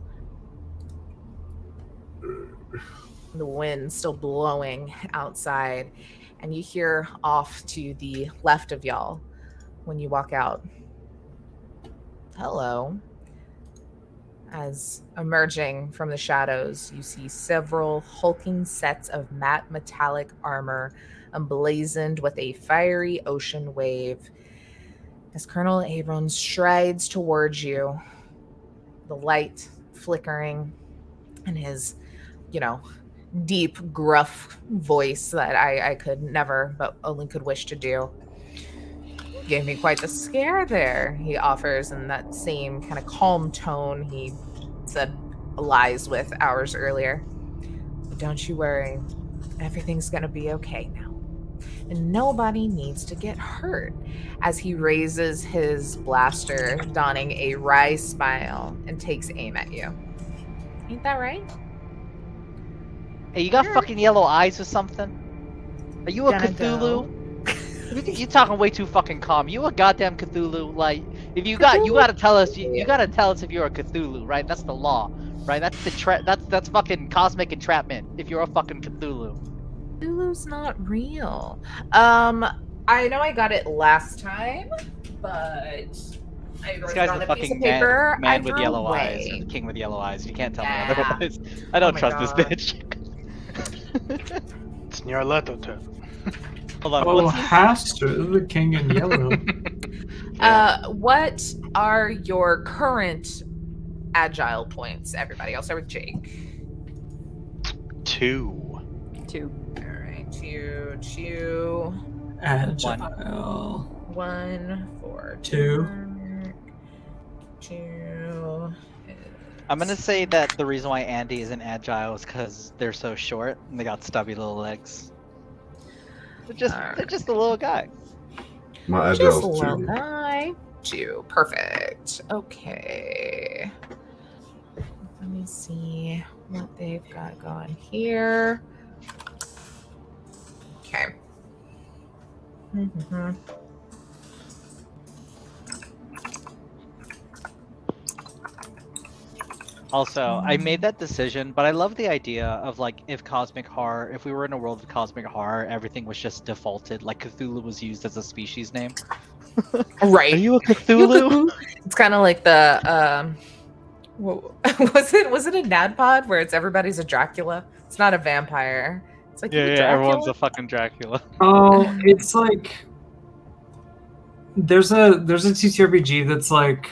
The wind still blowing outside, and you hear off to the left of y'all when you walk out, hello. As emerging from the shadows, you see several hulking sets of matte metallic armor emblazoned with a fiery ocean wave. As Colonel Abrams strides towards you, the light flickering in his, deep, gruff voice that I could never, but only could wish to do. Gave me quite the scare there, he offers in that same kind of calm tone he said lies with hours earlier. But don't you worry, everything's gonna be okay now. And nobody needs to get hurt, as he raises his blaster, donning a wry smile, and takes aim at you. Ain't that right? Hey, you got fucking yellow eyes or something? Are you a Gonna Cthulhu? You talking way too fucking calm. You a goddamn Cthulhu? Like, if you gotta tell us, you gotta tell us if you're a Cthulhu, right? That's the law, right? That's that's fucking cosmic entrapment. If you're a fucking Cthulhu. Cthulhu's not real. I know I got it last time, but I This wrote guy's it on the a piece fucking of paper. I man with threw yellow away. eyes, or the king with yellow eyes. You can't tell me Yeah. otherwise. I don't my trust this God. bitch. It's near Leto. Hold on, Oh, what's this? Haster, the king in yellow. What are your current agile points, everybody? I'll start with Jake. 2. 2. All right, two, Agile. 1 for 2. Mark. 2. I'm gonna say that the reason why Andy isn't agile is because they're so short and they got stubby little legs. They're just a little guy. My Just a agile's little 2. guy. 2. Perfect. Okay. Let me see what they've got going here. Okay. Mm-hmm. Also, I made that decision, but I love the idea of like if we were in a world of cosmic horror, everything was just defaulted, like Cthulhu was used as a species name. Right. Are you a Cthulhu? It's kind of like the was it a Nadpod where it's everybody's a Dracula? It's not a vampire. It's like Yeah, you yeah, everyone's Dracula? a fucking Dracula. Oh, it's like there's a TTRPG that's like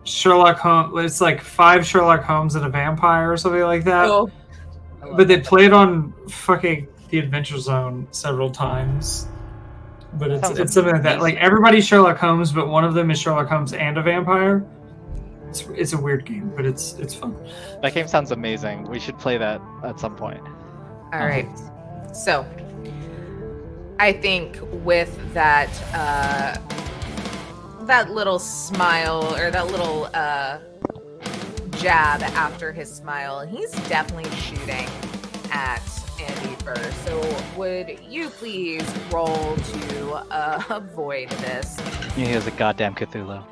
Sherlock Holmes. It's like 5 Sherlock Holmes and a vampire or something like that. Oh, I love But they that. played on fucking the Adventure Zone several times. But That sounds it's something like that. Like amazing. everybody's Sherlock Holmes, but one of them is Sherlock Holmes and a vampire. It's a weird game, but it's fun. That game sounds amazing. We should play that at some point. All right. So, I think with that that little smile or that little jab after his smile, he's definitely shooting at Andy first. So, would you please roll to avoid this? He is a goddamn Cthulhu.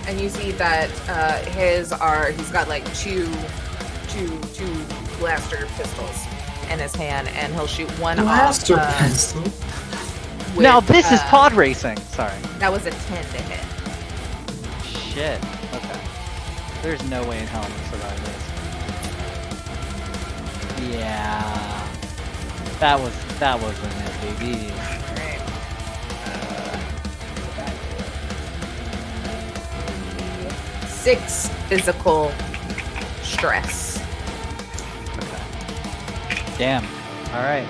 And you see that he's got like two blaster pistols in his hand, and he'll shoot one Blaster off. pistol. With, Now this is pod racing. Sorry. That was a 10 to hit. Shit. Okay. There's no way in hell I'm gonna survive this. Yeah. That was an SAV. Alright. 6 physical stress. Damn. All right.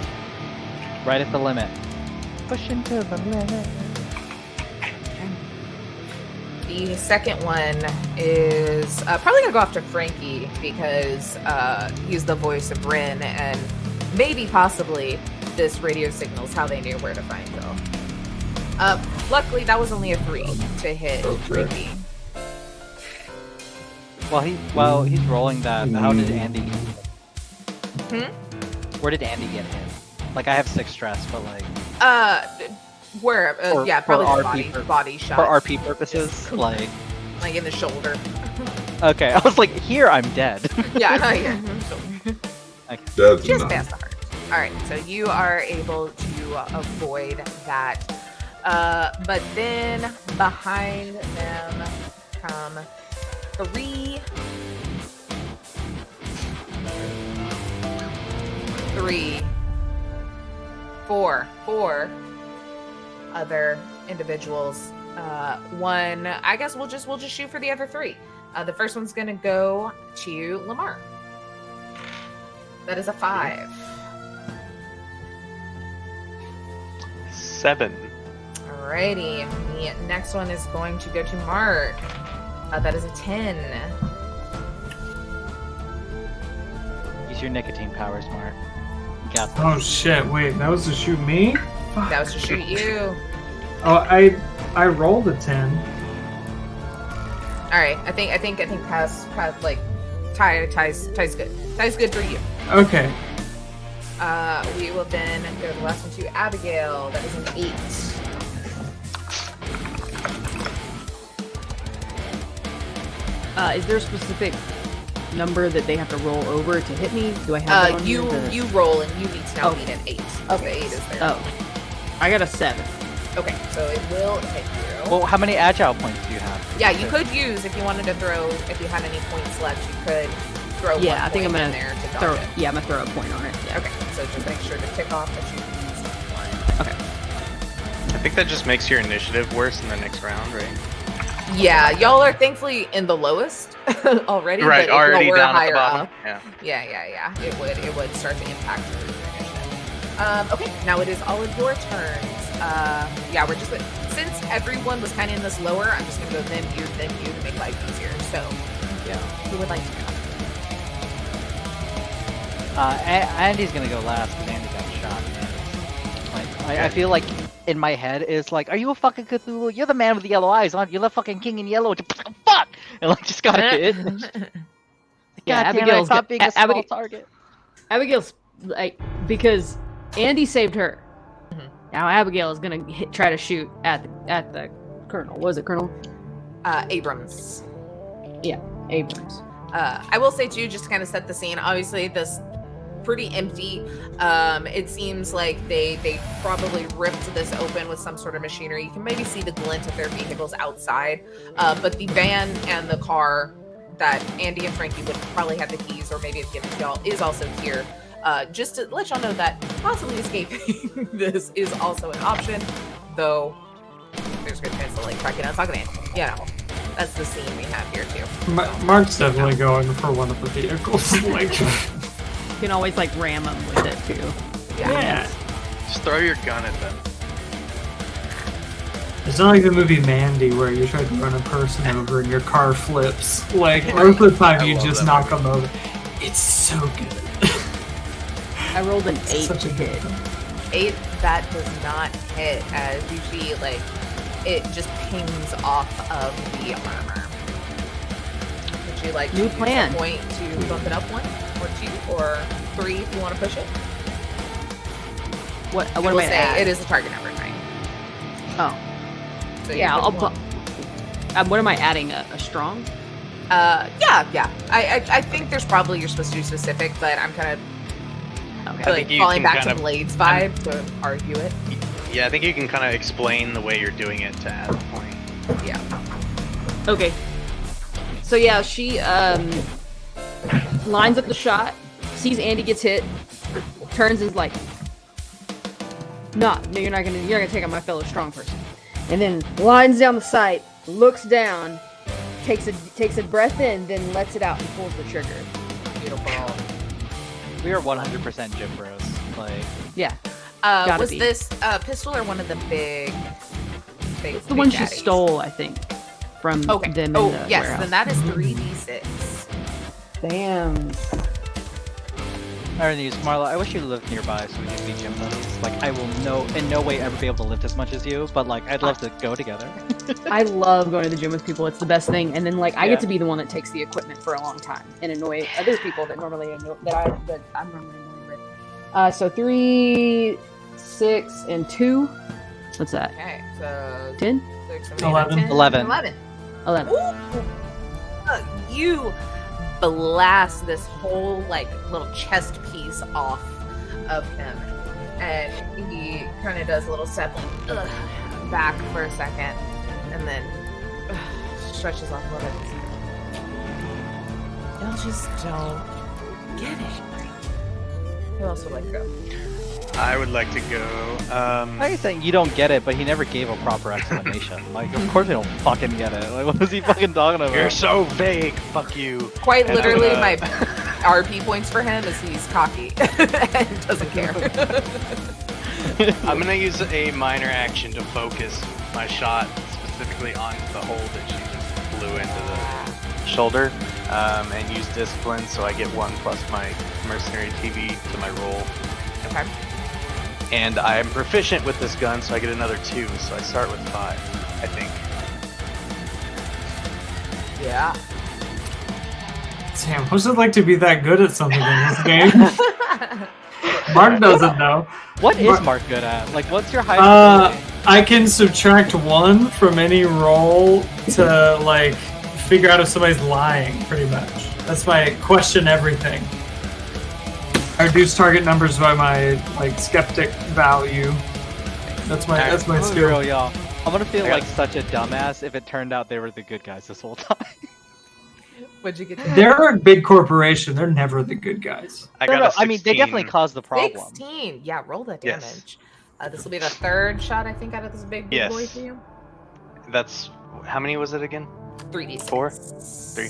Right at the limit. Pushing to the limit. The second one is probably gonna go after Frankie because he's the voice of Rin, and maybe possibly this radio signals how they knew where to find him. Luckily, that was only a 3 to hit Frankie. While he's rolling that, how did Andy get hit? Hmm? Where did Andy get hit? Like I have 6 stress, but like Where? Yeah, for probably RP the body shot. for RP purposes, like in the shoulder. okay, I was like, here I'm dead. Yeah, yeah. That's Just not. past the heart. All right, so you are able to avoid that. But then behind them come 3 4 other individuals. One, I guess we'll just shoot for the other 3. The first one's gonna go to Lamar. That is a 5. 7. Alrighty. The next one is going to go to Mark. That is a 10. Use your nicotine powers, Mark. You got this. Oh shit! Wait, that was to shoot me. Fuck. That was to shoot you. Oh, I rolled a 10. All right. I think pass like ties good. Ties good for you. Okay. We will then go to the last one to Abigail. That is an 8. Is there a specific number that they have to roll over to hit me? Do I have that on You here? you roll and you each now Oh. need an 8. Okay. The 8 is there. Oh, I got a 7. Okay, so it will hit you. Well, how many agile points do you have? Yeah, you could use if you wanted to throw. If you had any points left, you could throw. Yeah, one I think I'm point gonna in there to dodge throw. it. Yeah, I'm gonna throw a point on it. Yeah. Okay, so just make sure to tick off that you used one. Okay. I think that just makes your initiative worse in the next round, right? Yeah, y'all are thankfully in the lowest already. Right, but if already y'all were down at higher the bottom. up, Yeah. yeah. It would start to impact your initiative. Okay, now it is all of your turns. Yeah, we're just since everyone was kind of in this lower, I'm just gonna go then you to make life easier. So, Yeah. who would like to go? Andy's gonna go last because Andy got shot. Like, I feel like in my head it's like, are you a fucking Cthulhu? You're the man with the yellow eyes, aren't you? You're the fucking king in yellow. Fuck! And like just got hit. Yeah, God damn it, I Abigail's stopped being a small target. Abigail's like because Andy saved her. Mhm. Now Abigail is gonna try to shoot at the colonel. What was it, Colonel Abrams. Abrams? I will say too, just to kind of set the scene. Obviously, pretty empty. It seems like they probably ripped this open with some sort of machinery. You can maybe see the glint of their vehicles outside, but the van and the car that Andy and Frankie would probably have the keys or maybe have given to y'all is also here. Just to let y'all know that possibly escaping this is also an option, though there's a good chance to like track it down. It's not gonna end. You know, that's the scene we have here too. Mark's definitely going for one of the vehicles. Like, You can always like ram them with it too. yeah. Just throw your gun at them. It's not like the movie Mandy where you try to run a person over and your car flips. Like, most of the time I you love just that knock them over. It's so good. I rolled an 8 Such a good hit. film. 8 that does not hit, as usually like it just pings off of the armor. Would you like New to use plan. a point to bump it up 1 or 2 or 3 if you want to push it? What I am will I say at? it is a target number 9. Oh, So you yeah. pick I'll one. what am I adding? A strong? Yeah. I think there's probably you're supposed to do specific, but I'm kind of Okay. like you falling can back to kind of- Blade's vibe to argue it. Yeah, I think you can kind of explain the way you're doing it to add a point. Yeah. Okay. So yeah, she lines up the shot, sees Andy gets hit, turns and is like, no, you're not gonna take out my fellow strong person. And then lines down the sight, looks down, takes a breath in, then lets it out and pulls the trigger. Beautiful. We are 100% gym bros. Like, Yeah. Gotta Was be. this pistol or one of the big It's the one she daddies? stole, I think, from Okay. them in Oh, the yes. warehouse. Then that is 3d6. Damn. our news, Marla. I wish you lived nearby so we could be gym buddies. Like, I will in no way ever be able to lift as much as you, but like, I'd love to go together. I love going to the gym with people. It's the best thing. And then like I Yeah. get to be the one that takes the equipment for a long time and annoy other people that normally that I'm normally annoyed with. So 3, 6, and 2. What's that? Okay, so 10? 6, 7, 8, 11. 10, 11. 11. 11. Ooh. You blast this whole like little chest piece off of him, and he kind of does a little step like, back for a second, and then stretches off a little bit. Y'all just don't get it. Who else would like to go? I would like to go. I think you don't get it, but he never gave a proper explanation. Like, of course we don't fucking get it. Like, what was he fucking talking about? You're so vague. Fuck you. Quite And literally, I'm my RP points for him is he's cocky and doesn't care. I'm gonna use a minor action to focus my shot specifically on the hole that she just blew into the shoulder, and use discipline so I get 1 plus my mercenary TV to my roll. Okay. And I'm proficient with this gun, so I get another 2, so I start with 5, I think. Yeah. Damn, what's it like to be that good at something in this game? Mark doesn't know. What is Mark good at? Like, what's your highest ability? I can subtract 1 from any roll to like figure out if somebody's lying, pretty much. That's my question everything. I reduce target numbers by my like skeptic value. That's my I'm gonna be skill. real, y'all. I'm gonna feel I got- like such a dumbass if it turned out they were the good guys this whole time. What'd you get? They're a big corporation. They're never the good guys. I No, got no, a 16. I mean, they definitely caused the problem. 16. Yeah, roll that Yes. damage. This will be the 3rd shot, I think, out of this big Yes. boy for you. That's... How many was it again? 3d6. 4? 3.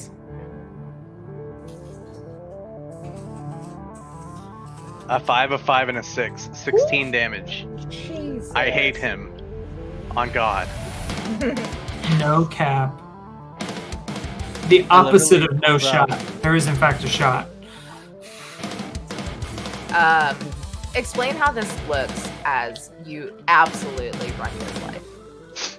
A 5, a 5, and a 6. 16 damage. Jesus. I hate him. On God. No cap. The opposite of no literally- shot. There is in fact a shot. Explain how this looks as you absolutely run your life.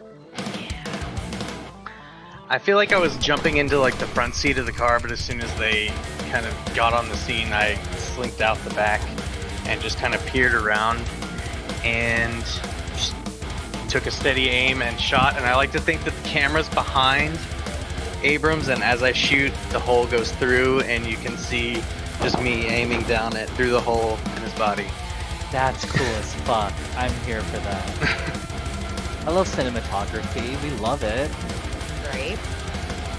I feel like I was jumping into like the front seat of the car, but as soon as they kind of got on the scene, I slinked out the back and just kind of peered around and just took a steady aim and shot. And I like to think that the camera's behind Abrams, and as I shoot, the hole goes through, and you can see Just me aiming down it through the hole in his body. That's cool as fuck. I'm here for that. I love cinematography. We love it. Right?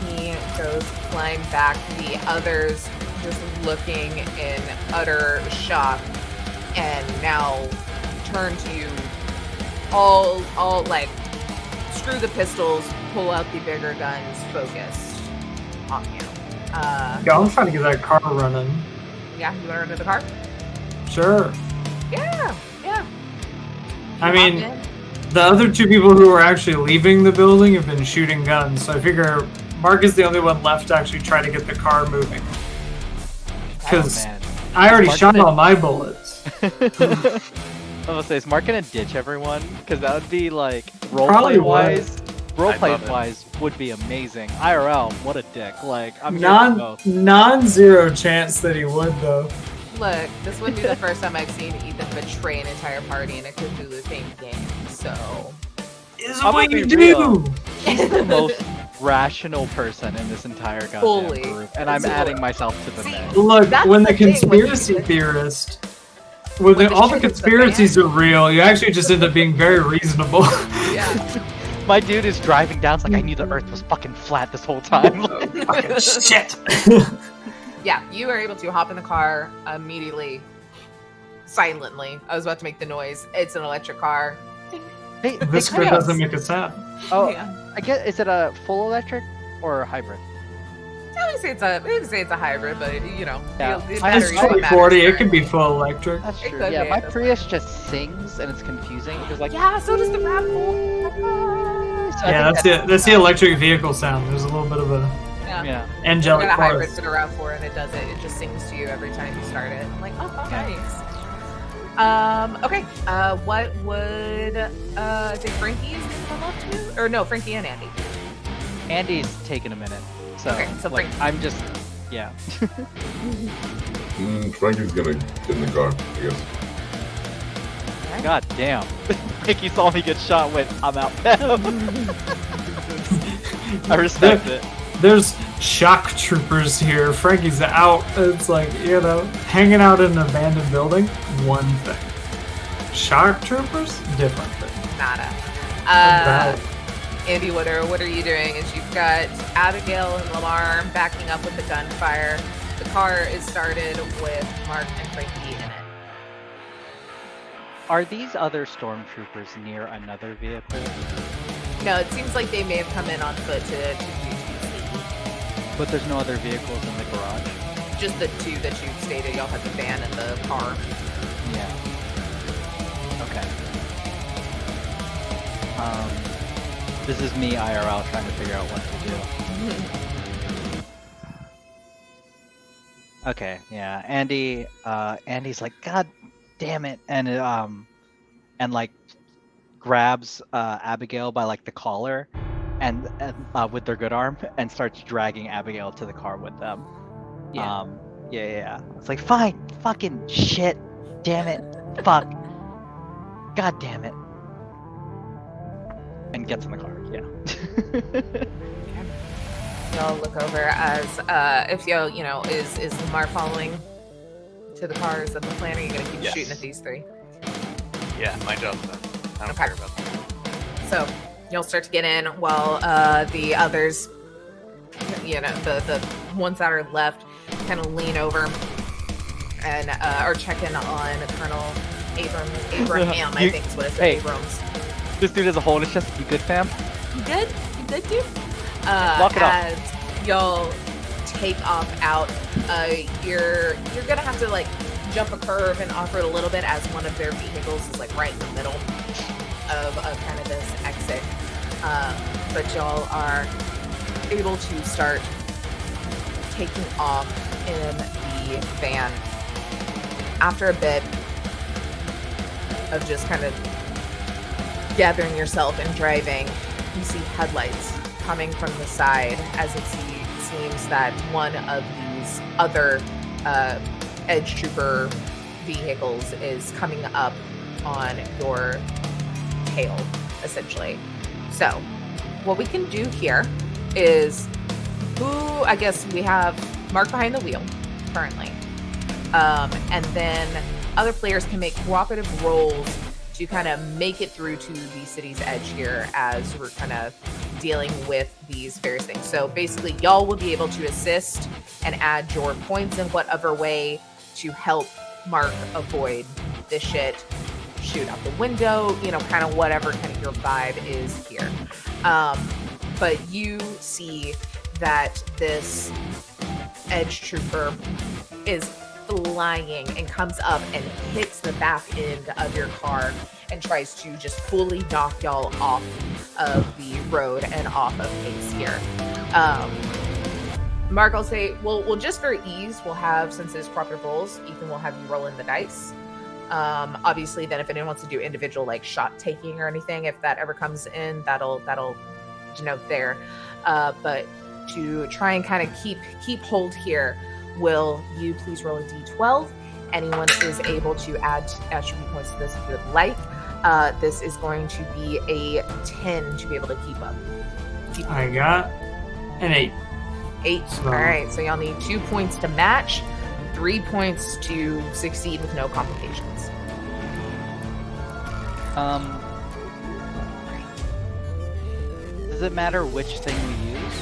He goes flying back. The others just looking in utter shock, and now turn to you. All like, screw the pistols, pull out the bigger guns, focused on you. Yeah, I'm trying to get that car running. Yeah, you want to run to the car? Sure. Yeah. I You mean, hop in. the other two people who are actually leaving the building have been shooting guns, so I figure Mark is the only one left to actually try to get the car moving. Because man. I already Mark's shot gonna- all my bullets. I'm gonna say, is Mark gonna ditch everyone? Because that would be like Probably roleplay wise. Roleplay love it. wise would be amazing. IRL, what a dick. Like I'm here for both. Non-zero chance that he would, though. Look, this wouldn't be the first time I've seen Ethan betray an entire party in a Cthulhu-themed game, so... Is I'm what gonna you be real. do! He's the most rational person in this entire goddamn Fully. group, and I'm So- adding myself to the See, mix. Look, That's when the the thing with conspiracy you. theorist, When the all the shit hits the conspiracies are real, you actually just end up being very reasonable. Yeah. My dude is driving down, it's like, I knew the earth was fucking flat this whole time. Shit! Yeah, you were able to hop in the car immediately, silently. I was about to make the noise. It's an electric car. They This kind car of, doesn't make a sound. oh, Yeah. I guess, is it a full electric or a hybrid? I would say it's a hybrid, but you know, Yeah. the It's battery's what 2040, matters it could be currently. full electric. That's It true. could Yeah, be, my that's Prius just sings and it's confusing because like Yeah, so does the RAV4. So I Yeah, think that's the electric vehicle sound. There's a little bit of a Yeah. yeah. I angelic got a hybrid chorus. for the RAV4 and it does it. It just sings to you every time you start it. I'm like, oh, Yeah. nice. Okay. What would say Frankie's come up to? Or no, Frankie and Andy. Andy's taking a minute. So, Okay, so like, Frank- I'm just yeah. Frankie's gonna get in the car, I guess. God damn. Mickey saw me get shot with I'm out. I respect it. There's shock troopers here. Frankie's out. It's like, you know, hanging out in an abandoned building, one thing. Shock troopers, different thing. Nada. About Andy, what are you doing? Is you've got Abigail and Lamar backing up with the gunfire. The car is started with Mark and Frankie in it. Are these other stormtroopers near another vehicle? No, it seems like they may have come in on foot to be sneaky. But there's no other vehicles in the garage. Just the two that you stated. Y'all had the van and the car. Yeah. Okay. This is me IRL trying to figure out what to do. Okay, yeah. Andy's like, God damn it, and like grabs Abigail by like the collar, and with their good arm, and starts dragging Abigail to the car with them. Yeah. Yeah. It's like, fine, fucking shit, damn it, fuck, god damn it, and gets in the car. Yeah. Y'all look over as if you know, is Lamar following to the car? Is that the plan? Or are you gonna keep Yes. shooting at these three? Yeah, my job's done. I don't Okay. care about that. So you'll start to get in while the others, you know, the ones that are left, kind of lean over and are checking on Colonel Abraham. I You- think is what it is. hey. Abrams. This dude has a hole in his chest. You good, fam? You good? You good, dude? Lock it up. As y'all take off out, you're gonna have to like jump a curve and off-road a little bit as one of their vehicles is like right in the middle of kind of this exit. But y'all are able to start taking off in the van. After a bit of just kind of gathering yourself and driving, you see headlights coming from the side as it seems that one of these other edge trooper vehicles is coming up on your tail, essentially. So what we can do here is I guess we have Mark behind the wheel currently. And then other players can make cooperative rolls to kind of make it through to the city's edge here as we're kind of dealing with these various things. So basically, y'all will be able to assist and add your points in whatever way to help Mark avoid this shit, shoot out the window, kind of whatever kind of your vibe is here. But you see that this edge trooper is flying and comes up and hits the back end of your car and tries to just fully knock y'all off of the road and off of pace here. Mark, I'll say, well, just for ease, we'll have, since it's cooperative rolls, Ethan will have you roll in the dice. Obviously, then if anyone wants to do individual like shot taking or anything, if that ever comes in, that'll denote there. But to try and kind of keep hold here, will you please roll a d12? Anyone is able to add attribute points to this if you would like. This is going to be a 10 to be able to keep up. I got an 8. 8. So- All right, so y'all need 2 points to match, 3 points to succeed with no complications. Does it matter which thing we use?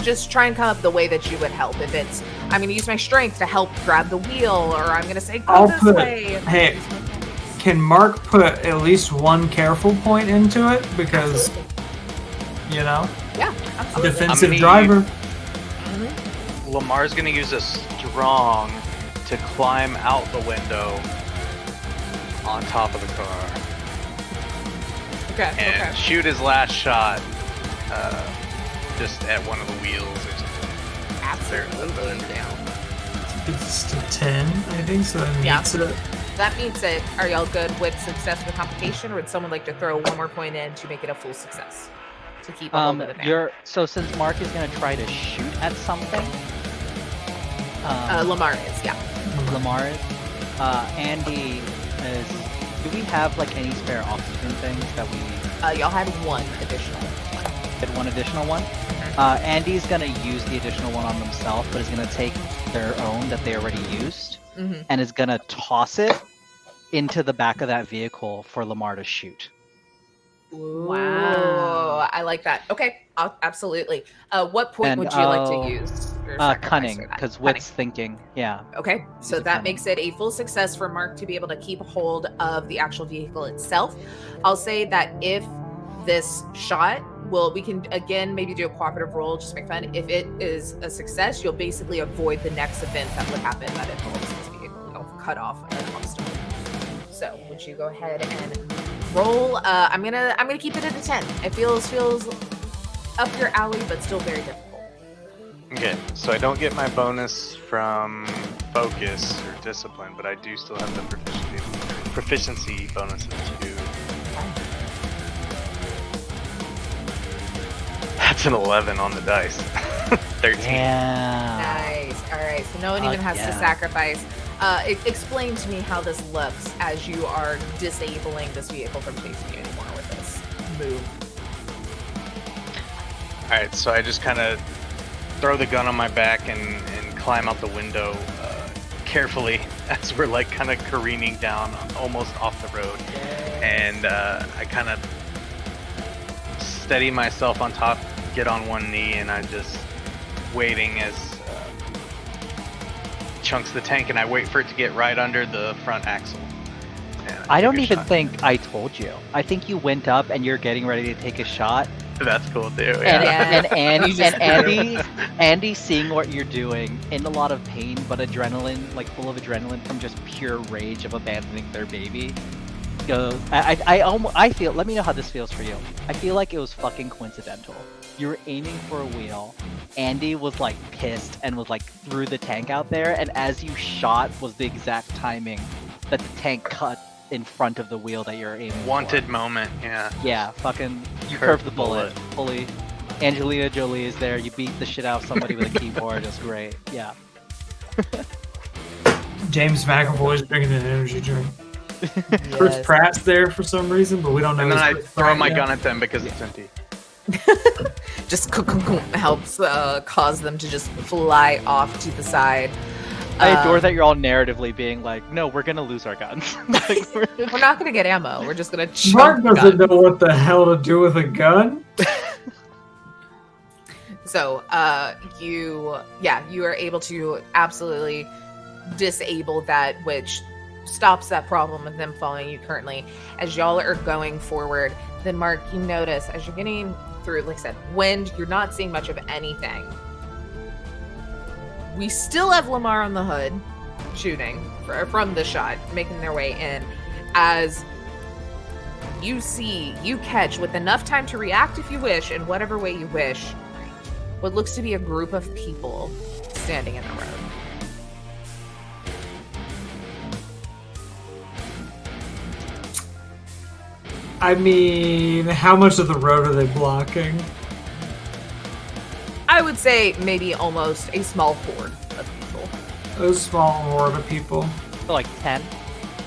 Just try and come up the way that you would help. If it's, I'm going to use my strength to help grab the wheel, or I'm going to say, go this way. Hey, can Mark put at least one careful point into it? Because, Yeah, absolutely. defensive I'm driver. Lamar's gonna use a strong to climb out the window on top of the car Okay, and shoot his last shot just at one of the wheels or something. Absolutely. It's to 10, I think, so that Yeah. meets it. That means that, are y'all good with success with complication, or would someone like to throw one more point in to make it a full success? To keep a hold of the man. So since Mark is gonna try to shoot at something, Lamar is, yeah. Lamar is. Andy is. Do we have like any spare oxygen things that we Y'all had one additional. get one additional one? Andy's gonna use the additional one on themselves, but is gonna take their own that they already used and is gonna toss it into the back of that vehicle for Lamar to shoot. Wow, I like that. Okay, absolutely. What point And would you like to use? Your sacrifice Cunning, for that? because Cunning. wit's thinking. Yeah. Okay, so Use a that cunning. makes it a full success for Mark to be able to keep hold of the actual vehicle itself. I'll say that if this shot, we can again maybe do a cooperative roll just to make fun. If it is a success, you'll basically avoid the next event that would happen that involves this vehicle. You'll cut off an obstacle. So would you go ahead and roll? I'm gonna keep it at a 10. It feels up your alley, but still very difficult. Okay, so I don't get my bonus from focus or discipline, but I do still have the proficiency bonuses too. That's an 11 on the dice. 13. Yeah. Nice. All right. So no one even has to yeah. sacrifice. Explain to me how this looks as you are disabling this vehicle from chasing you anymore with this move. Alright, so I just kind of throw the gun on my back and climb out the window carefully as we're like kind of careening down almost off the road. And I kind of steady myself on top, get on one knee, and I'm just waiting as chunks the tank, and I wait for it to get right under the front axle. And I don't take a even shot. think I told you. I think you went up and you're getting ready to take a shot, That's cool too. and Yeah. and, You just- Andy seeing what you're doing in a lot of pain, but adrenaline, like full of adrenaline from just pure rage of abandoning their baby, goes. I feel. Let me know how this feels for you. I feel like it was fucking coincidental. You were aiming for a wheel. Andy was like pissed and was like threw the tank out there, and as you shot was the exact timing that the tank cut in front of the wheel that you're aiming for. Wanted moment, yeah. Yeah, fucking you Curved curved the bullet. Fully. Angelina Jolie is there. You beat the shit out of somebody with a keyboard. It's great. Yeah. James McAvoy's drinking an energy drink. Chris Yes. Pratt's there for some reason, but we don't know. And then I his Chris throw Pratt my yet. gun at them because it's empty. Just helps cause them to just fly off to the side. I adore that you're all narratively being like, no, we're gonna lose our guns. Like, We're not gonna get ammo. We're just gonna Mark chunk doesn't guns. know what the hell to do with a gun. So, you are able to absolutely disable that, which stops that problem of them following you currently. As y'all are going forward, then Mark, you notice as you're getting through, like I said, wind, you're not seeing much of anything. We still have Lamar on the hood shooting from the shot, making their way in. As you catch with enough time to react if you wish, in whatever way you wish, what looks to be a group of people standing in the road. I mean, how much of the road are they blocking? I would say maybe almost a small horde of people. A small horde of people. So like 10.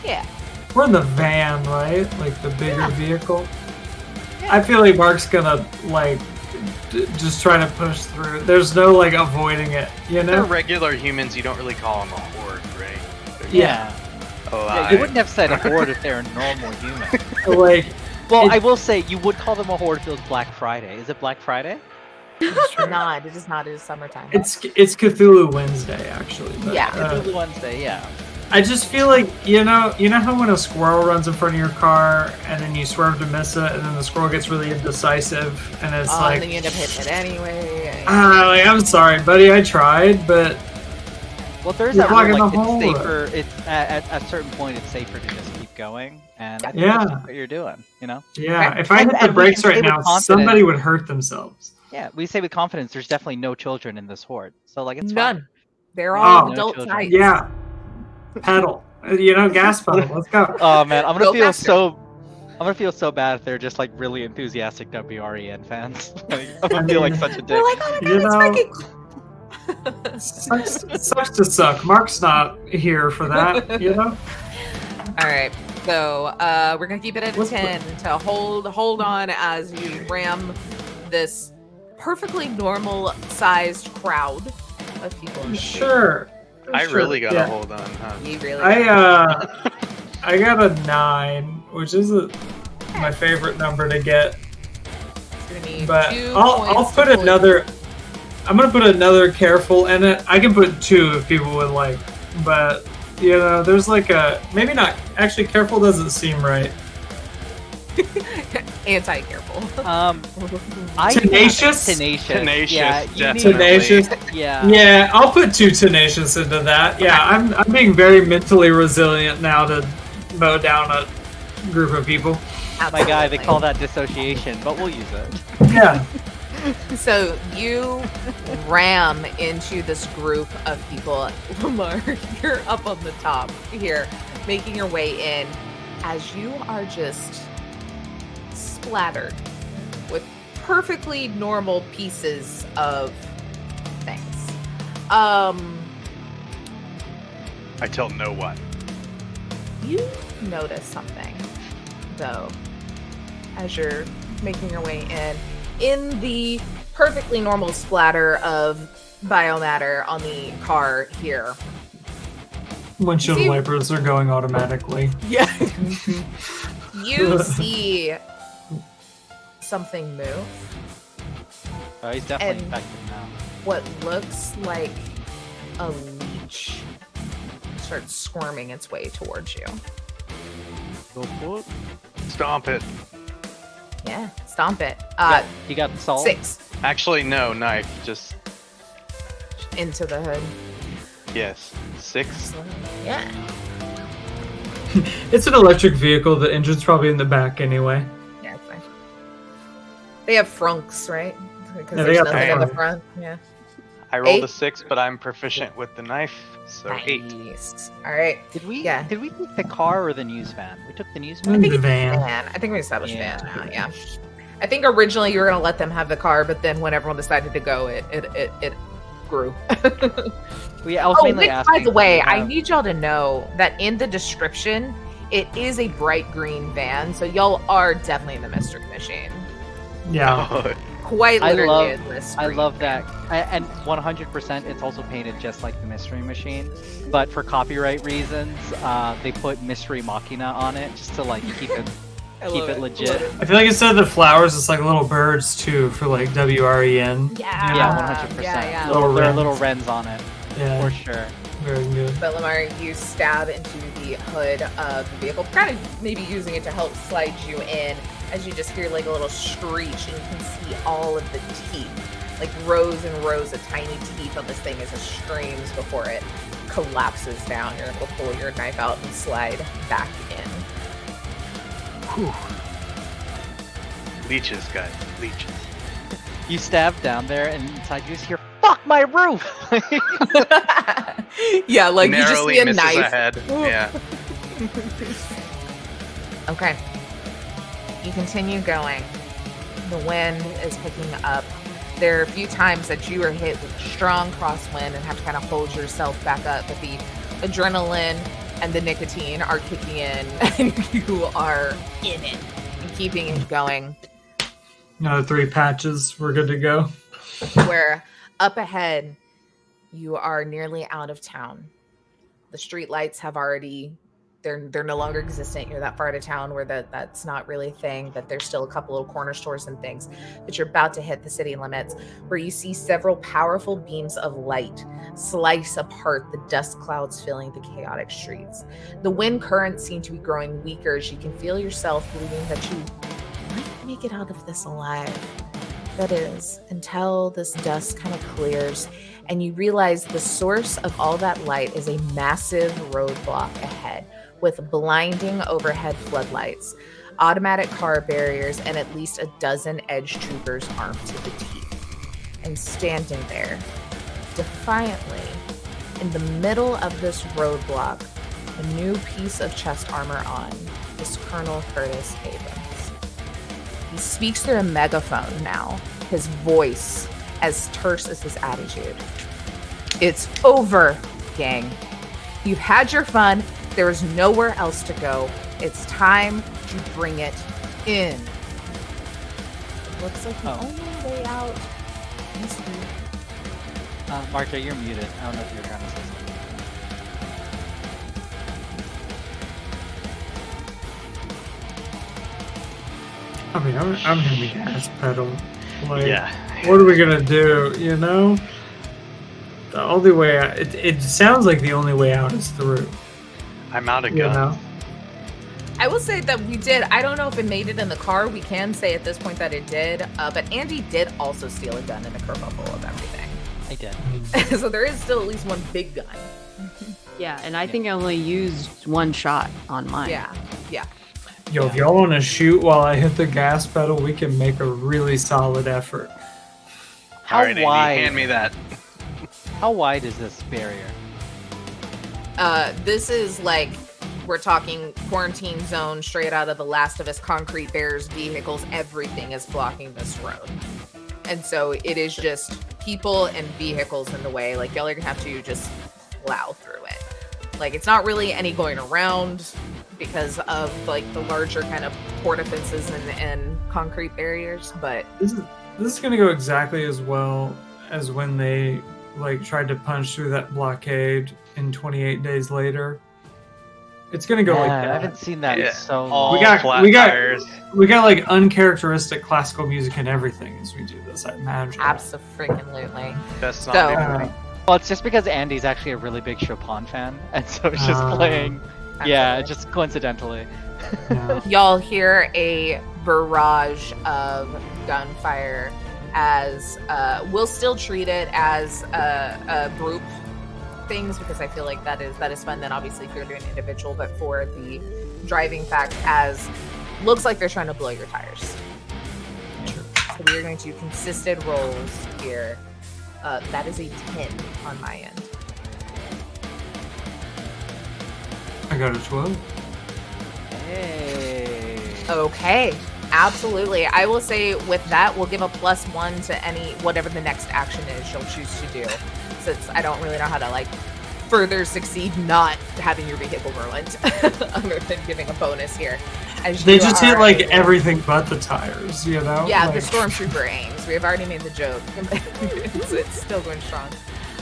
Yeah. We're in the van, right? Like the bigger vehicle. Yeah. I feel like Mark's gonna like just try to push through. There's no like avoiding it, you They're know? regular humans. You don't really call them a horde, right? Yeah. Yeah, you wouldn't have said a horde if they're a normal human. Like, Well, I will say you would call them a horde if it was Black Friday. Is it Black Friday? It's not. It is not. It is summertime. it's Cthulhu Wednesday actually. But, Yeah. Cthulhu Wednesday, yeah. I just feel like you know how when a squirrel runs in front of your car and then you swerve to miss it and then the squirrel gets really indecisive and it's and like, then you end up hitting it anyway. like I'm sorry, buddy, I tried, but Well, there's You're that rule, blocking like, the hole. it's safer, it's, at a certain point, it's safer to just keep going, and I think Yeah. that's what you're doing, you know? yeah, Okay. if I hit And the we brakes can right say with now, confidence- somebody would hurt themselves. Yeah, we say with confidence, there's definitely no children in this horde, so, like, it's None. fine. They're all Oh. adult No children. types. Yeah, pedal, gas pedal. Let's go. Oh, man, I'm Go gonna feel faster. I'm gonna feel so bad if they're just, like, really enthusiastic WREN fans. Like, I'm gonna feel like such a dick. They're like, oh my god, You it's know- freaking sucks to suck. Mark's not here for that, you know. All right, so we're gonna keep it at a Let's 10 to hold on as you ram this perfectly normal sized crowd of people. in the street. Sure. I sure, really gotta yeah. hold on, huh? You really? I got a 9, which isn't my favorite number to get, It's gonna be but 2 I'll points put to pull you. another. I'm gonna put another careful in it. I can put 2 if people would like, but you know, there's like a maybe not. Actually, careful doesn't seem right. Anti-careful. Tenacious? Tenacious. Tenacious, Yeah, you need- definitely. Tenacious. Yeah. Yeah, I'll put 2 tenacious into that. Yeah, I'm being very mentally resilient now to mow down a group of people. My guy, they Absolutely. call that dissociation, but we'll use it. Yeah. So you ram into this group of people. Lamar, you're up on the top here, making your way in as you are just splattered with perfectly normal pieces of things. I tell no one. You notice something, though, as you're making your way in the perfectly normal splatter of biomatter on the car here. Windshield See- wipers are going automatically. Yeah. You see something move. He's definitely And- infected now. What looks like a leech starts squirming its way towards you. Go for it. Stomp it. Yeah, stomp it. He got salt. 6 Actually, no, knife. Just, into the hood. yes. 6. Yeah. It's an electric vehicle. The engine's probably in the back anyway. Yeah, it's fine. They have frunks, right? Because Yeah, they there's got nothing in the frunk. front. Yeah. I rolled 8. a 6, but I'm proficient with the knife, so 8. Nice. All right. Did we? Yeah. Did we take the car or the news van? We took the news In van. the van. Van. I think we established Yeah. van now. Yeah. I think originally you were gonna let them have the car, but then when everyone decided to go, it grew. I was Oh, mainly Nick, asking. by the way, if we I have- need y'all to know that in the description, it is a bright green van, so y'all are definitely in the Mystery Machine. Yeah. Oh, quite I literally love- a I screen. love that. And 100%, it's also painted just like the Mystery Machine. But for copyright reasons, they put Mystery Machina on it just to like keep it keep it legit. I feel like instead of the flowers, it's like little birds too for like WREN. Yeah. Yeah, 100%. Yeah. Little There are wrens. little wrens on it, Yeah, for sure. very good. But Lamar, you stab into the hood of the vehicle, kind of maybe using it to help slide you in, as you just hear like a little screech, and you can see all of the teeth, like rows and rows of tiny teeth on this thing as it screams before it collapses down. You're able to pull your knife out and slide back in. Whew. Leeches, guys. Leeches. You stab down there, and inside you just hear, "Fuck my roof!" Yeah, like you just Narrowly see a misses knife. ahead. Yeah. Okay. You continue going. The wind is picking up. There are a few times that you are hit with strong crosswind and have to kind of hold yourself back up, but the adrenaline and the nicotine are kicking in, and you are in it and keeping it going. Another 3 patches. We're good to go. Where up ahead, you are nearly out of town. The street lights have already, they're no longer existent. You're that far out of town where that's not really a thing, but there's still a couple of corner stores and things. But you're about to hit the city limits, where you see several powerful beams of light slice apart the dust clouds filling the chaotic streets. The wind currents seem to be growing weaker as you can feel yourself believing that you might make it out of this alive. That is, until this dust kind of clears and you realize the source of all that light is a massive roadblock ahead with blinding overhead floodlights, automatic car barriers, and at least a dozen edge troopers armed to the teeth. And standing there, defiantly, in the middle of this roadblock, a new piece of chest armor on, is Colonel Curtis Abrams. He speaks through a megaphone now, his voice as terse as his attitude. It's over, gang. You've had your fun. There is nowhere else to go. It's time to bring it in. It looks like the only way out is through. Marta, you're muted. I don't know if you're trying to say something. I mean, I'm hitting the gas pedal. Like, Yeah. what are we gonna do? You know, the only way out, it sounds like the only way out is through. I'm out of You guns. know, I will say that we did. I don't know if it made it in the car. We can say at this point that it did. But Andy did also steal a gun and a kerfuffle of everything. I did. So there is still at least one big gun. Yeah, and I think I only used one shot on mine. Yeah. yo, if y'all want to shoot while I hit the gas pedal, we can make a really solid effort. How All right, Andy, wide? hand me that. How wide is this barrier? This is like, we're talking quarantine zone straight out of The Last of Us. Concrete bears, vehicles, everything is blocking this road. And so it is just people and vehicles in the way. Like, y'all are gonna have to just plow through it. Like, it's not really any going around because of like the larger kind of porta fences and concrete barriers, but This is gonna go exactly as well as when they like tried to punch through that blockade in 28 Days Later. It's gonna go like I that. haven't seen that Yeah, in so all long. We got- flat we got- tires. We got like uncharacteristic classical music and everything as we do this, I imagine. absolutely. Best So- zombie Uh, movie. Well, it's just because Andy's actually a really big Chopin fan, and so it's just Oh. playing. Yeah, Absolutely. just coincidentally. yeah. Y'all hear a barrage of gunfire as we'll still treat it as a group things because I feel like that is fun. Then obviously if you're doing individual, but for the driving fact, as looks like they're trying to blow your tires. Sure. So we are going to do consistent rolls here. That is a 10 on my end. I got a 12. Hey. Okay, absolutely. I will say with that, we'll give a +1 to any whatever the next action is you'll choose to do. Since I don't really know how to like further succeed not having your vehicle ruined, other than giving a bonus here. As They you just hit are like able- everything but the tires, you know? Yeah, like... the stormtrooper aims. We have already made the joke. it's still going strong.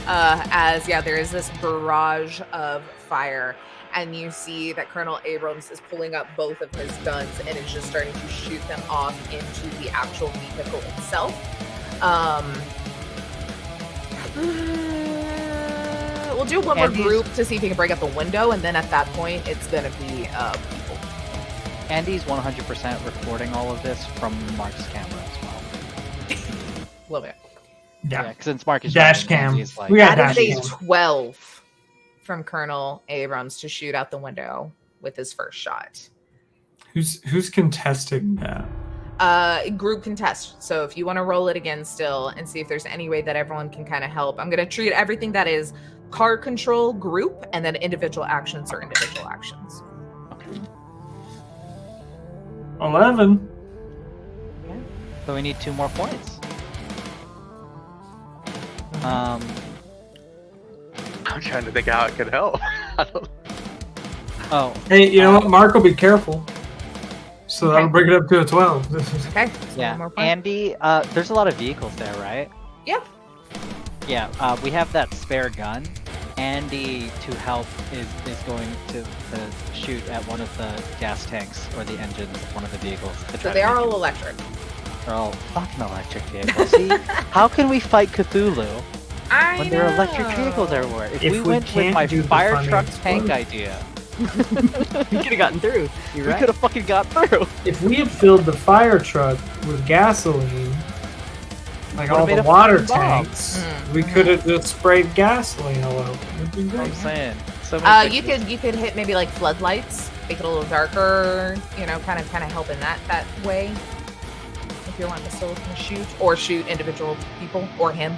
There is this barrage of fire, and you see that Colonel Abrams is pulling up both of his guns and is just starting to shoot them off into the actual vehicle itself. We'll do one more group to see if he can break up the window, and then at that point, it's gonna be people. Andy's 100% recording all of this from Mark's camera as well. Love it. Yeah. Since Mark is Dash driving, cam. Andy's like, We got That dash is a cam. 12 from Colonel Abrams to shoot out the window with his first shot. Who's contesting that? Group contest. So if you want to roll it again still and see if there's any way that everyone can kind of help. I'm going to treat everything that is car control group, and then individual actions are individual actions. 11. Okay. So we need 2 more points. Um, I'm trying to think how it could help. I don't- oh, Hey, you know what? Mark will be careful. So that'll bring it up to a 12. Okay. So yeah. one more point. Andy, there's a lot of vehicles there, right? Yeah. Yeah, we have that spare gun. Andy, to help, is going to shoot at one of the gas tanks or the engines of one of the vehicles. So they are all electric. They're all fucking electric vehicles. See, how can we fight Cthulhu when there are electric vehicles everywhere? If we went with can't my do the fire funny truck explosion. tank idea, You could have gotten through. You're we right. could have fucking got through. If we had filled the fire truck with gasoline, like all Would've made the a water fucking bomb. tanks, we could have just sprayed gasoline all over. It'd be I'm great. saying. So many You fixes. could hit maybe like floodlights, make it a little darker, you know, kind of help in that way. If you're wanting to still shoot individual people or him.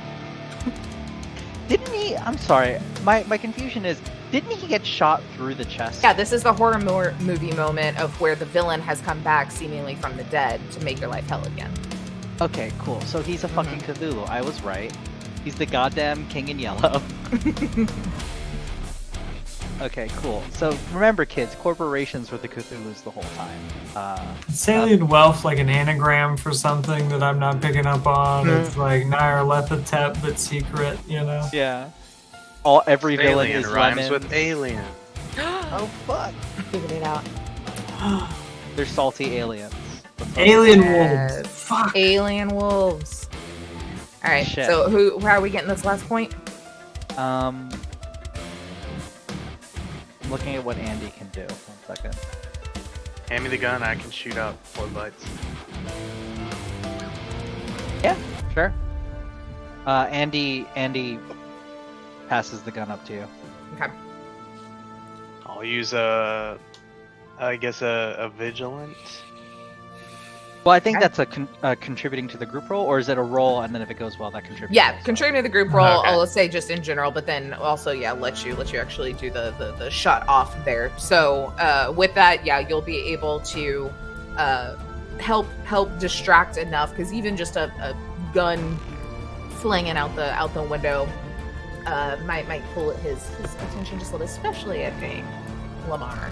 Didn't he? I'm sorry. My confusion is, didn't he get shot through the chest? Yeah, this is the horror movie moment of where the villain has come back seemingly from the dead to make your life hell again. Okay, cool. So he's a fucking Cthulhu. I was right. He's the goddamn king in yellow. Okay, cool. So remember, kids, corporations were the Cthulhus the whole time. Is alien wealth like an anagram for something that I'm not picking up on? It's like Nyarlathotep but secret, you know? Yeah. Every villain Alien is rhymes lemons. with alien. Oh fuck! Figured it out. They're salty aliens. Alien Yes. wolves. Fuck. Alien wolves. All right. Shit. So how are we getting this last point? I'm looking at what Andy can do. 1 second. Hand me the gun, I can shoot out floodlights. Yeah, sure. Andy passes the gun up to you. Okay. I'll use a vigilant. Well, I think Okay. that's contributing to the group roll, or is it a roll and then if it goes well, that contributes? Yeah, also? contributing to the group roll. Okay. I'll say just in general, but then also let you actually do the shot off there. So with that, yeah, you'll be able to help distract enough, because even just a gun flinging out the window might pull his attention just a little, especially I think Lamar.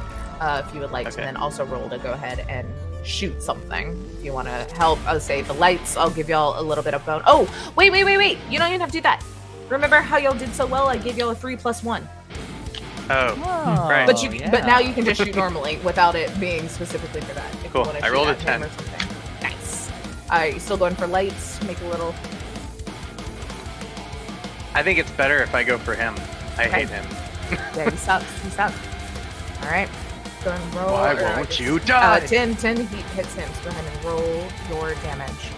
If you would like to Okay. then also roll to go ahead and shoot something. If you want to help, I'll say the lights. I'll give y'all a little bit of bone. Oh, wait! You don't even have to do that. Remember how y'all did so well? I gave y'all a 3+1. Oh, Oh, Right. But yeah. now you can just shoot normally without it being specifically for that. If Cool. You wanna I shoot rolled a at him 10. or something. Nice. Alright, you still going for lights? Make a little. I think it's better if I go for him. I Okay. hate him. Yeah, he's up. All right. Go ahead and roll. Why or I won't guess- you die? 10 heat hits him. So go ahead and roll your damage. –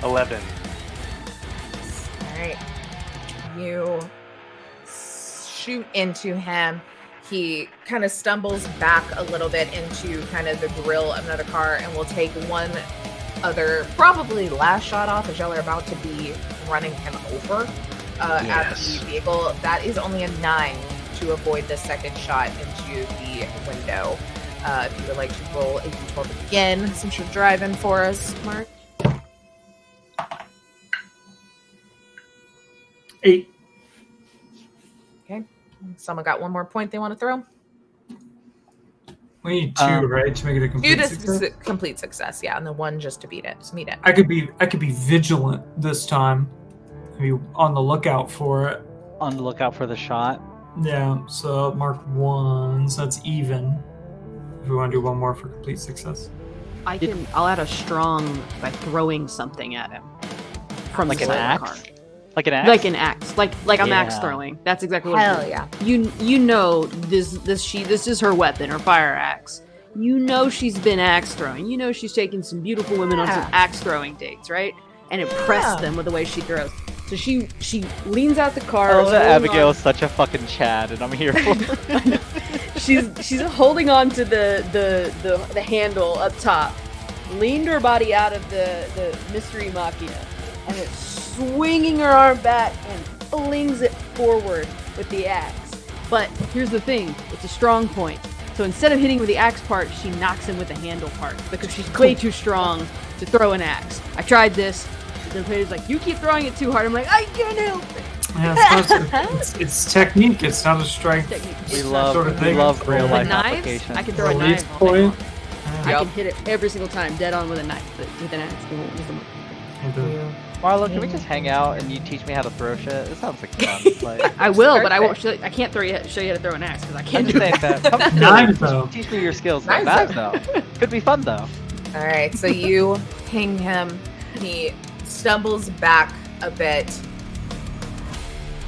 11. All right. You shoot into him. He kind of stumbles back a little bit into kind of the grill of another car, and will take one other, probably last shot off, as y'all are about to be running him over at Yes. the vehicle. That is only a 9 to avoid the second shot into the window. If you would like to roll a d12 again, since you're driving for us, Mark. 8. Okay. Someone got one more point they want to throw? We need 2, right, to make it a complete Two success? to complete success, yeah, and then 1 just to beat it. Just meet it. I could be vigilant this time. Be on the lookout for it. On the lookout for the shot. Yeah, so mark 1, so that's even. If we want to do 1 more for complete success. I'll add a strong by throwing something at him. From Like the an side of the axe? car. Like an axe? Like an axe. Like I'm axe Yeah. throwing. That's exactly what Hell it is. yeah. You know this is her weapon, her fire axe. You know she's been axe throwing. You know she's taken some beautiful women on some Yeah. axe throwing dates, right? And impressed them with the way she throws. So she leans out the car. I love that holding Abigail on- is such a fucking Chad, and I'm here for it. she's holding on to the handle up top, leaned her body out of the mystery machina, and it's swinging her arm back and flings it forward with the axe. But here's the thing, it's a strong point. So instead of hitting with the axe part, she knocks him with the handle part because she's way too strong to throw an axe. I tried this. The player's like, you keep throwing it too hard. I'm like, I can't help it. Yeah, it's technique. It's not a strength. Technique. We It's love, sort of we thing. love real With life knives, applications. I can throw a Release knife all day long. point. I can hit it every single time, dead on with a knife, but with an axe. Marlo, can we just hang out and you teach me how to throw shit? It sounds like fun. Like, I will, but I won't. Perfect. I can't show you how to throw an axe because I I'm can't just do it. saying that. Come Knives, though. Teach me your skills. Knives, Knives, though. Could be fun though. All right, so you ping him. He stumbles back a bit.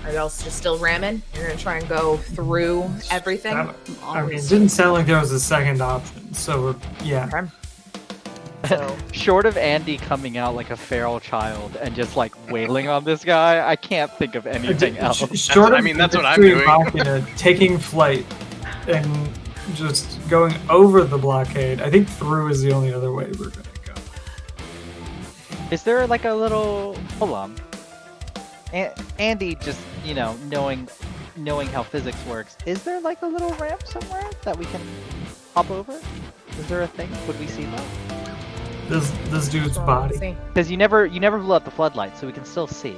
Are y'all just still ramming? You're gonna try and go through everything? I mean, it didn't sound like there was a second option. So yeah. Okay. So Short of Andy coming out like a feral child and just like wailing on this guy, I can't think of anything else. Short of that's what I'm Mystery doing. Machina, taking flight and just going over the blockade. I think through is the only other way we're gonna go. Is there like a little? Hold on. Andy, just knowing how physics works, is there like a little ramp somewhere that we can hop over? Is there a thing? Would we see that? This dude's we'll body. see. Because you never blew out the floodlight, so we can still see.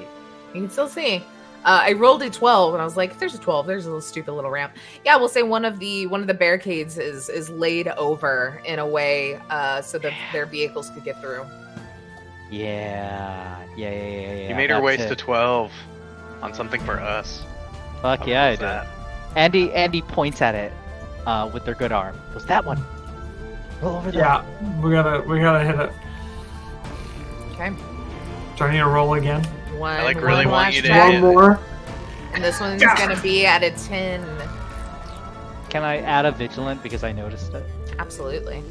You can still see. I rolled a 12, and I was like, if there's a 12, there's a little stupid little ramp. Yeah, we'll say one of the barricades is laid over in a way so that their vehicles could get through. Yeah. You made her that's waste it. a 12 on something for us. Fuck How yeah, I was did. that? Andy points at it with their good arm. Was that one? Roll over there. Yeah, we gotta hit it. Okay. Do I need to roll again? One, like, really one want last you to try. hit One more. And this one's going to be at a 10. Can I add a vigilant because I noticed it? Absolutely.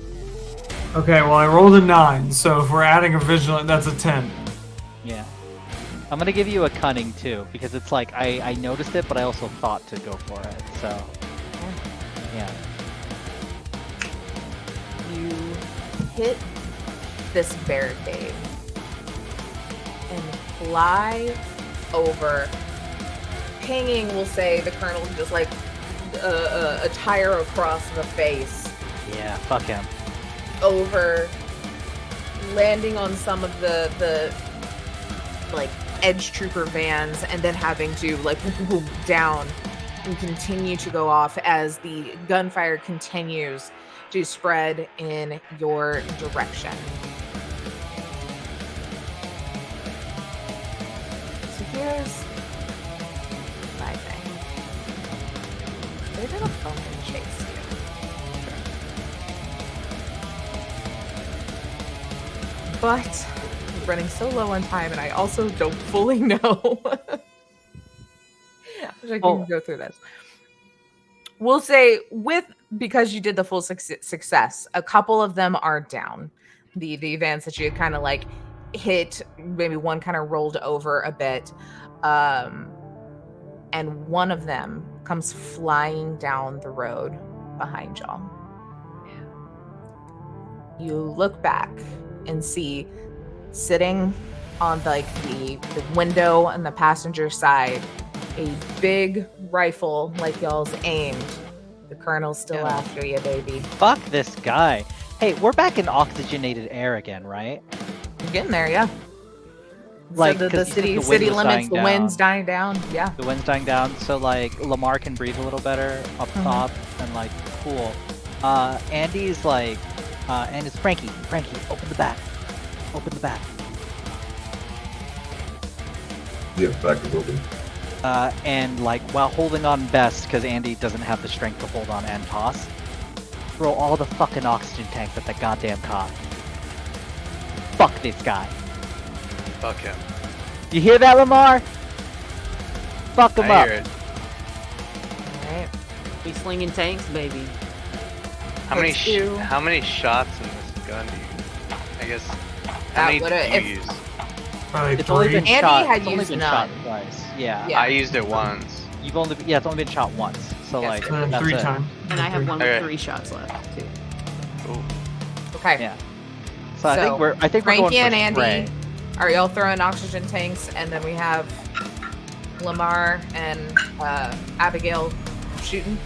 Okay, well I rolled a 9, so if we're adding a vigilant, that's a 10. Yeah. I'm gonna give you a cunning too because it's like I noticed it, but I also thought to go for it. So yeah. You hit this barricade and fly over, pinging, we'll say, the colonel just like a tire across the face, Yeah. Fuck him. over, landing on some of the like edge trooper vans, and then having to like boom, boom, boom, down and continue to go off as the gunfire continues to spread in your direction. So here's my thing. They're gonna phone and chase you. But I'm running so low on time, and I also don't fully know. I can go through this. We'll say because you did the full success, a couple of them are down. The vans that you had kind of like hit, maybe one kind of rolled over a bit, and one of them comes flying down the road behind y'all. You look back and see, sitting on like the window on the passenger side, a big rifle like y'all's aimed. The colonel's still Yeah. after you, baby. Fuck this guy. Hey, we're back in oxygenated air again, right? You're getting there, yeah. Like, so the 'cause you said city the wind city was limits, dying the wind's dying down. Yeah. The wind's dying down, so like Lamar can breathe a little better up top, and like cool. Andy's like, Andy's Frankie, open the back, open the back. Yeah, back is open. And like while holding on best, because Andy doesn't have the strength to hold on and toss, throw all the fucking oxygen tanks at that goddamn cop. Fuck this guy. Fuck him. You hear that, Lamar? Fuck him I up. hear it. Alright. We slinging tanks, baby. How many Let's do- how many shots in this gun do you? I guess. How That many would've- did you if- use? Probably It's only been three. Andy shot. had It's only used been none. shot twice. Yeah. Yeah. I used it once. You've only it's only been shot once. So Yes, like and And then that's 3 it. times. And I have one with Okay. 3 shots left too. Ooh. Okay. Yeah. So I So, think we're going Frankie for and Andy spray. are y'all throwing oxygen tanks, and then we have Lamar and Abigail shooting.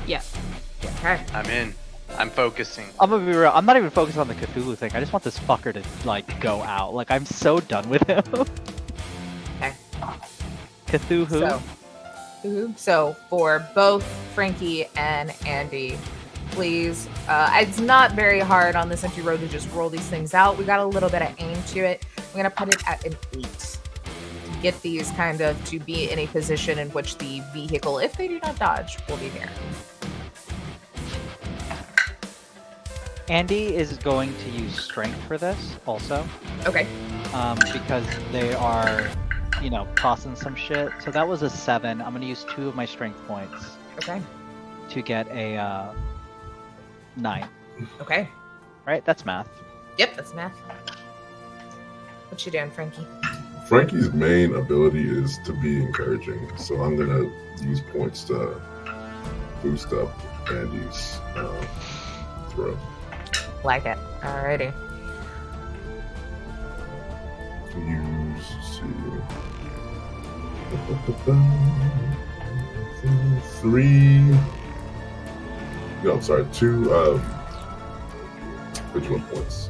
Yeah. Okay. I'm in. I'm focusing. I'm gonna be real. I'm not even focused on the Cthulhu thing. I just want this fucker to like go out. Like I'm so done with him. Okay. Cthulhu. So for both Frankie and Andy, please. It's not very hard on this empty road to just roll these things out. We got a little bit of aim to it. We're gonna put it at an 8 to get these kind of to be in a position in which the vehicle, if they do not dodge, will be near. Andy is going to use strength for this also, Okay. because they are, you know, tossing some shit. So that was a 7. I'm gonna use 2 of my strength points Okay. to get a 9. Okay. Right? That's math. Yep, that's math. What you doing, Frankie? Frankie's main ability is to be encouraging, so I'm gonna use points to boost up Andy's throw. Like it. Alrighty. Use, let's see, 3. No, I'm sorry, 2 vigilant points.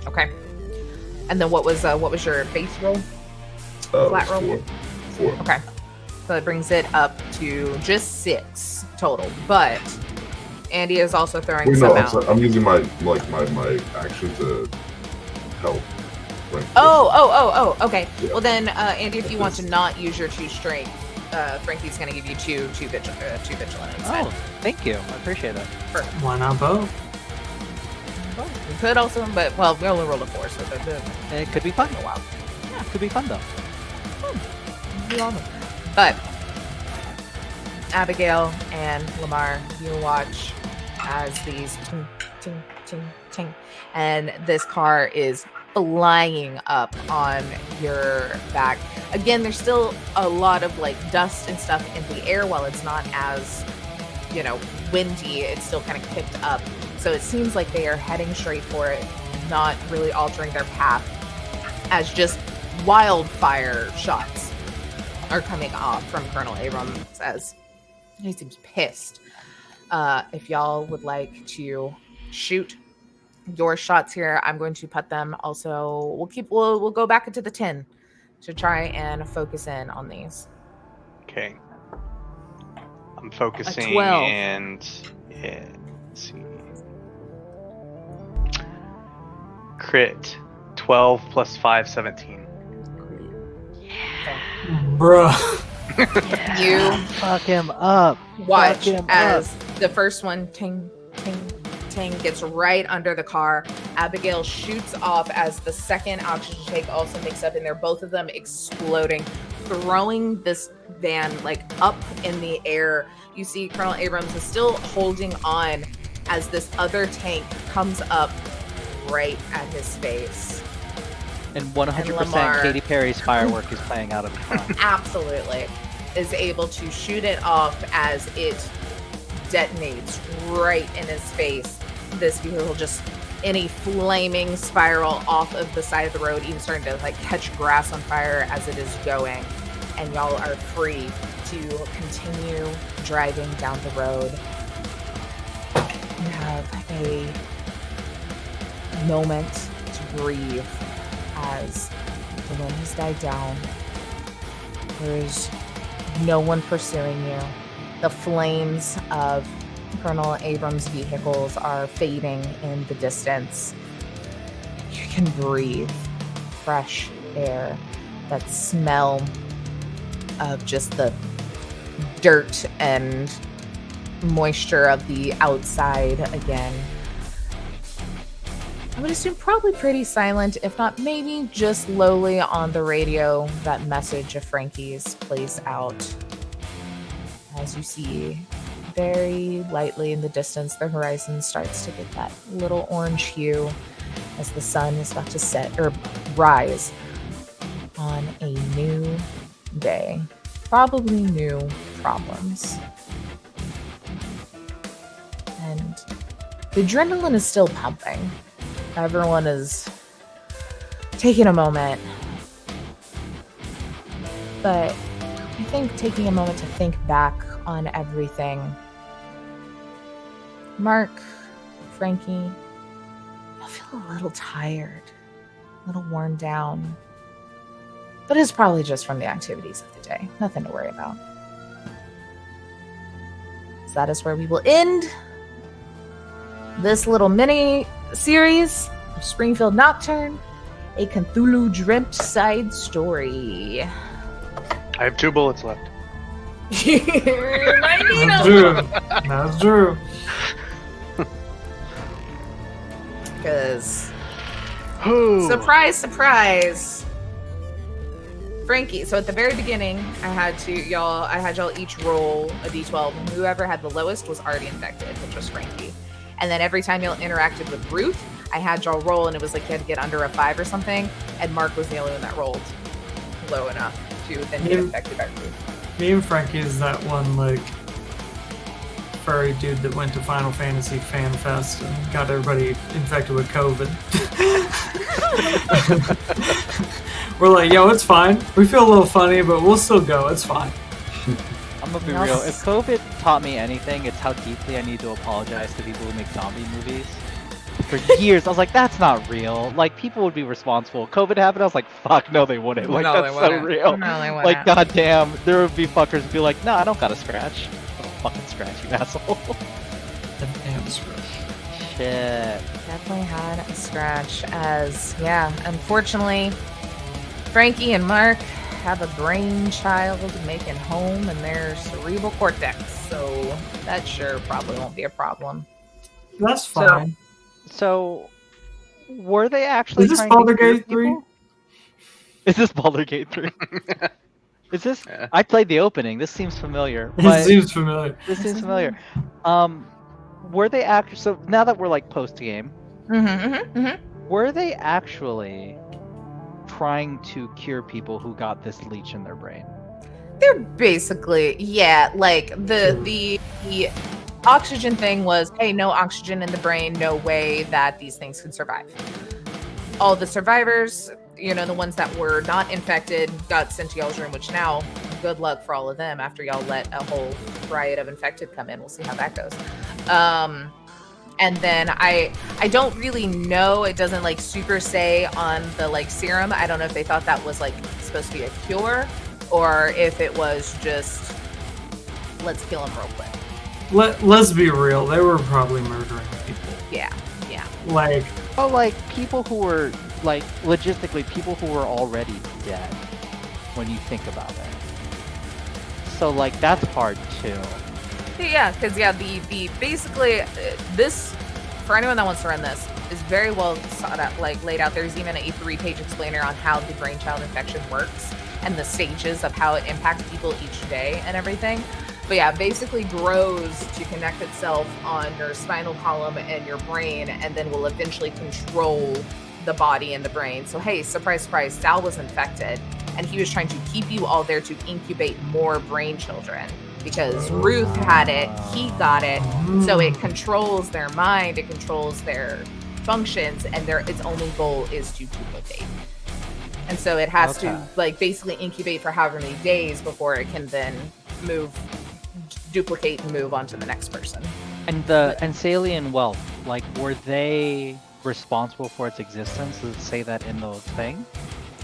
Okay. And then what was your base roll? Flat roll? 4. Okay. So it brings it up to just 6 total. But Andy is also throwing Wait, some no, I'm, out. sorry, I'm using my action to help Frankie. Oh, okay. Yeah. Well then, Andy, if you want to not use your 2 strength, Frankie's going to give you two vigilant instead. Oh, thank you. I appreciate it. Why not both? We could also, but well, we only rolled a 4, so they're It could be fun. a while. Yeah, it could be fun though. But Abigail and Lamar, you watch as these ting, ting, ting, ting, and this car is flying up on your back. Again, there's still a lot of like dust and stuff in the air while it's not as, windy. It's still kind of kicked up. So it seems like they are heading straight for it, not really altering their path, as just wildfire shots are coming off from Colonel Abrams as he seems pissed. If y'all would like to shoot your shots here, I'm going to put them also. We'll go back into the 10 to try and focus in on these. Okay. I'm focusing 12. and yeah, let's see. Crit 12 plus 5, 17. Bruh. You Fuck him up. watch Fuck him as the first one ting ting ting gets right under the car. Abigail shoots off as the second oxygen tank also makes up, and they're both of them exploding, throwing this van like up in the air. You see Colonel Abrams is still holding on as this other tank comes up right at his face. And 100% Lamar. Katy Perry's Firework is playing out of the front. Absolutely is able to shoot it off as it detonates right in his face. This vehicle just in a flaming spiral off of the side of the road, even starting to like catch grass on fire as it is going. And y'all are free to continue driving down the road. You have a moment to breathe as The wind has died down. There is no one pursuing you. The flames of Colonel Abrams' vehicles are fading in the distance. You can breathe fresh air, that smell of just the dirt and moisture of the outside again. I would assume probably pretty silent, if not maybe just lowly on the radio, that message of Frankie's plays out. As you see, very lightly in the distance, the horizon starts to get that little orange hue as the sun is about to set or rise on a new day. Probably new problems. And the adrenaline is still pumping. Everyone is taking a moment. But I think taking a moment to think back on everything. Mark, Frankie, you'll feel a little tired, a little worn down. But it's probably just from the activities of the day. Nothing to worry about. So that is where we will end this little mini series of Springfield Nocturne, a Cthulhu Dreamt side story. I have 2 bullets left. That's true. That's true. Because Ooh. surprise, surprise, Frankie. So at the very beginning, I had y'all each roll a d12, and whoever had the lowest was already infected, which was Frankie. And then every time y'all interacted with Ruth, I had y'all roll, and it was like you had to get under a 5 or something, and Mark was the only one that rolled low enough to then get infected by Ruth. Me and Frankie is that one, like, furry dude that went to Final Fantasy Fan Fest and got everybody infected with COVID. We're like, yo, it's fine. We feel a little funny, but we'll still go. It's fine. I'm gonna be real. If COVID taught me anything, it's how deeply I need to apologize to people who make zombie movies. For years, I was like, that's not real. Like, people would be responsible. COVID happened, I was like, fuck, no, they wouldn't. Like, No, that's they so wouldn't. real. No, they wouldn't. Like, goddamn, there would be fuckers who'd be like, no, I don't got a scratch. I don't fucking scratch, you asshole. Damn scratch. Shit. Definitely had a scratch as, yeah, unfortunately, Frankie and Mark have a brainchild making home in their cerebral cortex, so that sure probably won't be a problem. That's fine. So, were they actually Is this trying to Baldur's cure Gate 3? people? Is this Baldur's Gate 3? Is this? Yeah. I played the opening. This seems familiar. It But seems familiar. this seems familiar. Were they actually? So now that we're like post game, were they actually trying to cure people who got this leech in their brain? They're basically, yeah, like the oxygen thing was, hey, no oxygen in the brain, no way that these things can survive. All the survivors, you know, the ones that were not infected, got sent to y'all's room, which now, good luck for all of them after y'all let a whole riot of infected come in. We'll see how that goes. And then I don't really know, it doesn't like super say on the like serum. I don't know if they thought that was like supposed to be a cure or if it was just, let's kill him real quick. Let's be real. They were probably murdering people. Yeah. Like, Oh, like people who were like logistically people who were already dead. When you think about it, so like that's hard too. Yeah, because the basically this, for anyone that wants to run this, is very well sought out, like laid out. There's even a 3-page explainer on how the brainchild infection works and the stages of how it impacts people each day and everything. But yeah, basically grows to connect itself on your spinal column and your brain, and then will eventually control the body and the brain. So hey, surprise, surprise, Sal was infected, and he was trying to keep you all there to incubate more brain children. Because Ruth had it, he got it, so it controls their mind, it controls their functions, and its only goal is to duplicate. And so it has to like basically incubate for however many days before it can then duplicate and move on to the next person. And the Ansalian wealth, like, were they responsible for its existence? Does it say that in the thing?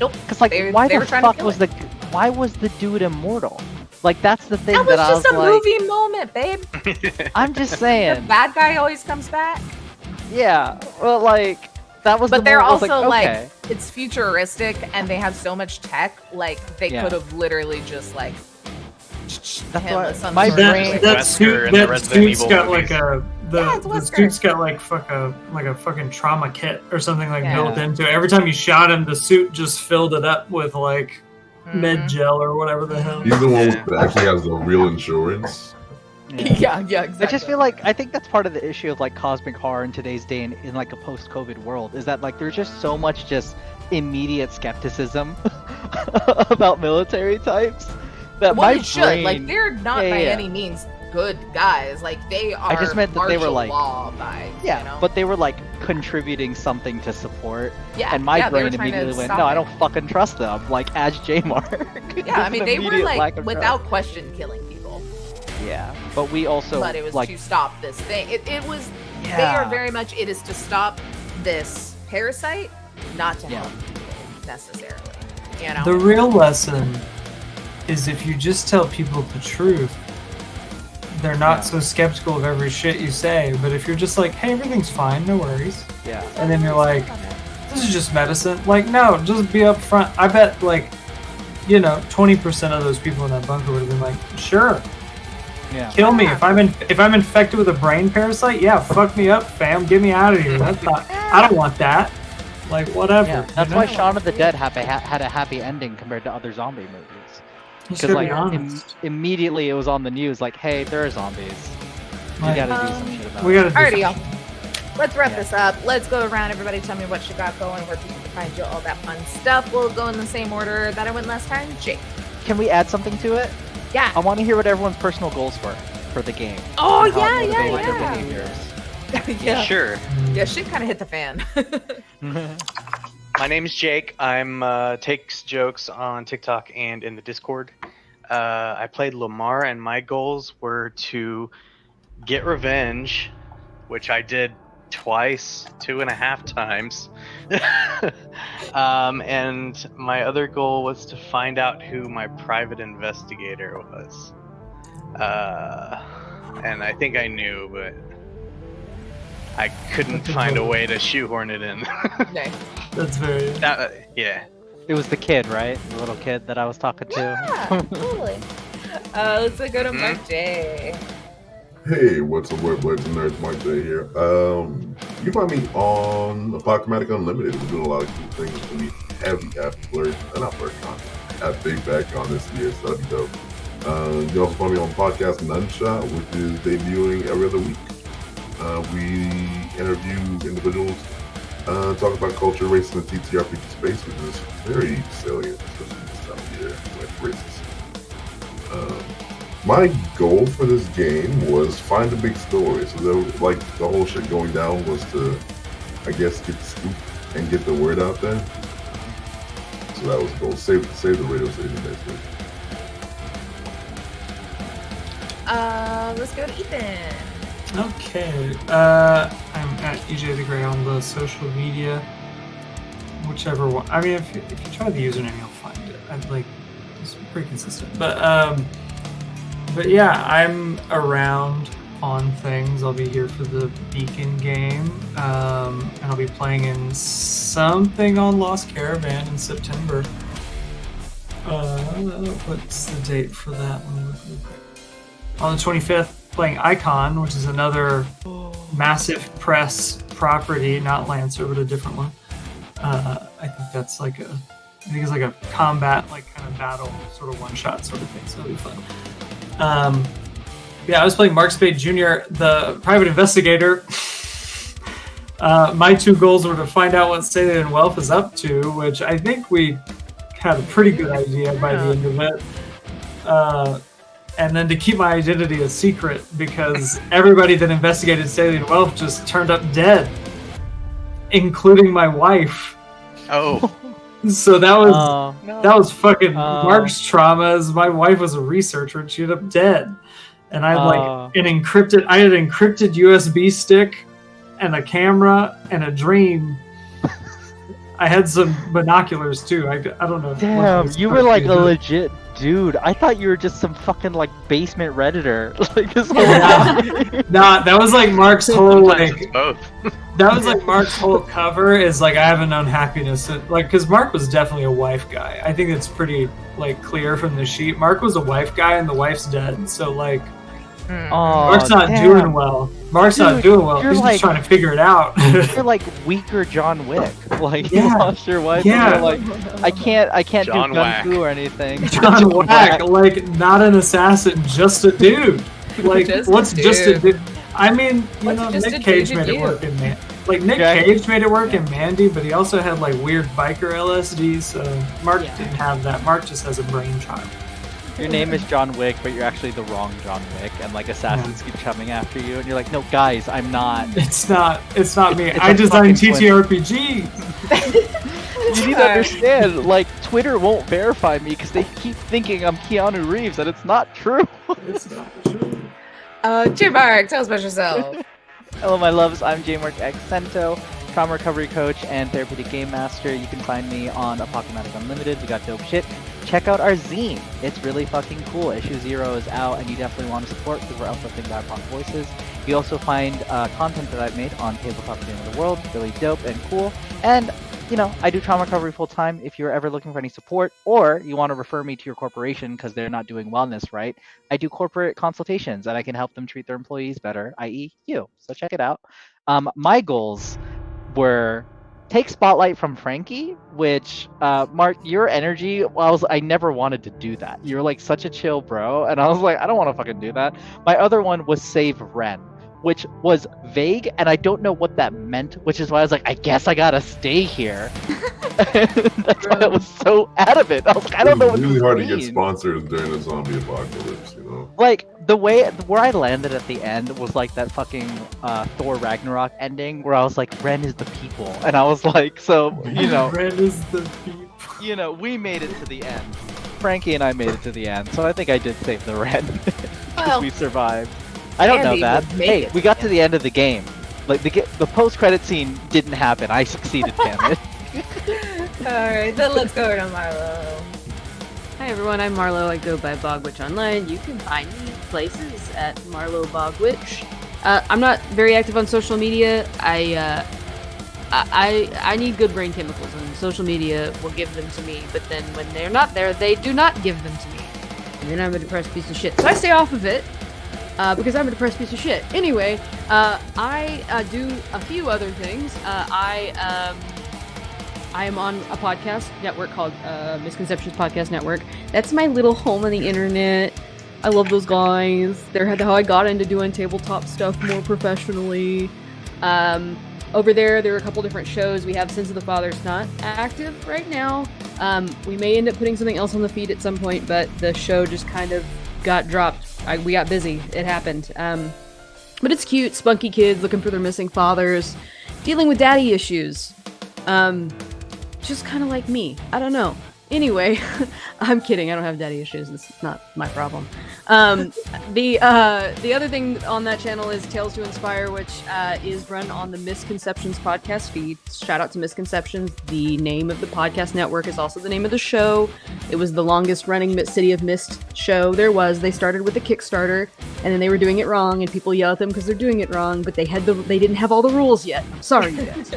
Nope. Because like, They why were the trying to fuck kill was it. why was the dude immortal? Like that's the thing That was I was just a like, movie moment, babe. I'm just The saying. bad guy always comes back. Yeah, well, like that was. But the they're moment I was also like, okay. it's futuristic and they have so much tech. Like they Yeah. could have literally just like. That's him why with some my sort of that, brain- like- that Wesker suit, in the that Resident suit's Evil got movies. like Yeah, it's the Wesker. suit's got like a fucking trauma kit or something like Yeah. built into it. Every time you shot him, the suit just filled it up with like med Mhm. gel or whatever the hell. He's the one Yeah. that actually has the real insurance. Yeah, exactly. I just feel like I think that's part of the issue of like cosmic horror in today's day in like a post-COVID world is that like there's just so much just immediate skepticism about military types that well, my you should. brain. Like they're not Yeah, by yeah. any means good guys. Like they are. just meant that they were, martial like- law vibes. yeah, you know? but they were like contributing something to support, yeah, and my yeah, they were brain trying to immediately went, stop "No, I it. don't fucking trust them." Like as J-Mark. Yeah, I mean they were Immediate lack like of without question killing people, trust. Yeah, but we also but it was like to stop this thing. It was. They yeah. are very much. It is to stop this parasite, not to Yeah. help people necessarily. You know. The real lesson is if you just tell people the truth, they're not Yeah. so skeptical of every shit you say. But if you're just like, hey, everything's fine, no worries, yeah. and then you're like, this is just medicine. Like, no, just be upfront. I bet, like, 20% of those people in that bunker would have been like, sure, Yeah. kill me if I'm infected with a brain parasite. Yeah, fuck me up, fam. Get me out of here. That's not. I don't want that. Like, whatever. Yeah, you that's know? why Shaun of the Dead had a happy ending compared to other zombie movies. You Because should like be honest. immediately it was on the news, like, hey, there are zombies. You Like, gotta do some shit about we it. gotta do Alrighty, y'all. something. Let's wrap Yeah. this up. Let's go around. Everybody tell me what you got going, where people can find you, all that fun stuff. We'll go in the same order that I went last time. Jake. Can we add something to it? Yeah. I want to hear what everyone's personal goals were for the game. Oh, and how it yeah, motivated their yeah. behaviors. yeah. Sure. Yeah, shit kind of hit the fan. My name's Jake. I'm takes jokes on TikTok and in the Discord. I played Lamar, and my goals were to get revenge, which I did twice, 2.5 times. And my other goal was to find out who my private investigator was. And I think I knew, but I couldn't find a way to shoehorn it in. No. That's very. Yeah. It was the kid, right? The little kid that I was talking to. Yeah, totally. Let's go to Mark J. Hey, what's up, Web Blades and Nerds? Mike J here. You can find me on Apocalyptic Unlimited. We're doing a lot of cool things. It's gonna be heavy at Blurred, not Blurred content, at Big Bad Con this year, so that'd be dope. You can also find me on podcast Nunshot, which is debuting every other week. We interview individuals, talk about culture, race, and the TTRPG space, which is very salient, especially this time of year with racism. My goal for this game was find a big story. So the whole shit going down was to, I guess, get the scoop and get the word out there. So that was the goal. Save the radio station basically. Let's go to Ethan. Okay. I'm at EJ the Grey on the social media. Whichever one. I mean, if you try the username, you'll find it. It's pretty consistent. But yeah, I'm around on things. I'll be here for the Beacon game. And I'll be playing in something on Lost Caravan in September. What's the date for that one? On the 25th, playing Icon, which is another massive press property, not Lancer, but a different one. I think that's like it's like a combat, like kind of battle, sort of one-shot sort of thing, so it'll be fun. Yeah, I was playing Mark Spade Jr., the private investigator. My two goals were to find out what Salient Wealth is up to, which I think we had a pretty good idea by the end of it. And then to keep my identity a secret, because everybody that investigated Salient Wealth just turned up dead, including my wife. Oh. So that was fucking Mark's trauma. As my wife was a researcher and she ended up dead, and I had an encrypted USB stick and a camera and a dream. I had some binoculars too. I don't know. Damn, you were like a legit dude. I thought you were just some fucking like basement redditor. Like this whole Nah, that was like Mark's whole Sometimes like. it's both. That was like Mark's whole cover is like I have an unhappiness like because Mark was definitely a wife guy. I think it's pretty like clear from the sheet. Mark was a wife guy and the wife's dead. So like Mark's not doing well. Mark's not doing well. He's just trying to figure it out. You're like weaker John Wick. Like you lost your wife. Yeah. And you're like I can't John do gun Whack. fu or anything. John Whack, like not an assassin, just a dude. Like what's just a dude? I mean, you know, Nick Cage made it work in Nick Cage made it work in Mandy, but he also had like weird biker LSD. So Mark didn't have that. Mark just has a brainchild. Your name is John Wick, but you're actually the wrong John Wick, and like assassins keep coming after you, and you're like, no, guys, I'm not. It's not me. It's I a designed fucking TTRPG. You need to understand, like, Twitter won't verify me because they keep thinking I'm Keanu Reeves, and it's not true. It's not true. J-Mark, tell us about yourself. Hello, my loves. I'm J-Mark Accento, trauma recovery coach and therapeutic game master. You can find me on Apocalyptic Unlimited. We got dope shit. Check out our zine. It's really fucking cool. Issue 0 is out, and you definitely want to support because we're uplifting BIPOC voices. You also find content that I've made on Tabletop Game of the World. Really dope and cool. And, you know, I do trauma recovery full time. If you're ever looking for any support or you want to refer me to your corporation because they're not doing wellness right, I do corporate consultations and I can help them treat their employees better, i.e. you. So check it out. My goals were take spotlight from Frankie, which Mark, your energy, I never wanted to do that. You're like such a chill bro, and I was like, I don't want to fucking do that. My other one was save Ren, which was vague, and I don't know what that meant, which is why I was like, I guess I gotta stay here. That's why I was so adamant. I was like, I don't know what it's this really hard means. to get sponsors during the zombie apocalypse, you know? Like, where I landed at the end was like that fucking Thor Ragnarok ending where I was like, Ren is the people. And I was like, so, you know. Ren is the people. You know, we made it to the end. Frankie and I made it to the end. So I think I did save the Ren. Because we survived. I don't know that. Hey, we got to the end of the game. Like, the post-credit scene didn't happen. I succeeded, damn it. Alright, then let's go to Marlo. Hi everyone, I'm Marlo. I go by Bogwitch Online. You can find me places at Marlo Bogwitch. I'm not very active on social media. I need good brain chemicals, and social media will give them to me. But then when they're not there, they do not give them to me, and then I'm a depressed piece of shit. So I stay off of it because I'm a depressed piece of shit. Anyway, I do a few other things. I am on a podcast network called Misconceptions Podcast Network. That's my little home on the internet. I love those guys. They're how I got into doing tabletop stuff more professionally. Over there are a couple different shows. We have Sins of the Father's not active right now. We may end up putting something else on the feed at some point, but the show just kind of got dropped. We got busy. It happened. But it's cute. Spunky kids looking for their missing fathers. Dealing with daddy issues. Just kind of like me. I don't know. Anyway, I'm kidding. I don't have daddy issues. It's not my problem. The other thing on that channel is Tales to Inspire, which is run on the Misconceptions podcast feed. Shout out to Misconceptions. The name of the podcast network is also the name of the show. It was the longest running City of Mist show there was. They started with a Kickstarter, and then they were doing it wrong, and people yell at them because they're doing it wrong, but they didn't have all the rules yet. Sorry, you guys.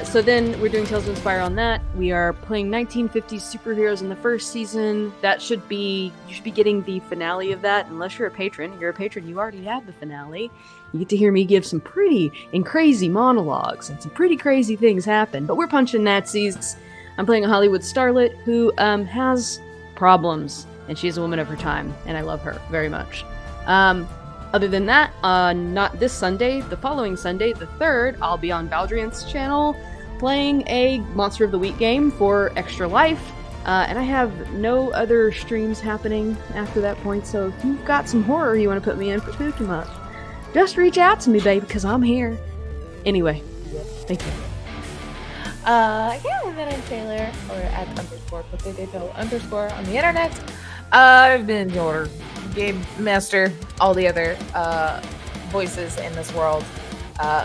So then we're doing Tales to Inspire on that. We are playing 1950s superheroes in the first season. You should be getting the finale of that, unless you're a patron. If you're a patron, you already have the finale. You get to hear me give some pretty and crazy monologues, and some pretty crazy things happen. But we're punching Nazis. I'm playing a Hollywood starlet who has problems, and she's a woman of her time, and I love her very much. Other than that, not this Sunday, the following Sunday, the 3rd, I'll be on Valdrian's channel playing a Monster of the Week game for Extra Life. And I have no other streams happening after that point, so if you've got some horror you want to put me in for Spooky Month, just reach out to me, baby, because I'm here. Anyway, thank you. And then I'm Taylor, or at _potato_ on the internet. I've been your game master, all the other voices in this world.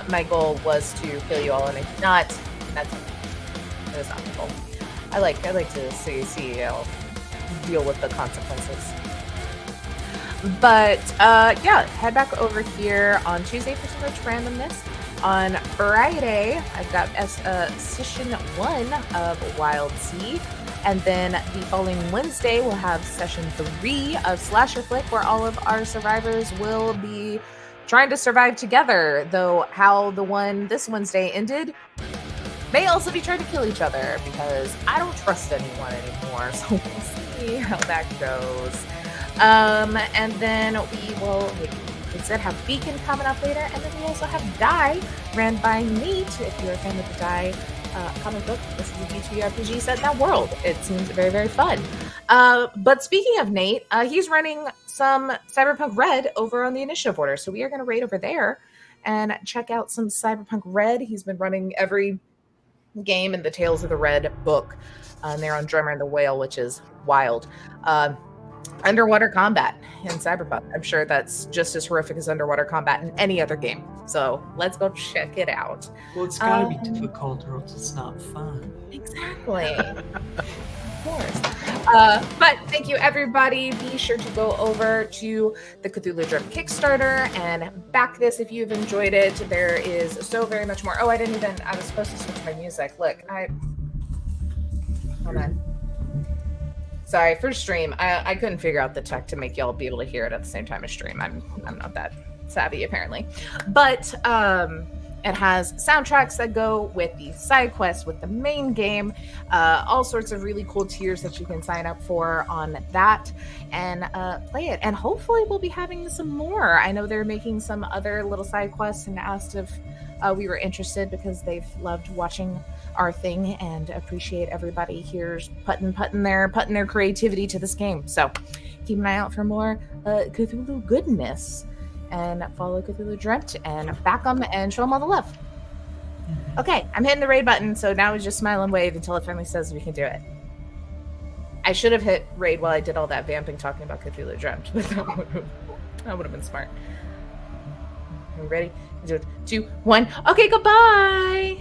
My goal was to kill you all, and I did not. That's It was not the goal. I like to see CEO deal with the consequences. But yeah, head back over here on Tuesday for some rich randomness. On Friday, I've got session 1 of Wild Sea. And then the following Wednesday, we'll have session 3 of Slasher Flick, where all of our survivors will be trying to survive together. Though how the one this Wednesday ended may also be trying to kill each other, because I don't trust anyone anymore. So we'll see how that goes. And then we will, like I said, have Beacon coming up later. And then we also have Die, ran by Nate. If you're a fan of the Die comic book, this is a TTRPG set in that world. It seems very, very fun. But speaking of Nate, he's running some Cyberpunk Red over on the initiative order. So we are going to raid over there and check out some Cyberpunk Red. He's been running every game in the Tales of the Red book. And they're on Drummer and the Whale, which is wild. Underwater combat in Cyberpunk. I'm sure that's just as horrific as underwater combat in any other game. So let's go check it out. Well, it's got to be difficult or else it's not fun. Exactly. Of course. But thank you, everybody. Be sure to go over to the Cthulhu Dreamt Kickstarter and back this if you've enjoyed it. There is so very much more. Oh, I was supposed to switch my music. Look, hold on. Sorry, for stream, I couldn't figure out the tech to make y'all be able to hear it at the same time as stream. I'm not that savvy, apparently. But it has soundtracks that go with the side quests, with the main game, all sorts of really cool tiers that you can sign up for on that and play it. And hopefully we'll be having some more. I know they're making some other little side quests and asked if we were interested, because they've loved watching our thing and appreciate everybody here's putting their creativity to this game. So keep an eye out for more Cthulhu goodness, and follow Cthulhu Dreamt and back them and show them all the love. Okay, I'm hitting the raid button, so now we just smile and wave until it finally says we can do it. I should have hit raid while I did all that vamping talking about Cthulhu Dreamt, but that would have been smart. Are we ready? 2, 1. Okay, goodbye.